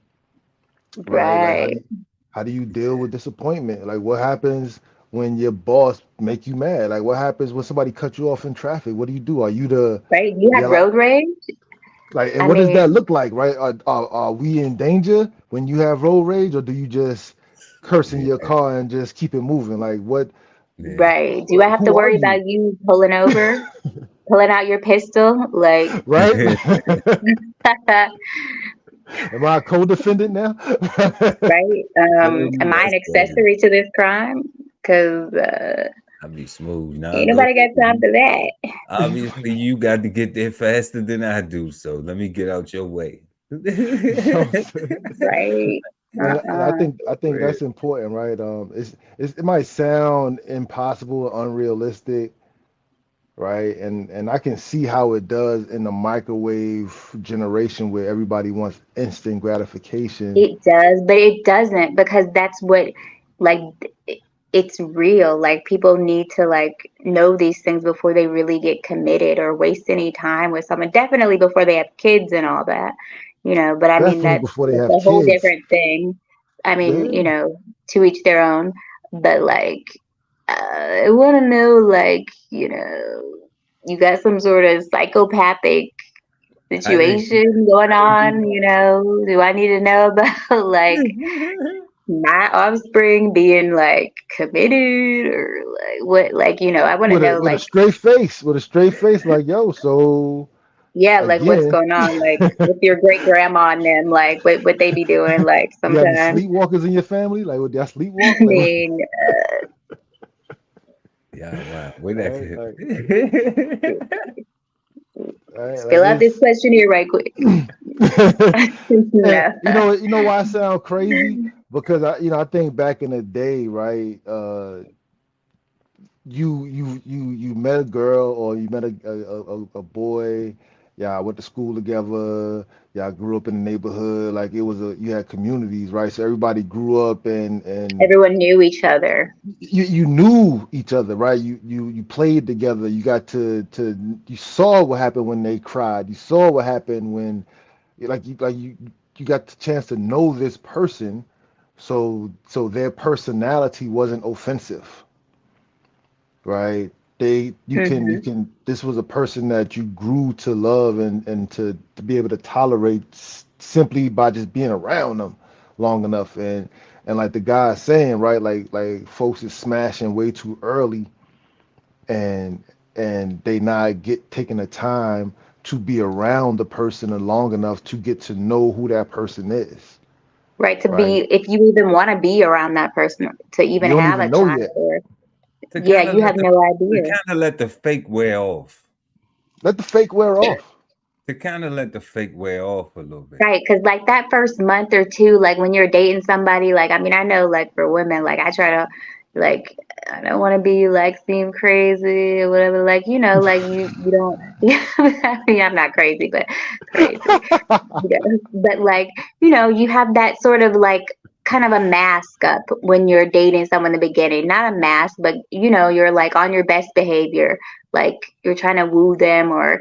Right? Like Right. How do you deal with disappointment? Like, what happens when your boss make you mad? Like, what happens when somebody cut you off in traffic? What do you do? Are you the Right? You have yell out? road rage. Like, and I what does that mean, look like, right? Are we in danger when you have road rage, or do you just curse in Yeah, your car and just keep it moving? Like, what? yeah. right. Do I have to Who are worry you? about you pulling over, pulling out your pistol? Like, Right? right? Am I a co-defendant now? Am I That's an funny. accessory to this crime? Because I'll be smooth. Nah, ain't go nobody got time ahead. for that. Obviously, you got to get there faster than I do, so let me get out your way. You know what I'm saying? Right? And I Uh-uh. think that's important, right? It might sound impossible or unrealistic, right? And I can see how it does in the microwave generation where everybody wants instant gratification. It does, but it doesn't because that's what, like, it's real. Like, people need to, like, know these things before they really get committed or waste any time with someone. Definitely before they have kids and all that, but I mean, Definitely before they that's have a whole kids. different thing. I mean, Yeah. to each their own. But, like, I want to know, like, you got some sort of psychopathic I think situation going on, do I need to know about like my offspring being like committed or like what, like, I want to With a know with a like, straight face, with a straight face, like, yo, so yeah, like what's again, going on, like with your great grandma and them, like what they be doing like you have any sometimes. sleepwalkers in your family? Like, would y'all I sleepwalk? Like, what? mean, yeah, wow. Where that Right, kid? like, right, like fill out this it's. questionnaire right quick. And No. you know why I sound crazy? Because I think back in the day, right? You met a girl or you met a boy. Y'all went to school together. Y'all grew up in the neighborhood. Like, it was you had communities, right? So everybody grew up and Everyone knew each other. you knew each other, right? You played together. You got you saw what happened when they cried. You saw what happened when you got the chance to know this person, so their personality wasn't offensive, right? You Hmm. can this was a person that you grew to love and to be able to tolerate simply by just being around them long enough. And like the guy is saying, right, like folks is smashing way too early, and they not get taking the time to be around the person long enough to get to know who that person is, Right, to right? be, if you even want to be around that person, to even You don't have even a know child, yet. or to yeah, kind of you let have the no to idea. kind of let the fake wear off. Let the fake wear off. To kind of let the fake wear off a little bit. Right, because like that first month or two, like when you're dating somebody, like, I mean, I know, like, for women, like, I try to, like, I don't want to be like seem crazy or whatever, like, like you don't. I mean, I'm not crazy, but crazy, but like, you have that sort of like kind of a mask up when you're dating someone in the beginning. Not a mask, but you're like on your best behavior, like you're trying to woo them or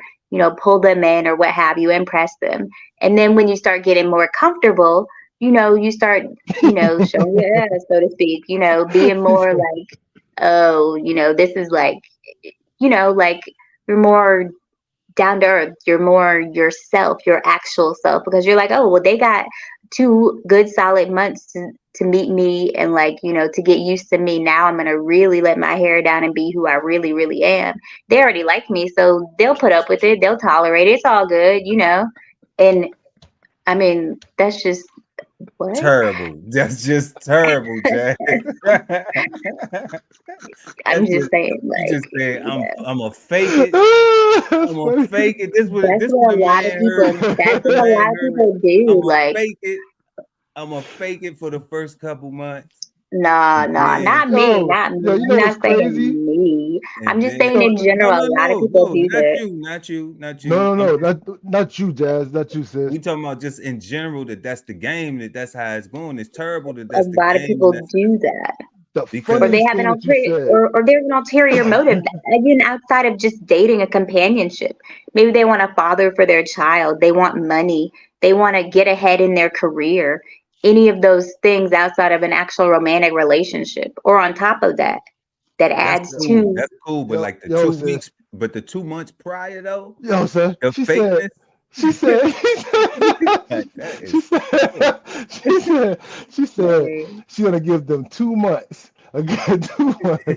pull them in or what have you, impress them. And then when you start getting more comfortable, you start showing your ass, so to speak, being more like, oh, this is like, like you're more down to earth. You're more yourself, your actual self, because you're like, oh, well, they got 2 good solid months to meet me and, like, to get used to me. Now I'm going to really let my hair down and be who I really, really am. They already like me, so they'll put up with it. They'll tolerate it. It's all good. And I mean, that's just what? Terrible. That's just terrible, Jazz. I'm That's just just saying, you like, just saying yeah. I'm a fake it. That's I'm gonna funny. fake it. This what That's this what what a a lot of man heard. people, This that's what a what a man lot of heard. people I'm do. gonna Like, fake it. I'm gonna fake it for the first couple months, nah, and nah, then not me, Yo, not yo, me. you I'm know what's not crazy? saying me. I'm and just then saying Yo, in no general, no a lot of no people no do not that. you not you not no, you. no, I'm no, not you, Jazz, not you, we sis. talking about just in general that that's the game, that's how it's going. It's terrible that A that's the lot of game, and people that's do that. The Or they because funniest have an thing that you ulterior, said. or there's an ulterior motive, again, outside of just dating, a companionship. Maybe they want a father for their child. They want money. They want to get ahead in their career. any of those things outside of an actual romantic relationship, or on top of that, that adds to. That's cool. But like the Yo, 2 weeks, but the 2 months prior though, yo, sir. the She fakeness. said, That she is said, she's gonna give them 2 months, again, 2 months,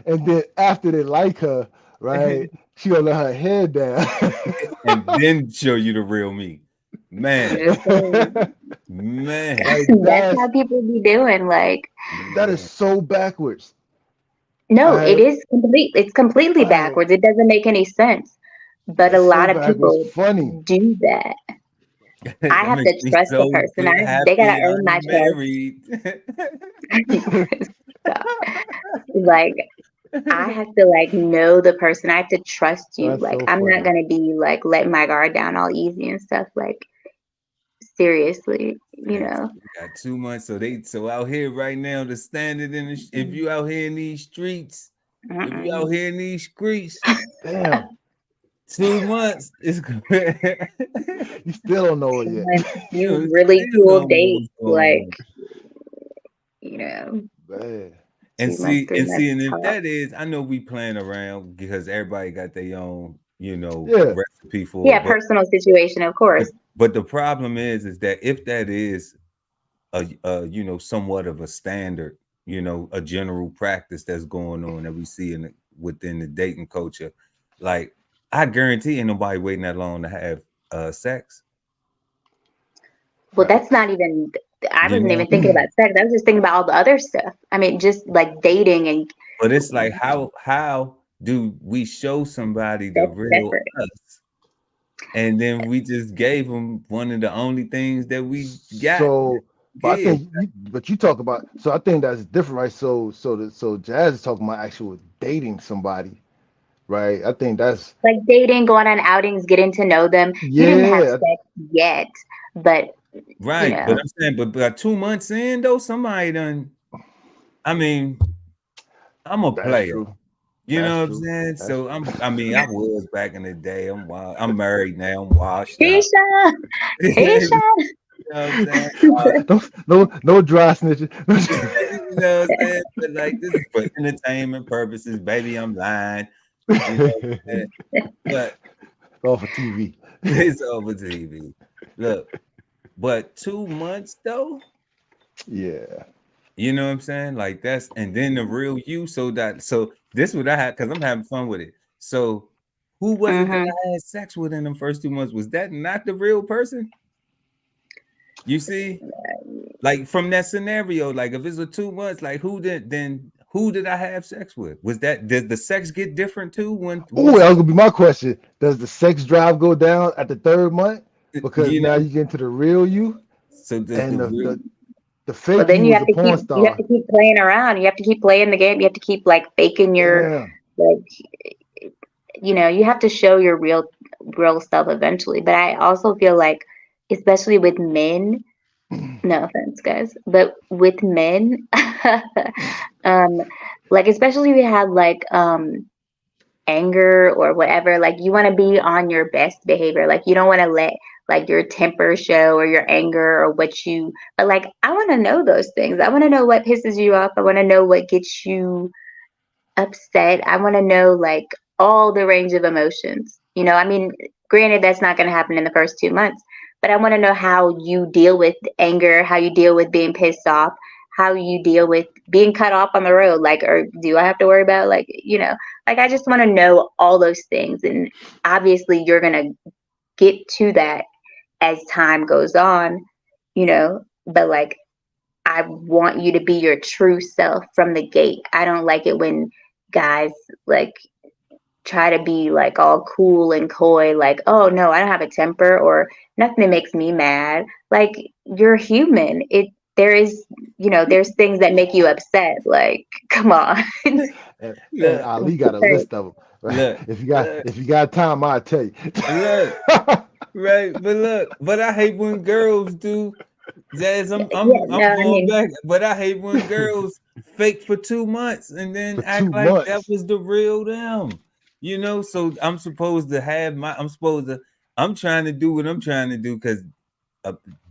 and then after they like her, right? She gonna let her head down, and then show you the real me, man. Just saying. Man, like That's how people be doing. Like, that is so backwards. no, I, it's completely I, backwards. It doesn't make any sense. But a it's so lot of backwards. people Funny. do that. I that have makes to me trust the so person. They happy gotta earn my unmarried. trust. Stop. Like, I have to like know the person. I have to trust you. That's Like, so I'm not funny. gonna be like letting my guard down all easy and stuff. Like, seriously, you Man, know. we got 2 months, so out here right now, the standard if you out here in these streets, if you out here in these streets, Damn, 2 months is you still don't know it yet. You you really still cool don't know date, what's going like, on. you know, Man. And 2 months, 3 months and if top. that is, I know we playing around because everybody got their own, Yeah. recipe for Yeah, it. personal situation, of course. But the problem is that if that is somewhat of a standard, a general practice that's going on that we see within the dating culture, like I guarantee ain't nobody waiting that long to have sex. Well, that's Facts. not even, I You wasn't know, even thinking about sex. I was just thinking about all the other stuff. I mean, just like dating, and but it's like how do we show somebody the that's real separate. us? And then we just gave them one of the only things that we got So, but I give. think you talk about, so I think that's different, right? So Jazz is talking about actual dating somebody, right? I think that's, Like dating, going on outings, getting to know them. You didn't have yeah, sex yet, but you Right. But know, I'm saying, but 2 months in though, somebody done. I mean, I'm a that's player. true. You That's know what I'm true. saying? That's So true. I was back in the day. I'm married now. I'm washed out. Keisha, You Keisha. know what I'm saying? No dry snitching. You know what I'm saying? But like this is for entertainment purposes, baby. I'm lying. You know what I'm saying? But All for TV. it's over TV. Look, but 2 months though. Yeah. You know what I'm saying? Like that's and then the real you. So this what I had because I'm having fun with it. So who was it that Hmm. I had sex with in the first 2 months? Was that not the real person? You see, like from that scenario, like if it's a 2 months, like who did I have sex with? Did the sex get different too when Oh, once that was gonna be my question. Does the sex drive go down at the third month? Because you now know? you get into the real you, So does and the real the Well, fake then you was a porn you have star. to keep playing around. You have to keep playing the game. You have to keep like faking your, Damn. like, you have to show your real self eventually. But I also feel like, especially with men, no offense, guys, but with men, um, like especially if you have like anger or whatever, like you want to be on your best behavior. Like you don't want to let like your temper show or your anger or but like I want to know those things. I want to know what pisses you off. I want to know what gets you upset. I want to know like all the range of emotions. I mean, granted, that's not going to happen in the first 2 months, but I want to know how you deal with anger, how you deal with being pissed off, how you deal with being cut off on the road. Like, or do I have to worry about like I just want to know all those things. And obviously, you're going to get to that as time goes on, but like, I want you to be your true self from the gate. I don't like it when guys like try to be like all cool and coy, like, oh no, I don't have a temper or nothing makes me mad. Like you're human. There's things that make you upset. Like, come on. And look, Ali got a list of them. Right? look, If look, you got time, I'll tell you. look, right, but I hate when girls do. Jazz, Yeah, no, I'm I going mean, back, but I hate when girls fake for 2 months and then For act two like that months. was the real them. So I'm supposed to I'm trying to do what I'm trying to do because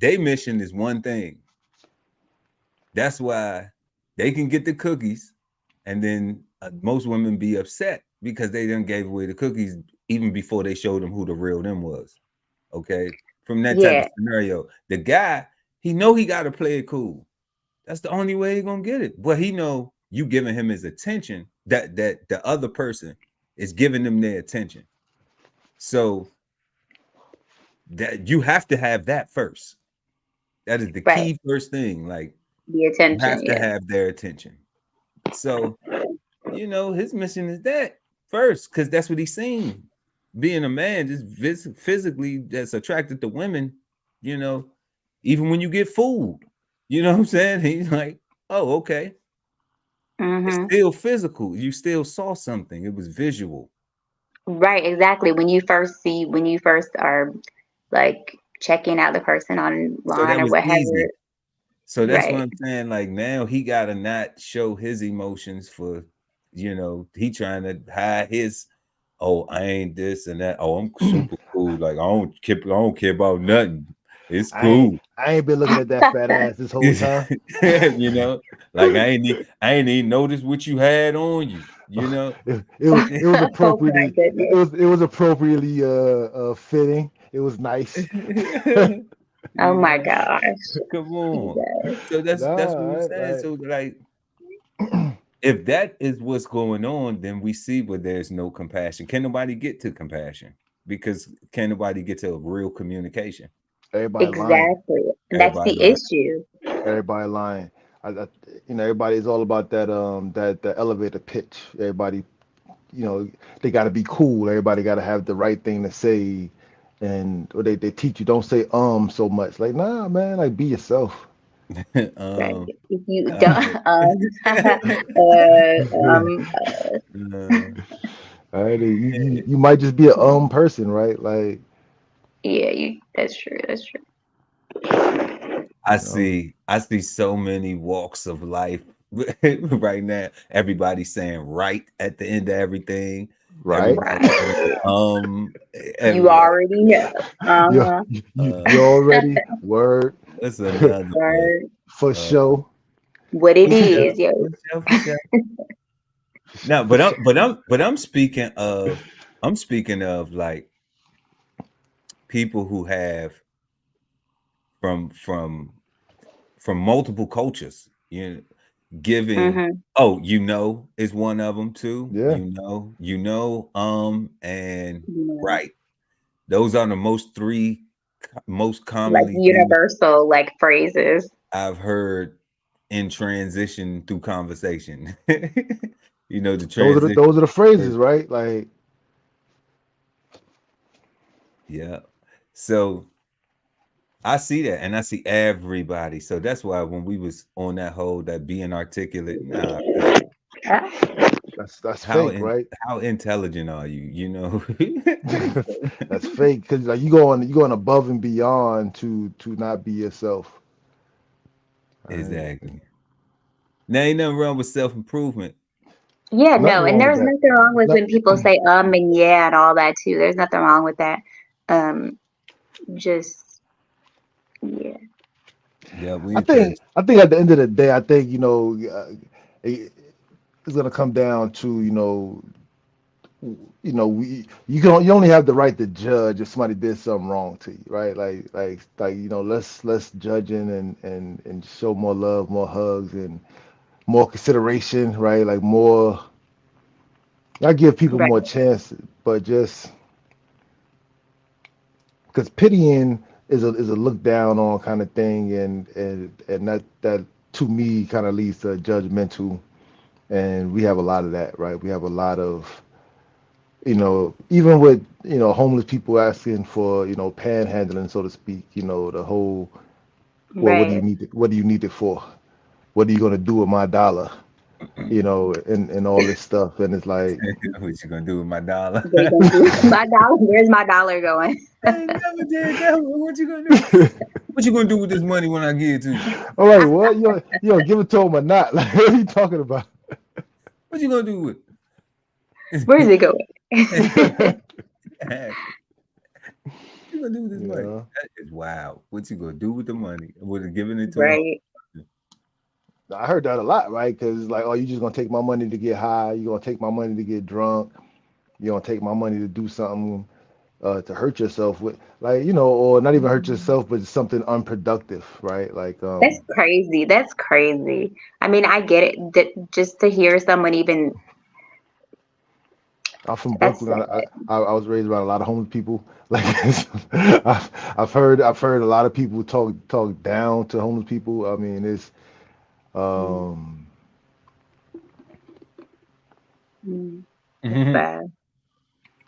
their mission is one thing. That's why they can get the cookies, and then most women be upset because they done gave away the cookies even before they showed them who the real them was. Okay, from that type of scenario, the guy, he know he got to play it cool. That's the only way he gonna get it. But he know you giving him his attention, that the other person is giving them their attention. So that you have to have that first. That is the key first thing. Like the attention. You have to have their attention. So, you know, his mission is that first, because that's what he's seen. Being a man, just physically that's attracted to women, you know, even when you get fooled, you know what I'm saying? He's like, oh, okay. It's still physical. You still saw something. It was visual. Right, exactly. When you first are like checking out the person online or whatever. Easy. So that's what I'm saying. Like now he gotta not show his emotions for, you know, he trying to hide his, oh, I ain't this and that. Oh, I'm super cool. Like I don't care about nothing. It's cool. I ain't been looking at that fat ass this whole time. You know, like I ain't even noticed what you had on you. You know, it was appropriately it was appropriately fitting. It was nice. Oh my gosh! Come on. So that's what I'm saying. So like, if that is what's going on, then we see where there's no compassion. Can nobody get to compassion? Because can nobody get to a real communication? Everybody exactly. Lying. That's the issue. Everybody lying. You know, everybody's all about that that elevator pitch. Everybody, you know, they got to be cool. Everybody got to have the right thing to say, and or they teach you don't say so much. Like, nah, man, like be yourself. If you don't, all right, you might just be a person, right? Like, yeah, that's true. That's true. I see so many walks of life right now. Everybody's saying right at the end of everything. Right. You already know. You already word. That's another word. For sure. What it is, yo. For sure. No, but I'm speaking of like people who have from multiple cultures, you know, giving you know is one of them too. Yeah. You know, and right. Those are the most commonly like universal like phrases I've heard in transition through conversation. You know, the transition. Those are the phrases, right? Like, yeah. So I see that, and I see everybody. So that's why when we was on that whole that being articulate, that's fake, right? How intelligent are you? You know, that's fake because like you going above and beyond to not be yourself. Exactly. Now ain't nothing wrong with self-improvement. Yeah, no, and there's nothing wrong with when people say and yeah and all that too. There's nothing wrong with that. Just yeah. Yeah, I think at the end of the day, I think you know it's gonna come down to you only have the right to judge if somebody did something wrong to you, right? Like you know, less judging and show more love, more hugs, and more consideration, right? Like more. I give people more chances, but just because pitying is a look down on kind of thing, and that to me kind of leads to judgmental, and we have a lot of that, right? We have a lot of, you know, even with homeless people asking for panhandling, so to speak. You know, the whole what do you need it for? What are you gonna do with my dollar? You know, and all this stuff, and it's like, what you gonna do with my dollar? My dollar, where's my dollar going? What you gonna do? What you gonna do with this money when I give it to you? All right, what you gonna give it to him or not? Like, what are you talking about? What you gonna do with it? Where's it going? you gonna do with this money? Yeah. That is wild. What you gonna do with the money? Would have given it to him? Right. I heard that a lot, right? Because it's like, oh, you just gonna take my money to get high. You gonna take my money to get drunk. You gonna take my money to do something to hurt yourself with, like, or not even hurt yourself, but something unproductive, right? Like, That's crazy. That's crazy. I mean, I get it. Just to hear someone even I'm from that's Brooklyn. I was raised around a lot of homeless people. Like, I've heard a lot of people talk down to homeless people. I mean, it's um, that's Mhm. bad.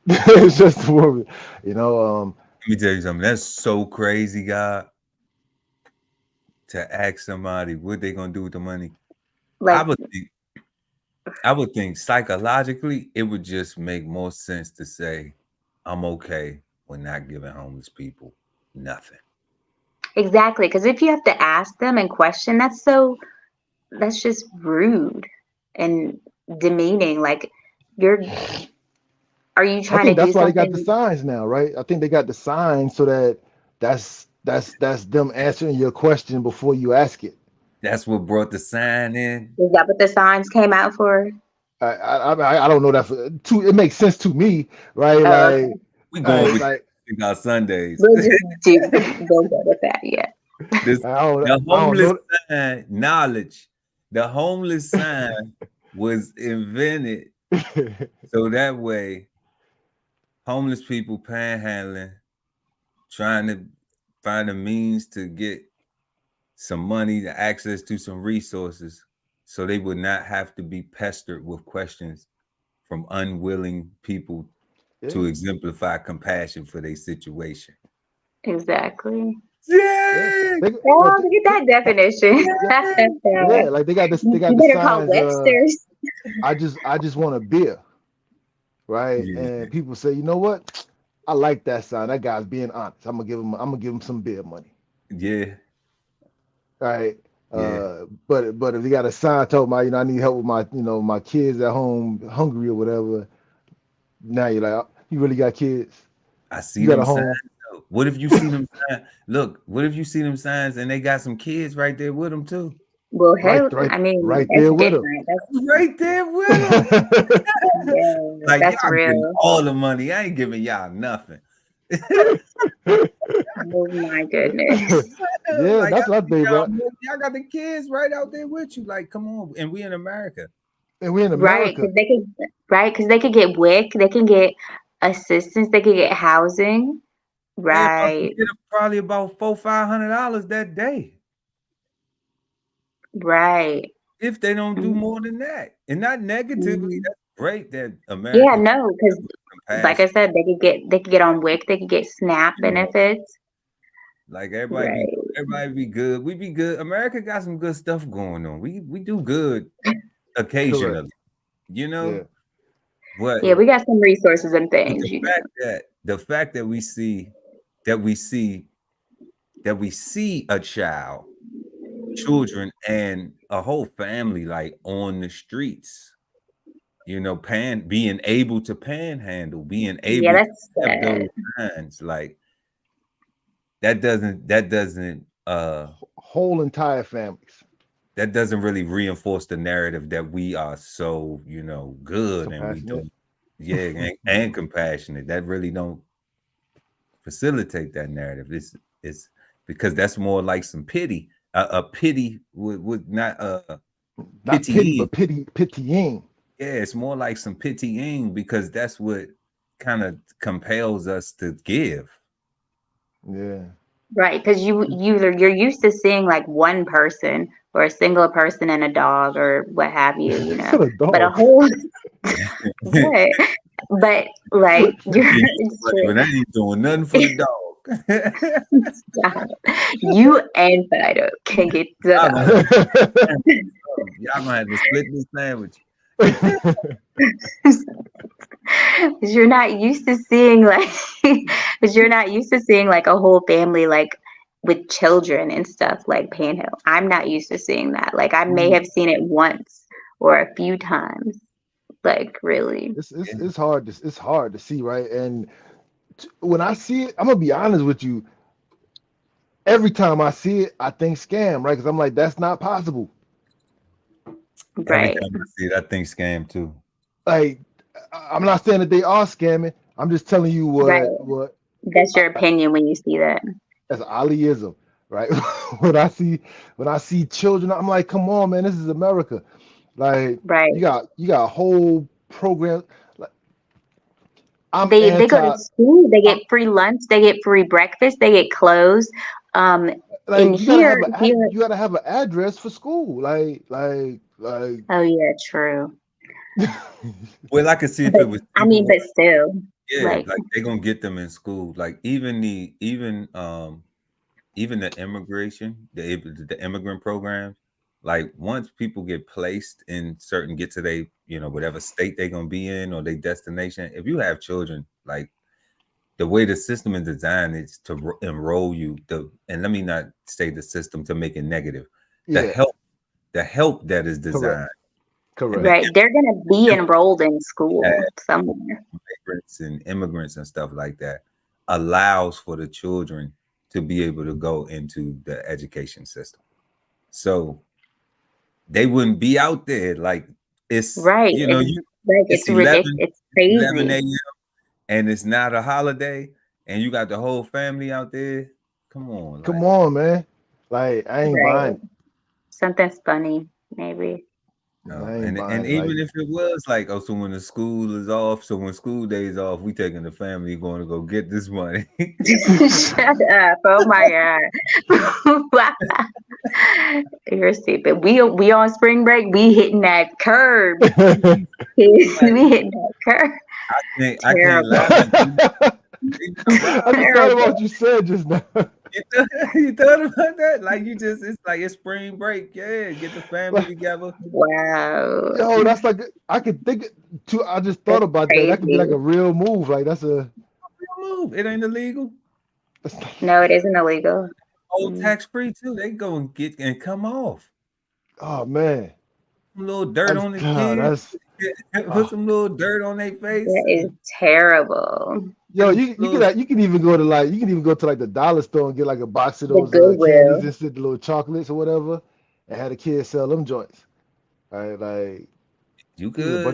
it's just horrible, Let me tell you something. That's so crazy, God, to ask somebody what they gonna do with the money. I Like, would think psychologically it would just make more sense to say, I'm okay with not giving homeless people nothing. exactly. Because if you have to ask them and question, that's just rude and demeaning. Like, are you I trying to think do that's why they got the something? signs now, right? I think they got the signs so that that's them answering your question before you ask it. That's what brought the sign in. Is that what the signs came out for? I don't know that it makes sense to me, right? Oh, okay. We going with Like our Sundays. We'll just go with that. Yeah. This the I don't homeless know. sign knowledge. The homeless sign was invented so that way homeless people panhandling, trying to find a means to get some money, to access to some resources, so they would not have to be pestered with questions from unwilling people to Yeah, exemplify compassion for their situation. Exactly. yeah. Yay! Oh, look at that definition. Yeah, like they got You the better call signs. Webster's. I just want a beer, right? Yeah, And people say, you know what? I like that sign. That guy's being honest. I'm gonna give him some beer money, yeah, right? yeah. But if they got a sign talking about, I need help with my kids at home hungry or whatever. Now you're like, oh, you really got kids? I see You got them a signs. home? Though. What if you see them signs? Look, what if you see them signs and they got some kids right there with them too? Well, Right, hell, right, I mean, right that's there with them. different. That's Right there with them. yeah, Like that's y'all getting real. all the money. I ain't giving y'all nothing. Oh my goodness. Yeah, Like that's what I think, bro. y'all got the kids right out there with you. Like, come on. And we in America. And we're in Right, America. because they could get WIC, they can get assistance, they could get housing. They about to Right, get probably about $400-500 that day right. if they don't do Mhm. more than that. And not negatively. That's great that Yeah, America no, because like I compassion. said, they could get on WIC, they could get SNAP You know, benefits. like Right. everybody be good. We be good. America got some good stuff going on. We do good occasionally, Correct. you know. Yeah. But Yeah, we got some resources and But things. the fact that that we see that we see a children and a whole family like on the streets, being able to panhandle, being Yeah, able to that's have sad. those signs, like that doesn't Whole entire families. really reinforce the narrative that we are so, good and we Compassionate. do, yeah, and compassionate. That really don't facilitate that narrative. It's because that's more like some pity. A pity would not Not pity, pitying. but pitying. Yeah, it's more like some pitying because that's what kind of compels us to give. Yeah. Right, because you're used to seeing like one person or a single person and a dog or what have you, Still a but a dog. whole what? But like it's But I ain't doing nothing for the dog. true. You and Fido can get the I'm dog. gonna y'all gonna have to split this sandwich. Because you're not used to seeing like because you're not used to seeing like a whole family like with children and stuff like Panhandle. I'm not used to seeing that. Like I may have seen it once or a few times. Like really. It's hard to see, right? And when I see it, I'm gonna be honest with you. Every time I see it, I think scam, right? Because I'm like, that's not possible. Every Right. time I see it, I think scam too. Like, I'm not saying that they are scamming. I'm just telling you Right. what That's your opinion when you see that. as Aliism, right? when I see children, I'm like, come on, man, this is America. Like, Right. you got a whole program. Like, I'm They go to anti. school, they get free lunch, they get free breakfast, they get clothes. Like, In here, you gotta have an address for school. oh yeah, true. Well, I could see if But it was I mean, people. but still, Yeah, like like they're gonna get them in school. Like even the immigration, the immigrant programs, like once people get placed in certain get to they, whatever state they're gonna be in or their destination, if you have children, like the way the system is designed is to enroll you. And let me not say the system to make it negative. The Yeah, help, the help that is correct, designed, and the correct. right, they're gonna be enrolled in school somewhere. immigrants and immigrants and stuff like that allows for the children to be able to go into the education system. So they wouldn't be out there like it's Right. it's It's ridiculous. It's 11 crazy. a.m. and it's not a holiday and you got the whole family out there. Come on, Come like on, man. Like, I ain't Right. buying it. Something's funny, maybe. no. I ain't And buying it. Like, even if it was like, oh, so when the school is off, so when school days off, we taking the family going to go get this money. Shut up. Oh my God. You're stupid. We on spring break, we hitting that curb. We hitting that curb. I can't lie. Terrible. Like they not I robbing. just thought about what Terrible. you said just now. You thought about that? Like it's like it's spring break. Yeah, get the family Like, together. Wow. yo, that's like, I could think too. I just thought That's about that. That could be crazy. like a real move. Like, Move. It ain't illegal. that's No, it isn't illegal. Oh, Mm. tax free too. They go and get and come off. oh man, Some little dirt on the kids. that's Put oh. some little dirt on their face. That is terrible. Yo, Little, you can even go to like the dollar store and get like a box of The those candies Goodwill. and shit, the little chocolates or whatever, and have the kids sell them joints. Right, like you there's a could.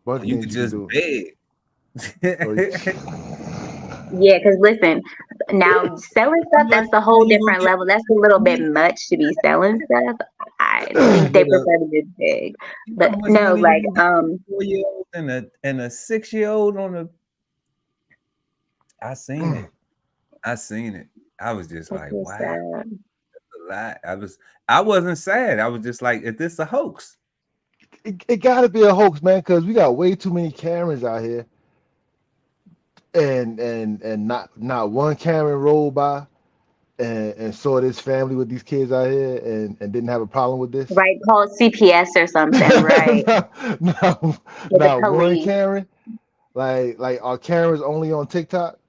bunch of You things could you can just do. beg. Or Yeah, because listen, now selling stuff, that's a whole different level. That's a little bit much to be selling stuff. I think they Get a, prefer to do big. you know But how much no, money you like, can get for a 4-year-old and a 6-year-old on a. I seen it. I seen it. I was just it's like, just wow, a lot. I wasn't sad. I was just like, is this a hoax? it gotta be a hoax, man, because we got way too many Karens out here, and not one Karen rolled by and saw this family with these kids out here and didn't have a problem with this. right, call it CPS or something, right? With the not one police. Karen. Like are Karens only on TikTok?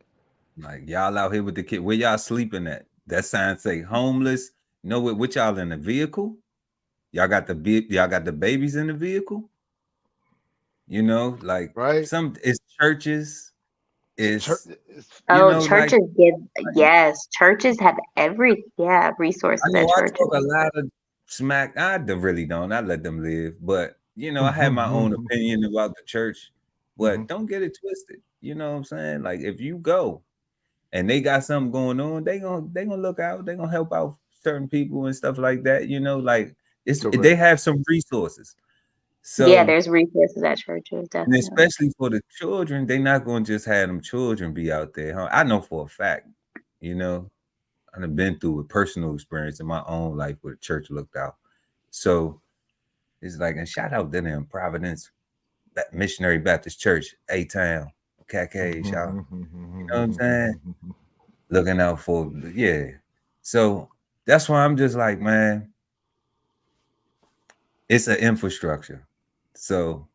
Like y'all out here with the kid. Where y'all sleeping at? That sign say homeless. Know what y'all in the vehicle? Y'all got the babies in the vehicle. Like Right? it's churches. Church, It's Oh, like churches give, yes, churches have I resources know at I churches. talk a lot of smack. Really don't. I let them live. But I have my own opinion about the church. But don't get it twisted. You know what I'm saying? Like if you go and they got something going on, they gonna look out. They gonna help out certain people and stuff like that. Like they Correct. have some resources. Yeah, So there's resources at churches, and definitely. especially for the children, they not gonna just have them children be out there. Huh? I know for a fact. I've been through a personal experience in my own life where the church looked out. So it's like, and shout out to them, Providence Missionary Baptist Church, A-Town, KK, y'all. You know what I'm saying? Looking out for, yeah. So that's why I'm just like, man, it's an infrastructure. So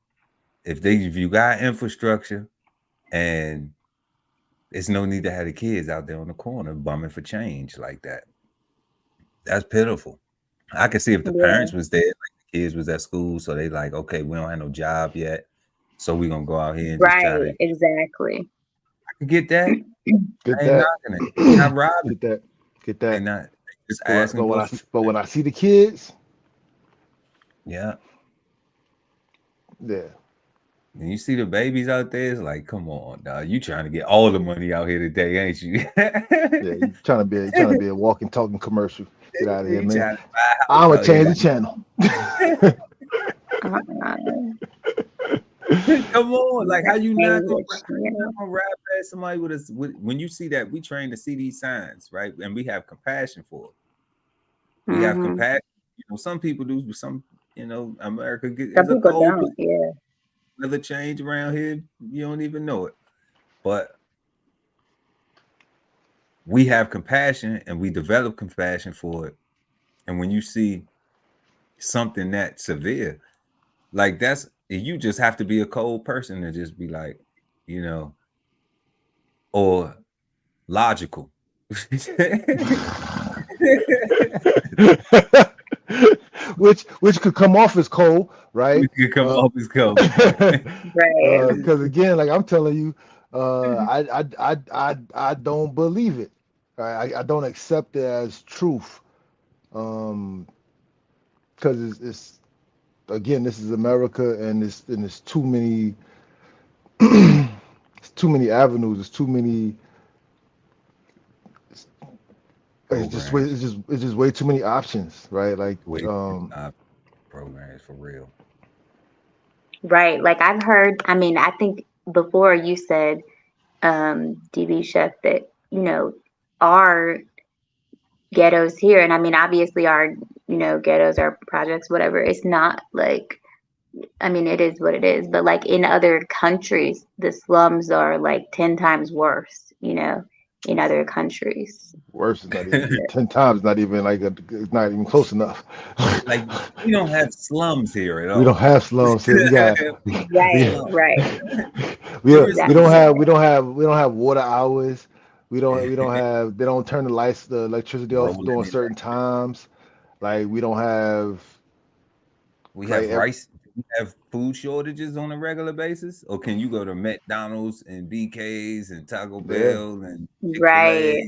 if you got infrastructure and there's no need to have the kids out there on the corner bumming for change like that. That's pitiful. I could see if the Yeah, parents was there, like the kids was at school, so they like, okay, we don't have no job yet, so we're gonna go out here and just try right, to. exactly. I Get that? Get I ain't that. knocking it. They not robbing. Get that. Get They that. not just But, asking but when I for but when I see the kids, yeah. yeah. And you see the babies out there, it's like, come on, dog. You trying to get all the money out here today, ain't you? Yeah, you trying to be a walking, talking commercial. Get out of here, You man. trying to buy a house I'ma out here. change the channel. Come on, like how you not gonna Yeah. ride past somebody with us when you see that we train to see these signs, right? And we have compassion for it. We have Mhm. compassion. You know, some people do. Some, you know, America Some is a people cold don't. Yeah. weather change around here. You don't even know it, but we have compassion and we develop compassion for it. And when you see something that severe, like that's you just have to be a cold person to just be like, you know, or logical. which could come off as cold, right? We could come off as cold. Right. Because again, like I'm telling you, I don't believe it. Right? I don't accept it as truth. Because it's again, this is America, and it's too many, it's too many avenues. It's too many. Programs. It's just way too many options, right? Like Wait, programs for real. Right. Like I've heard, I mean, I think before you said, DB Chef, that, our ghettos here, and I mean, obviously our, ghettos, our projects, whatever, it's not like, I mean, it is what it is, but like in other countries, the slums are like 10 times worse, in other countries. worse is not even 10 times. Not even like it's not even close enough. Like we don't have slums here at all. We don't have slums here. We got Right. we Exactly. don't have water hours. We don't have, they don't turn the electricity off Rolling during it certain times. Like we don't have We like have rice. We have food shortages on a regular basis, or can you go to McDonald's and BK's and Taco yeah, Bell and Chick-fil-A, Right.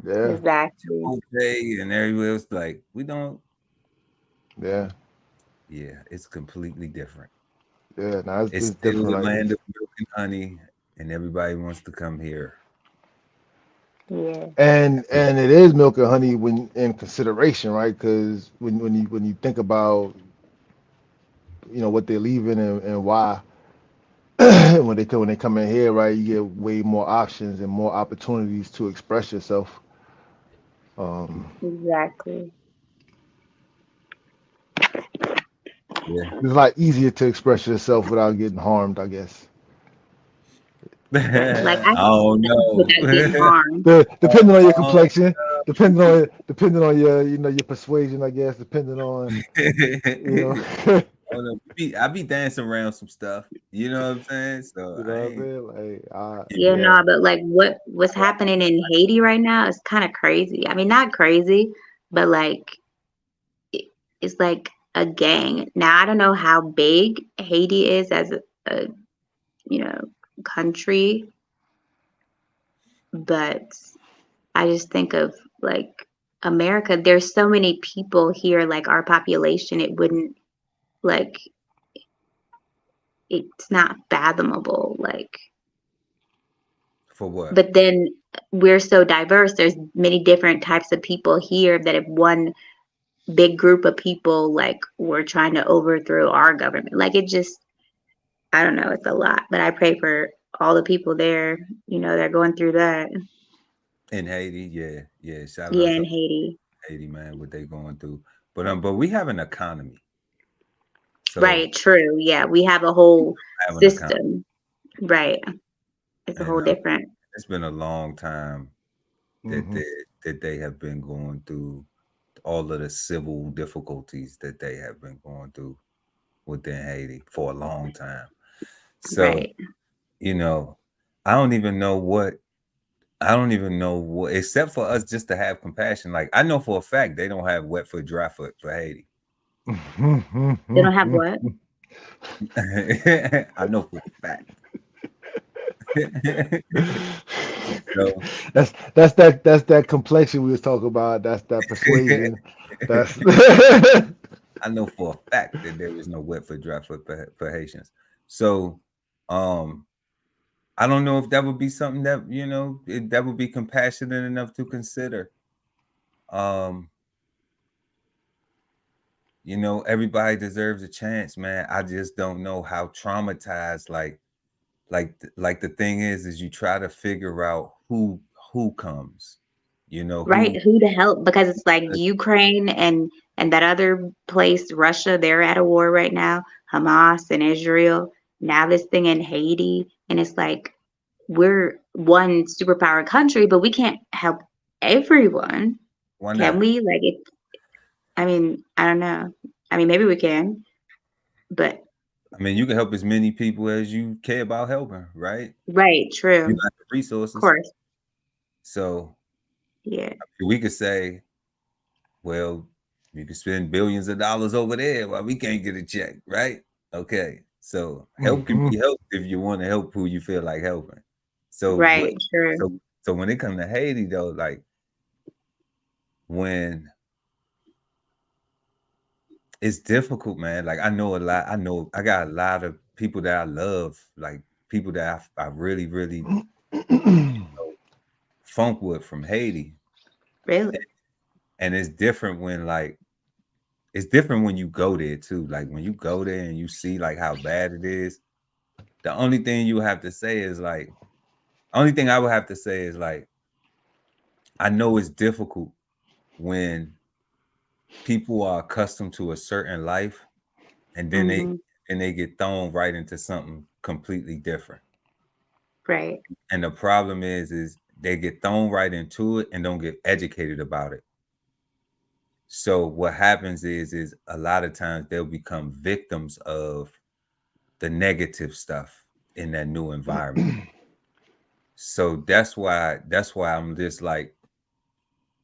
yeah, Exactly. Chipotle, and everywhere else? Like we don't. yeah, Yeah, it's completely different. yeah. Now It's it's still different. the Like land of milk and honey, and everybody wants to come here. Yeah. and it is milk and honey when in consideration, right? Because when you think about what they're leaving and why when they come in here, right, you get way more options and more opportunities to express yourself. Um, Exactly. Yeah. it's a lot easier to express yourself without getting harmed, I guess. Like I don't know. without getting harmed. Depending on your Oh, complexion, depending on your persuasion, I guess, depending on you know Hold up. I be dancing around some stuff. You know what I'm saying? So you I know what I ain't. mean? Like Yeah, yeah, no, but like what's happening in Haiti right now is kind of crazy. I mean, not crazy, but like it's like a gang. Now, I don't know how big Haiti is as a country, but I just think of like America. There's so many people here, like our population, it wouldn't like it's not fathomable. Like, For what? but then we're so diverse. There's many different types of people here that if one big group of people like were trying to overthrow our government, like it just, I don't know, it's a lot. But I pray for all the people there, they're going through that. In Haiti, yeah. Shout Yeah, out to in Haiti. Haiti, man, what they going through. But we have an economy. So Right, true. Yeah, we have a whole have an economy. system. Right. It's a And whole different. it's been a long time that they have been going through all of the civil difficulties that they have been going through within Haiti for a long time. So, Right. I don't even know what, except for us just to have compassion. Like I know for a fact they don't have wet foot, dry foot for Haiti. They don't have what? I know for a fact. So That's that complexion we was talking about. That's that persuasion. That's I know for a fact that there is no wet for dry for Haitians. So um I don't know if that would be something that that would be compassionate enough to consider. Um, everybody deserves a chance, man. I just don't know how traumatized like the thing is you try to figure out who comes, Right, who who to help because it's like Ukraine and that other place, Russia, they're at a war right now, Hamas and Israel. Now this thing in Haiti, and it's like we're one superpower country, but we can't help everyone. why Can not? we? Like it, I mean, I don't know. I mean, maybe we can, but I mean, you can help as many people as you care about helping, right? right, You true. got the Of resources. course. So Yeah. we could say, well, you can spend billions of dollars over there while we can't get a check, right? Okay. So help can Mhm. be helped if you want to help who you feel like helping. So what Right, true. so when it comes to Haiti though, like when it's difficult, man. Like I know a lot, I know I got a lot of people that I love, like people that I really, really funk with from Haiti. Really. And it's different when it's different when you go there too. Like when you go there and you see like how bad it is, the only thing you have to say is like, only thing I would have to say is like, I know it's difficult when people are accustomed to a certain life and then Hmm. they get thrown right into something completely different. Right. And the problem is they get thrown right into it and don't get educated about it. So what happens is a lot of times they'll become victims of the negative stuff in that new environment. So that's why I'm just like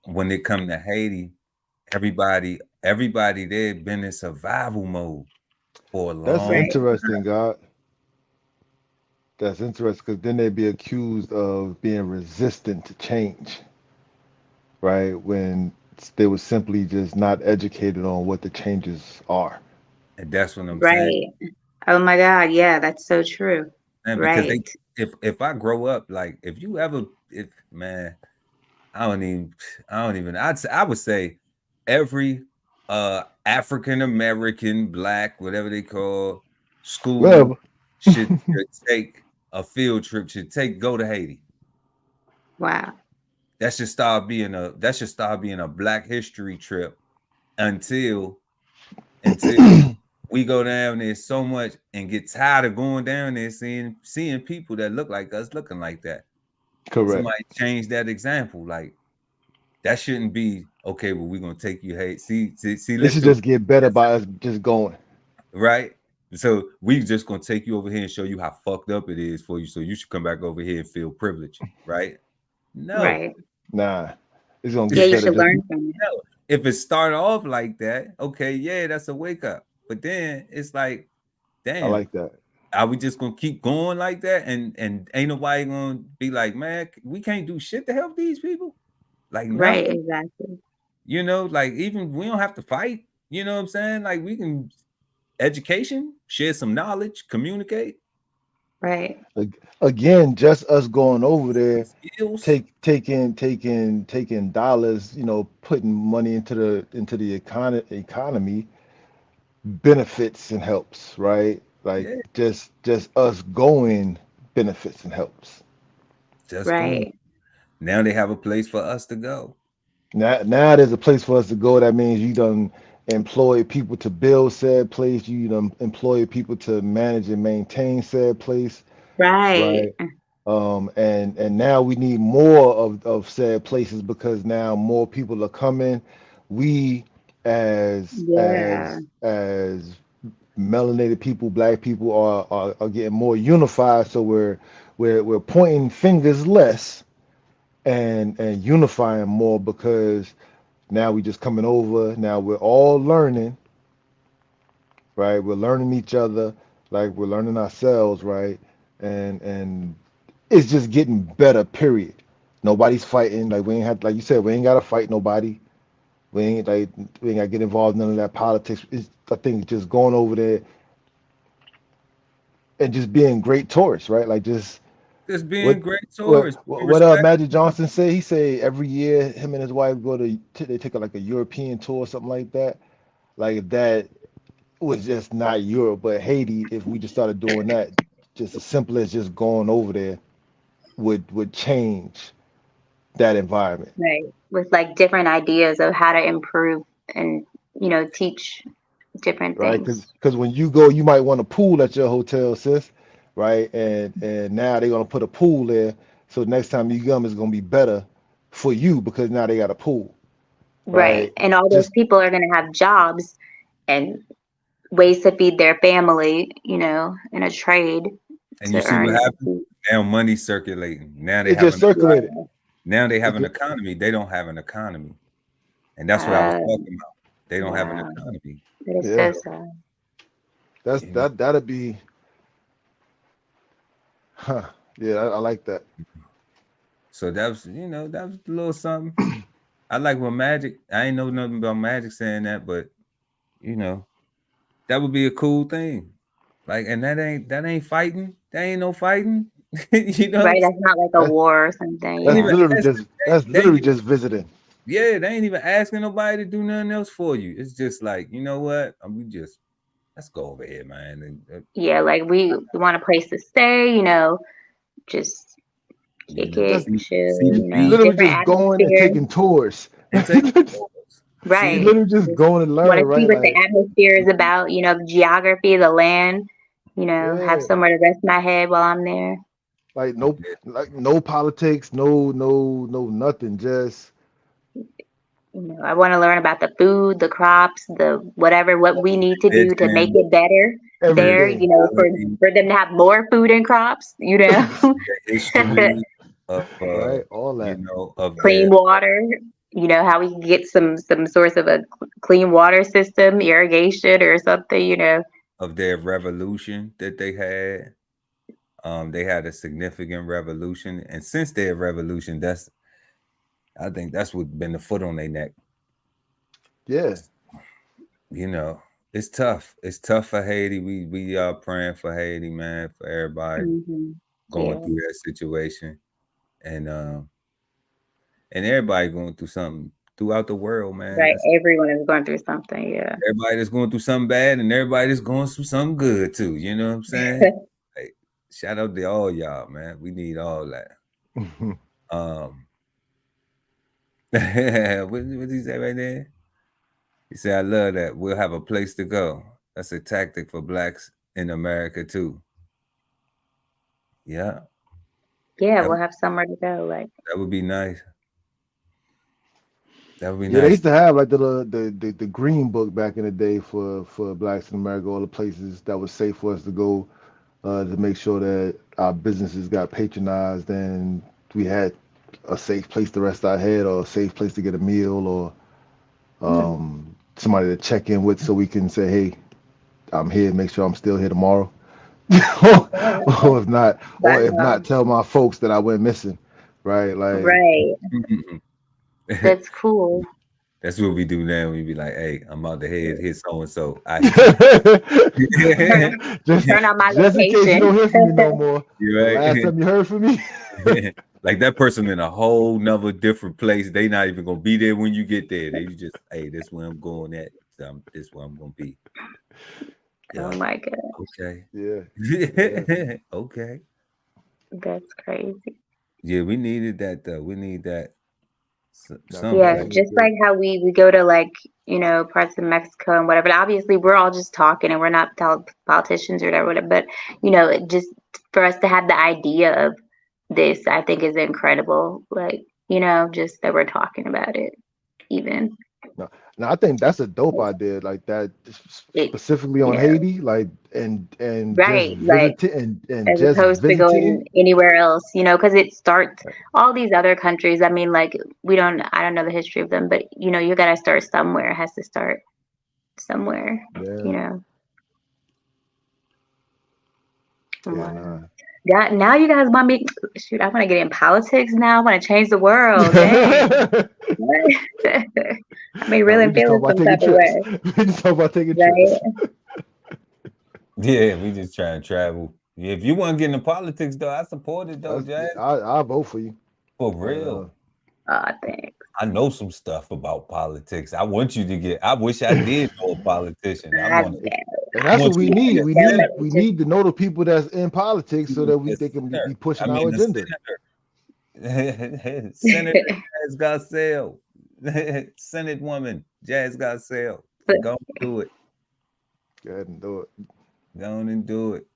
when it come to Haiti, everybody there been in survival mode for a That's long. Right. interesting, God. That's interesting because then they'd be accused of being resistant to change, right? When they were simply just not educated on what the changes are. And that's what I'm saying. Right. Oh my God. Yeah, that's so true. And because Right. they if I grow up, like if you ever if man, I don't even I would say every African American, black, whatever they call school Well, should take a field trip, go to Haiti. Wow. That should start being a black history trip until until we go down there so much and get tired of going down there seeing people that look like us looking like that. correct. Somebody change that example. Like that shouldn't be okay. Well, we're gonna take you. Hey, see. It Let's should do just get better by us just going. right. So we just gonna take you over here and show you how fucked up it is for you. So you should come back over here and feel privileged, right? No, Right. Nah, it's gonna Yeah, get you better should just learn from it. no. If it started off like that, okay, yeah, that's a wake up. But then it's like, I damn, like that. are we just gonna keep going like that? And ain't nobody gonna be like, man, we can't do shit to help these people, like Right, nothing. exactly. Like even we don't have to fight. You know what I'm saying? Like we can education, share some knowledge, communicate, Right. Again, just us going over some there, skills. taking dollars, putting money into the economy benefits and helps, right? Like Yeah, just us going benefits and helps. just going. Right. Now they have a place for us to go. Now there's a place for us to go. That means you done employ people to build said place. You done employ people to manage and maintain said place, Right. right? And now we need more of said places because now more people are coming. We as Yeah. as as melanated people, black people are getting more unified. So we're pointing fingers less and unifying more because now we just coming over. Now we're all learning, right? We're learning each other, like we're learning ourselves, right? And it's just getting better, period. Nobody's fighting. Like we ain't had, like you said, we ain't gotta fight nobody. We ain't gotta get involved in none of that politics. I think just going over there and just being great tourists, right? Like Just what being great what tourists, being what respectful. Magic Johnson say? He say every year him and his wife go they take like a European tour, something like that. Like if that was just not Europe, but Haiti, if we just started doing that, just as simple as just going over there would change that environment, Right. With like different ideas of how to improve and, teach different right? things. Because when you go, you might want a pool at your hotel, sis, right? And now they're gonna put a pool there, so next time you come, it's gonna be better for you because now they got a pool, Right. right? And all those Just people are going to have jobs and ways to feed their family, in a trade And you to see what earn. happened? Now money's circulating. Now they it have just an circulated. now they It have an just, economy. They don't have an economy. And that's what I was Uh, talking about. They don't have an wow. economy. That is yeah, so sad. You know. that'd be, huh? Yeah, I like that. So that was a little something. I like what Magic. I ain't know nothing about Magic saying that, but you know, that would be a cool thing. Like, and that ain't fighting. That ain't no fighting. You know what I'm Right. saying? That's not like a That, war or something. They ain't that's Yeah. even literally asking. just that's They ain't literally even, just visiting. yeah, they ain't even asking nobody to do nothing else for you. It's just like, you know what? We just let's go over here, man. And Yeah. Like we want a place to stay, just you kick know, it, Just chill, see the beach literally different just going and atmosphere. taking tours. and take photos. You See, Right. literally just Just going and want learn, to see right? what the Like, atmosphere is about, the geography, the land, have yeah, somewhere to rest my head while I'm there. like no politics, no nothing. Just I want to learn about the food, the crops, the whatever, what we need to do to make religion, it better there, everything, spirituality, for them to have more food and crops. the history of right? All you that. know of Clean their water, how we can get some source of a clean water system, irrigation or something. revolution that they had. They had a significant revolution, and since their revolution, I think that's what been the foot on their neck. Yeah. You know, it's tough. It's tough for Haiti. We are praying for Haiti, man, for everybody Hmm. going Yeah, through that situation, and everybody going through something throughout the world, man. right. Everyone is going through something. Yeah. Everybody that's going through something bad, and everybody that's going through something good too. You know what I'm saying? Like, shout out to all y'all, man. We need all that. Um, what did he say right there? He said, "I love that. We'll have a place to go. That's a tactic for blacks in America too. Yeah, Yeah, that we'll have somewhere to go. Like, that would be nice. That would be Yeah, they nice. used to have like the green book back in the day for blacks in America, all the places that was safe for us to go to make sure that our businesses got patronized and we had a safe place to rest our head or a safe place to get a meal or hmm, somebody to check in with so we can say, hey, I'm here, make sure I'm still here tomorrow. yeah, or if not, or that, if not, tell my folks that I went missing, right? Like, right. That's cool. That's what we do now. We be like, "Hey, I'm out to hit so and so. I hit you." just Turn on my just in case you don't location. hear from me no more. You The right? last time you heard from me, Like that person in a whole nother different place. They not even gonna be there when you get there. They just, hey, this where I'm going at. This where I'm gonna be. Oh Yeah. my God, Okay. yeah, yeah, Okay. that's crazy. Yeah, we needed that though. We need that no, Yeah, someplace. definitely just do. like how we go to like, parts of Mexico and whatever. And obviously, we're all just talking and we're not politicians or whatever. But, it just for us to have the idea of this, I think is incredible. Like, just that we're talking about it, even. No, no, I think that's a dope idea, like that It, specifically on yeah, Haiti, like and just right. Like, visiting and as just opposed to visiting. going anywhere else, because it starts all these other countries. I mean, like I don't know the history of them, but you got to start somewhere. It has to start somewhere, Yeah, you know. yeah, Wow. nah. God, now you guys want me? Shoot, I want to get in politics now. I want to change the world. Dang. What? I mean, No, really we just talk feeling about some taking type of trips. way, We just talk about taking right? trips. Yeah, we just trying to travel. Yeah, if you want to get into politics, though, I support it, though, Jazz. I'll vote for you. For But, real. Oh, thanks. I know some stuff about politics. I want you to get. I wish I did know a politician. I I want to. know. and that's what we need. We Don't need let me we just need to know the people that's in politics so that they can senator. be pushing I our mean, agenda. the senator, Senator Jazz Garcelle, Senate woman Jazz Garcelle. Go and do it. Go ahead and do it. Go on and do it.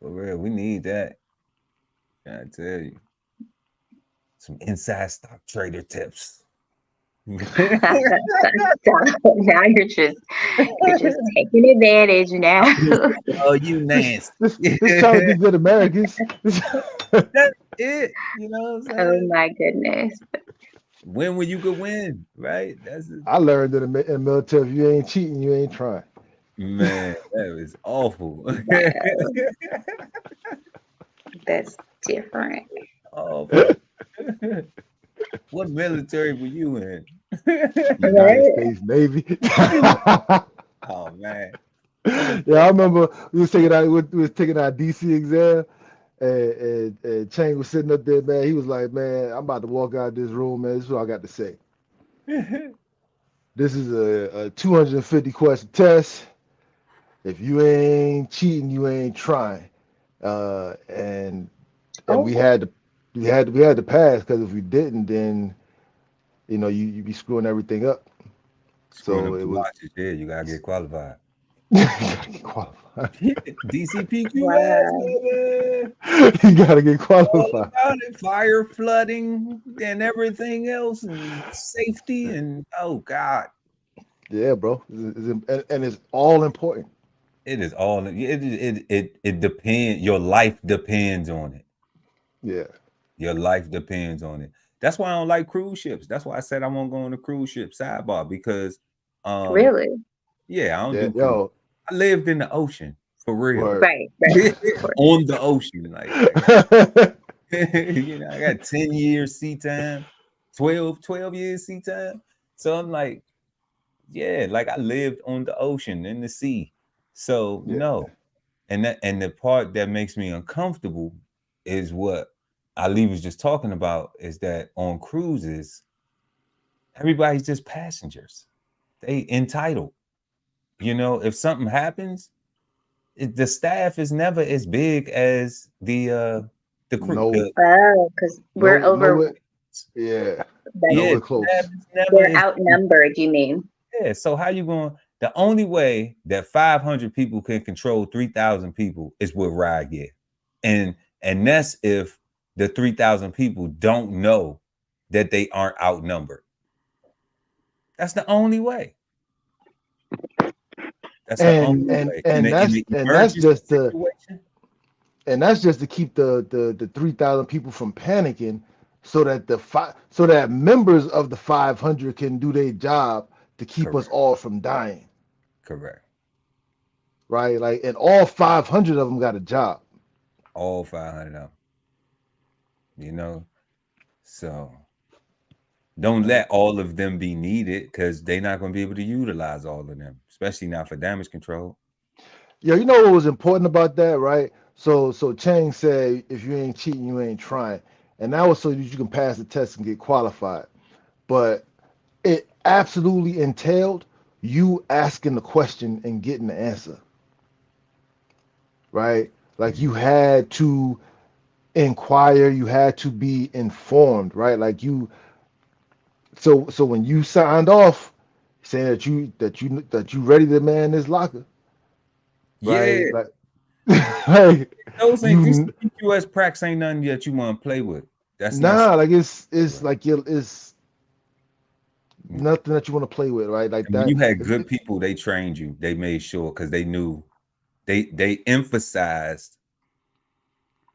For real, we need that. I tell you, some inside stock trader tips. Now you're just taking advantage now. Oh, you nasty. This trying to be good Americans. That's it. You know what I'm Oh saying? my goodness. Win when you could win, right? That's it. I learned in the military, if you ain't cheating, you ain't trying. Man, that was awful. That's different. Awful. What military were you in? United States Navy. Oh man. Yeah, I remember we was taking our DC exam, and Chang was sitting up there, man. He was like, "Man, I'm about to walk out this room, man. This is what I got to say. This is a 250 question test. If you ain't cheating, you ain't trying." And we had to pass, because if we didn't, then you'd be screwing everything up. Screwing So up it the was watches, yeah, you gotta get qualified. you gotta get qualified. DCPQS, Wow. You gotta get all qualified. about it. Fire, flooding, and everything else, and safety, and oh god, Yeah, bro. And it's all important. it is all. It depends. Your life depends on it. Yeah. Your life depends on it. That's why I don't like cruise ships. That's why I said I won't go on a cruise ship, sidebar, because Really? yeah, I don't Yeah, do cruise. yo, I lived in the ocean for real. word. Right. On the ocean. Like I got 10 years sea time, 12 years sea time. So I'm like, yeah, like I lived on the ocean, in the sea. So Yeah. no. And the part that makes me uncomfortable is what Ali was just talking about, is that on cruises, everybody's just passengers. They entitled. If something happens, the staff is never as big as the crew. No. Oh, because we're over. Yeah. Like, Nowhere close. we're outnumbered, you mean? Yeah. So how you going? The only way that 500 people can control 3,000 people is with riot gear, and that's if the 3,000 people don't know that they aren't outnumbered. That's the only way. That's the only way. And that's just to keep the 3,000 people from panicking, so that members of the 500 can do their job to keep us all from dying. Correct. Right? Like, and all 500 of them got a job. All 500 of them. So don't let all of them be needed, because they're not going to be able to utilize all of them, especially not for damage control. Yeah, you know what was important about that, right? So Chang said, if you ain't cheating, you ain't trying. And that was so that you can pass the test and get qualified. But it absolutely entailed you asking the question and getting the answer. Right? Like, you had to inquire, you had to be informed, right? Like, so when you signed off saying that you ready to man this locker, right? Yeah. Like Those ain't US pracs ain't nothing that you want to play with. That's like it's like it's nothing that you want to play with, right? Like that. When you had good people, they trained you. They made sure, because they knew they emphasized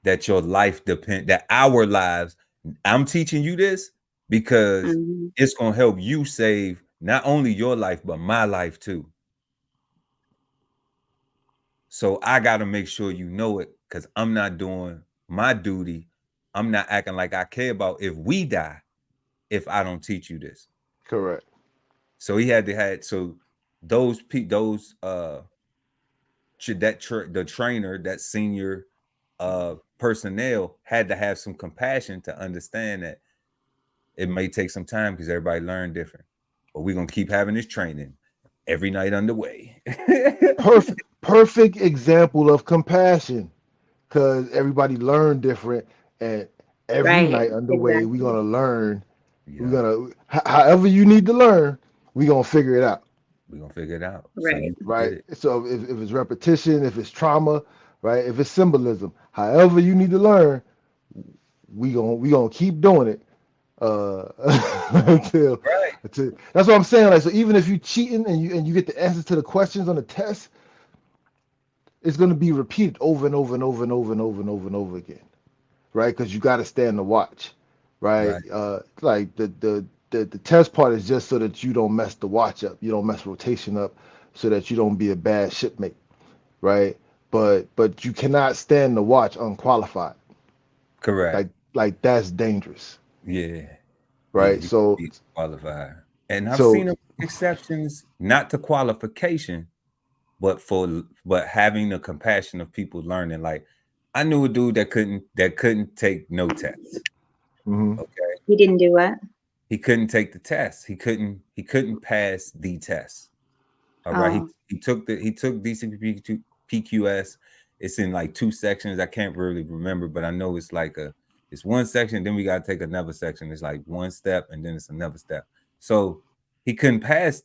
that your life that our lives. I'm teaching you this because it's gonna help you save not only your life but my life too. So I got to make sure you know it because I'm not doing my duty. I'm not acting like I care about if we die if I don't teach you this. Correct. So he had to had so those the trainer, that senior personnel had to have some compassion to understand that it may take some time because everybody learn different. But we're gonna keep having this training every night underway. Perfect example of compassion, because everybody learn different, and every Right. night underway, Exactly. we're gonna learn. Yeah. We're gonna however you need to learn, we're gonna figure it out. We're gonna figure it out. So Right. you Right. get it. So if it's repetition, if it's trauma, right, if it's symbolism, however you need to learn, we gonna keep doing it until Right. that's what I'm saying. Like, so even if you cheating and you get the answers to the questions on the test, it's gonna be repeated over and over and over and over and over and over and over again, right? Because you got to stand the watch, right? Right. Like the test part is just so that you don't mess the watch up, you don't mess rotation up, so that you don't be a bad shipmate, right? But you cannot stand the watch unqualified. Correct. Like that's dangerous, Yeah. right? You So be qualified. And I've so seen exceptions, not to qualification, but having the compassion of people learning. Like I knew a dude that couldn't take no tests. mhm. Okay. He didn't do what? He couldn't take the test. He couldn't pass the test. All right. Oh, He took DCP PQS. It's in like 2 sections. I can't really remember, but I know it's like it's one section, then we gotta take another section. It's like one step and then it's another step. So he couldn't pass,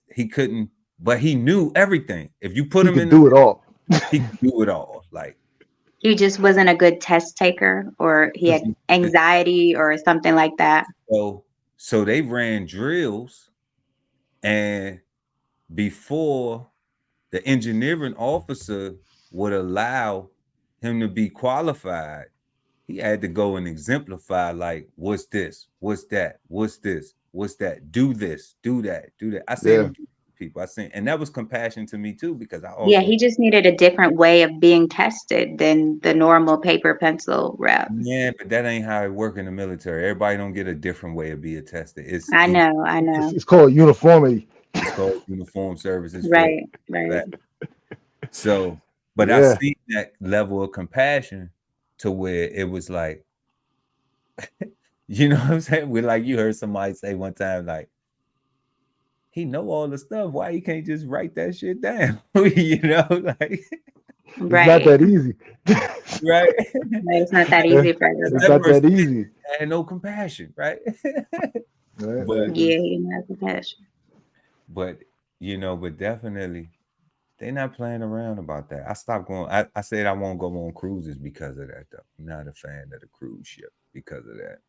but he knew everything. If you put He him could in do it all. he could do it all. Like he just wasn't a good test taker, or he had anxiety or something like that. so they ran drills, and before the engineering officer would allow him to be qualified, he had to go and exemplify, like, what's this? What's that? What's this? What's that? Do this, do that, do that. I seen Yeah. him people. And that was compassion to me too, because I Yeah, also he just needed a different way of being tested than the normal paper pencil rep. yeah, but that ain't how it work in the military. Everybody don't get a different way of being tested. I know. It's called uniformity. It's called uniform services for Right. that. So, but I Yeah. see that level of compassion to where it was like, you know what I'm saying? We're like, you heard somebody say one time, like, he know all the stuff. Why he can't just write that shit down? You know, like It's not that easy. right? It's not that easy for everybody. It's not that easy. And no compassion, right? Right? But Yeah, he didn't have compassion. but but definitely they're not playing around about that. I stopped going. I said I won't go on cruises because of that, though. I'm not a fan of the cruise ship because of that.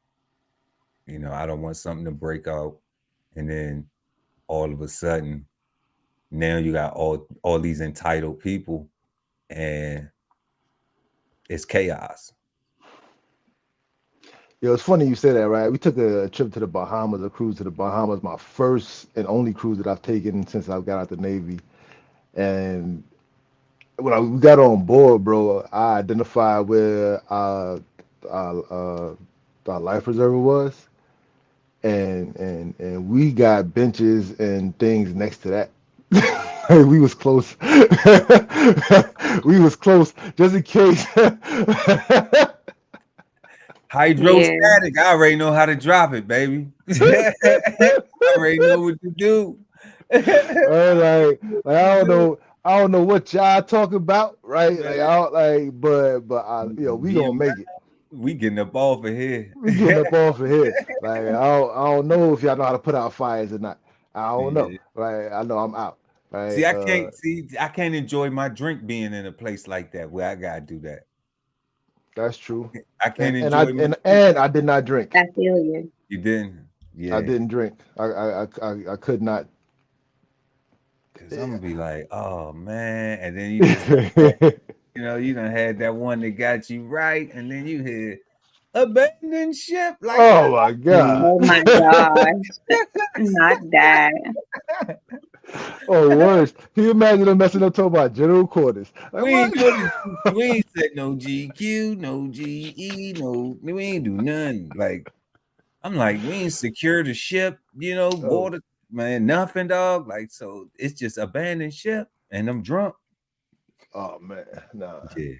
I don't want something to break out, and then all of a sudden, now you got all these entitled people, and it's chaos. Yo, it's funny you say that, right? We took a trip to the Bahamas, a cruise to the Bahamas, my first and only cruise that I've taken since I got out the Navy. And when we got on board, bro, I identified where our life preserver was, and we got benches and things next to that. We was close. We was close, just in case. Hydrostatic. I already know how to drop it, baby. I already know what to do. Like I don't know what y'all talking about, right? But we gonna make it. We getting up off of here. We getting up off of here. Like I don't know if y'all know how to put out fires or not. I don't know. Right? I know I'm out. Right? See, I can't enjoy my drink being in a place like that where I gotta do that. That's true. I can't and enjoy. And I did not drink. I feel you. You didn't. Yeah. I didn't drink. I could not. Cause I'm gonna be like, oh man, and then you just you done had that one that got you right, and then you hear abandoned ship. Like, oh my god. Oh my gosh. Not that. Or worse, can you imagine them messing up talking about general quarters? Like We what? ain't go to, we ain't said no GQ, no GE, no, we ain't do nothing. Like, I'm like, we ain't secure the ship, Oh, water, man, nothing, dog. Like, so it's just abandoned ship, and I'm drunk. oh man, nah, Yeah,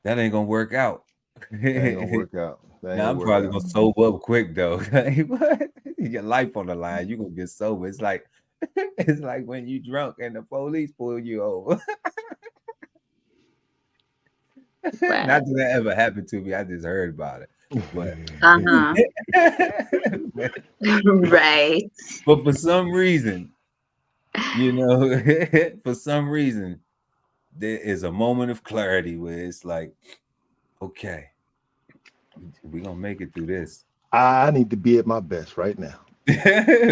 that ain't gonna work out. that ain't gonna work out. That ain't Now gonna I'm work probably out. gonna sober up quick though. Like, what? Your life on the line. You gonna get sober. It's like it's like when you drunk and the police pull you over. Wow. Not that that ever happened to me. I just heard about it. But Uh-huh. but, Right. but for some reason, for some reason, there is a moment of clarity where it's like, okay, we're gonna make it through this. I need to be at my best right now.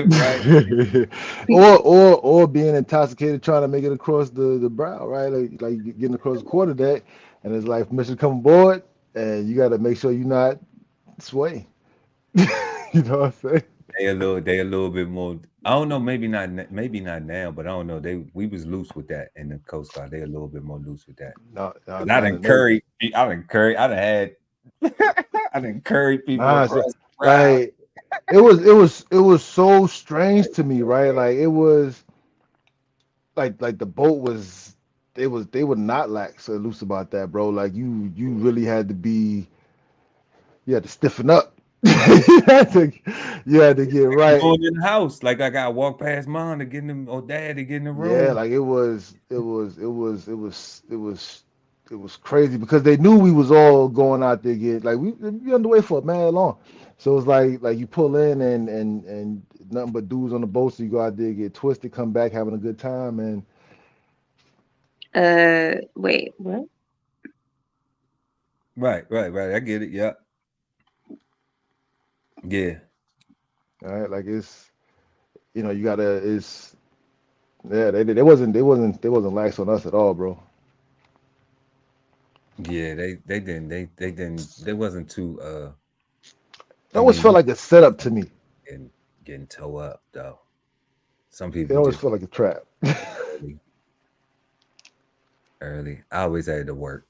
Right? or being intoxicated trying to make it across the brow, right? Like getting across the quarter deck, and it's like permission to come aboard, and you got to make sure you're not swaying. You know what I'm saying? They a little bit more. I don't know, maybe not now, but I don't know. We was loose with that in the Coast Guard. They a little bit more loose with that. No, no, 'Cause I no, didn't no. curry, I done had, I didn't curry people Nah, so, across the crowd. like it was so strange to me, right? Like it was like the boat was they were not lax or loose about that, bro. Like you really had to be you had to stiffen up. You had to get I'm right. going in the house, like I gotta walk past mom to get in the or dad to get in the Yeah, room. like it was crazy because they knew we was all going out there getting like we underway for a man long. So it's like you pull in and nothing but dudes on the boat, so you go out there get twisted, come back having a good time, and Wait, what? Right. I get it. Yeah, yeah, all right, like it's you gotta it's yeah they wasn't lax on us at all, bro. yeah. They wasn't too. It I always mean, felt we like a setup to me. getting toe up though. Some It people always just felt like a trap. early, early. I always had to work,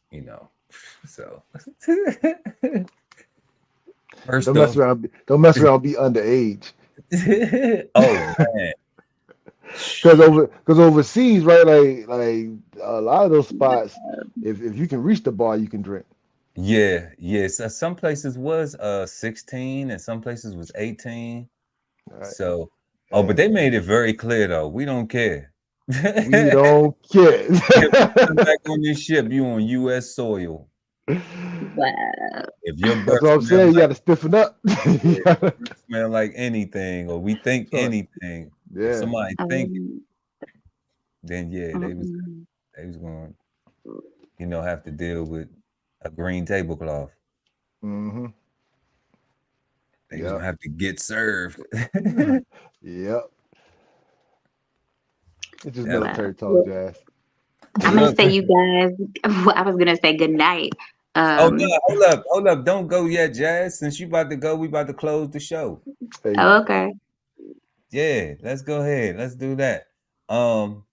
So first Don't mess off, around. Don't mess around. Be underage. oh man, Because overseas, right? Like a lot of those spots, if you can reach the bar, you can drink. yeah. So some places was 16 and some places was 18. All right, So, oh, but and they made it very clear though. We don't care. we don't care. If you come back on this ship, you on U.S. soil. Wow. If your That's breath what I'm smell saying. You got like to stiffen up. yeah, breath smell like anything, or we think So, anything. If yeah. somebody think it, Um, then yeah, mm-mm. they was going, have to deal with a green tablecloth. Hmm. They was gonna Yep. have to get served. Yep. It's just That Wow. military talk, Well, Jazz. but I'm gonna look, say you guys. I was gonna say good night. oh no, hold up, don't go yet, Jazz. Since you about to go, we about to close the show. Hey, Oh, okay. Yeah, let's go ahead. Let's do that. Um,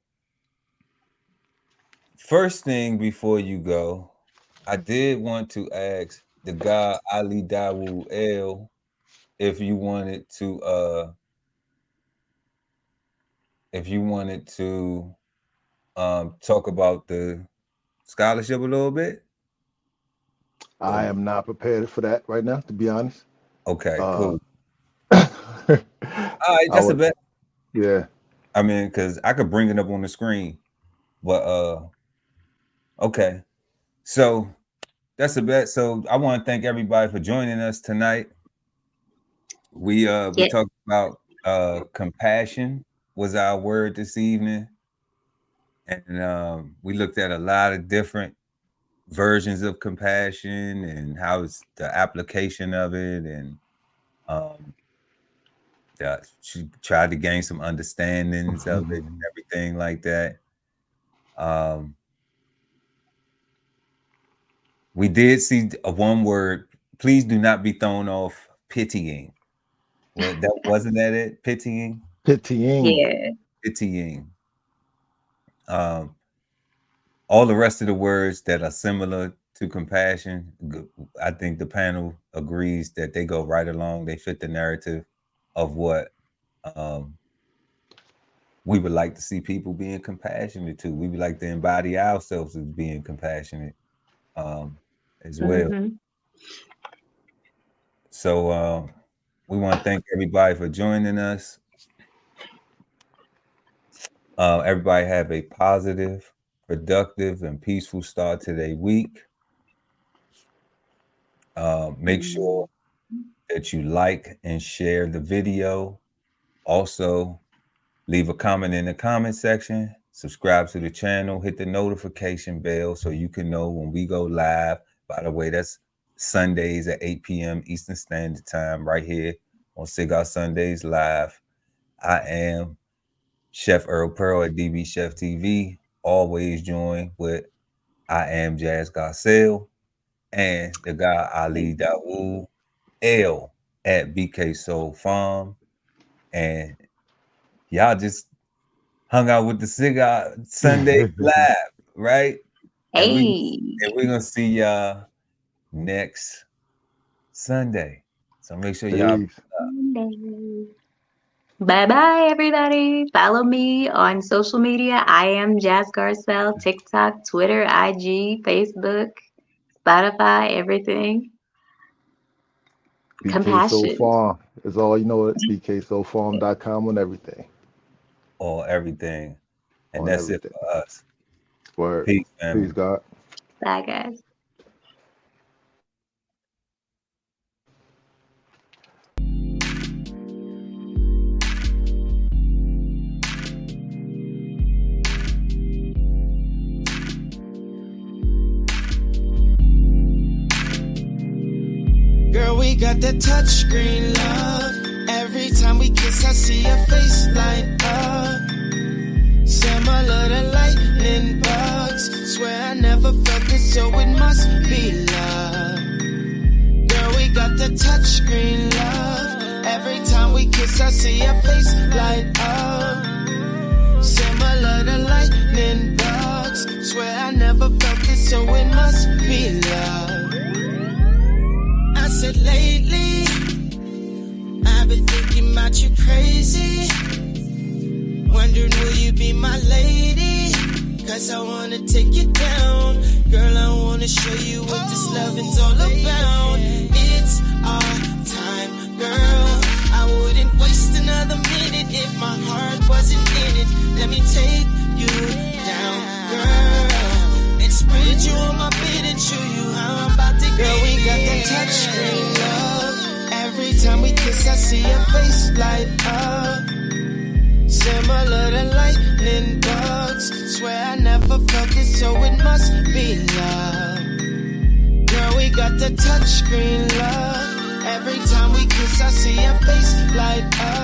First thing before you go, I did want to ask the guy Ali Dawu L if you wanted to talk about the scholarship a little bit. Or I am not prepared for that right now, to be honest. okay, Uh, cool. I All right, that's a would, bet. yeah. I mean, because I could bring it up on the screen, but okay. So that's a bet. So I want to thank everybody for joining us tonight. We Yeah. talked about compassion was our word this evening, and we looked at a lot of different versions of compassion and how it's the application of it, and um, she tried to gain some understandings of it and everything like that. Um, we did see a one word. Please do not be thrown off pitying. Well, that wasn't that it? Pitying. Pitying. Yeah. pitying. All the rest of the words that are similar to compassion, I think the panel agrees that they go right along. They fit the narrative of what we would like to see people being compassionate to. We would like to embody ourselves as being compassionate as well. Mhm. So we want to thank everybody for joining us. Everybody have a positive, productive, and peaceful start to their week. Make sure that you like and share the video. Also, leave a comment in the comment section. Subscribe to the channel. Hit the notification bell so you can know when we go live. By the way, that's Sundays at 8 p.m. Eastern Standard Time right here on Cigar Sundays Live. I am Chef Earl Pearl at DBCHEFTV. Always joined with I am Jazz Garcelle and the guy Ali Dawood L at BK Soul Farm. And y'all just hung out with the Cigar Sunday Live, right? Hey. And we're gonna see y'all next Sunday. So make sure y'all Bye-bye, everybody. Follow me on social media. I am Jazz Garcelle, TikTok, Twitter, IG, Facebook, Spotify, everything. BK Compassion. Soul Farm is all you know at bksoulfarm.com on everything. on everything. And On that's everything. it for us. Word. Peace, family. Peace, God. Bye, guys. Girl, we got that touchscreen love. Every time we kiss, I see your face light up. Similar to lightning bugs. Swear I never felt this, so it must be love. Girl, we got the touchscreen love. Every time we kiss, I see your face light up. Similar to lightning bugs. Swear I never felt this, so it must be love. I said lately, I've been thinking about you crazy. Wondering will you be my lady? Cause I wanna take you down. Girl, I wanna show you what this loving's all about. It's our time, girl. I wouldn't waste another minute if my heart wasn't in it. Let me take you down, girl, and spread you on my bed and show you how I'm about to get. Girl, we got that touchscreen love. Every time we kiss, I see your face light up. Similar to lightning bugs. Swear I never felt this, so it must be love. Girl, we got the touchscreen love. Every time we kiss, I see your face light up.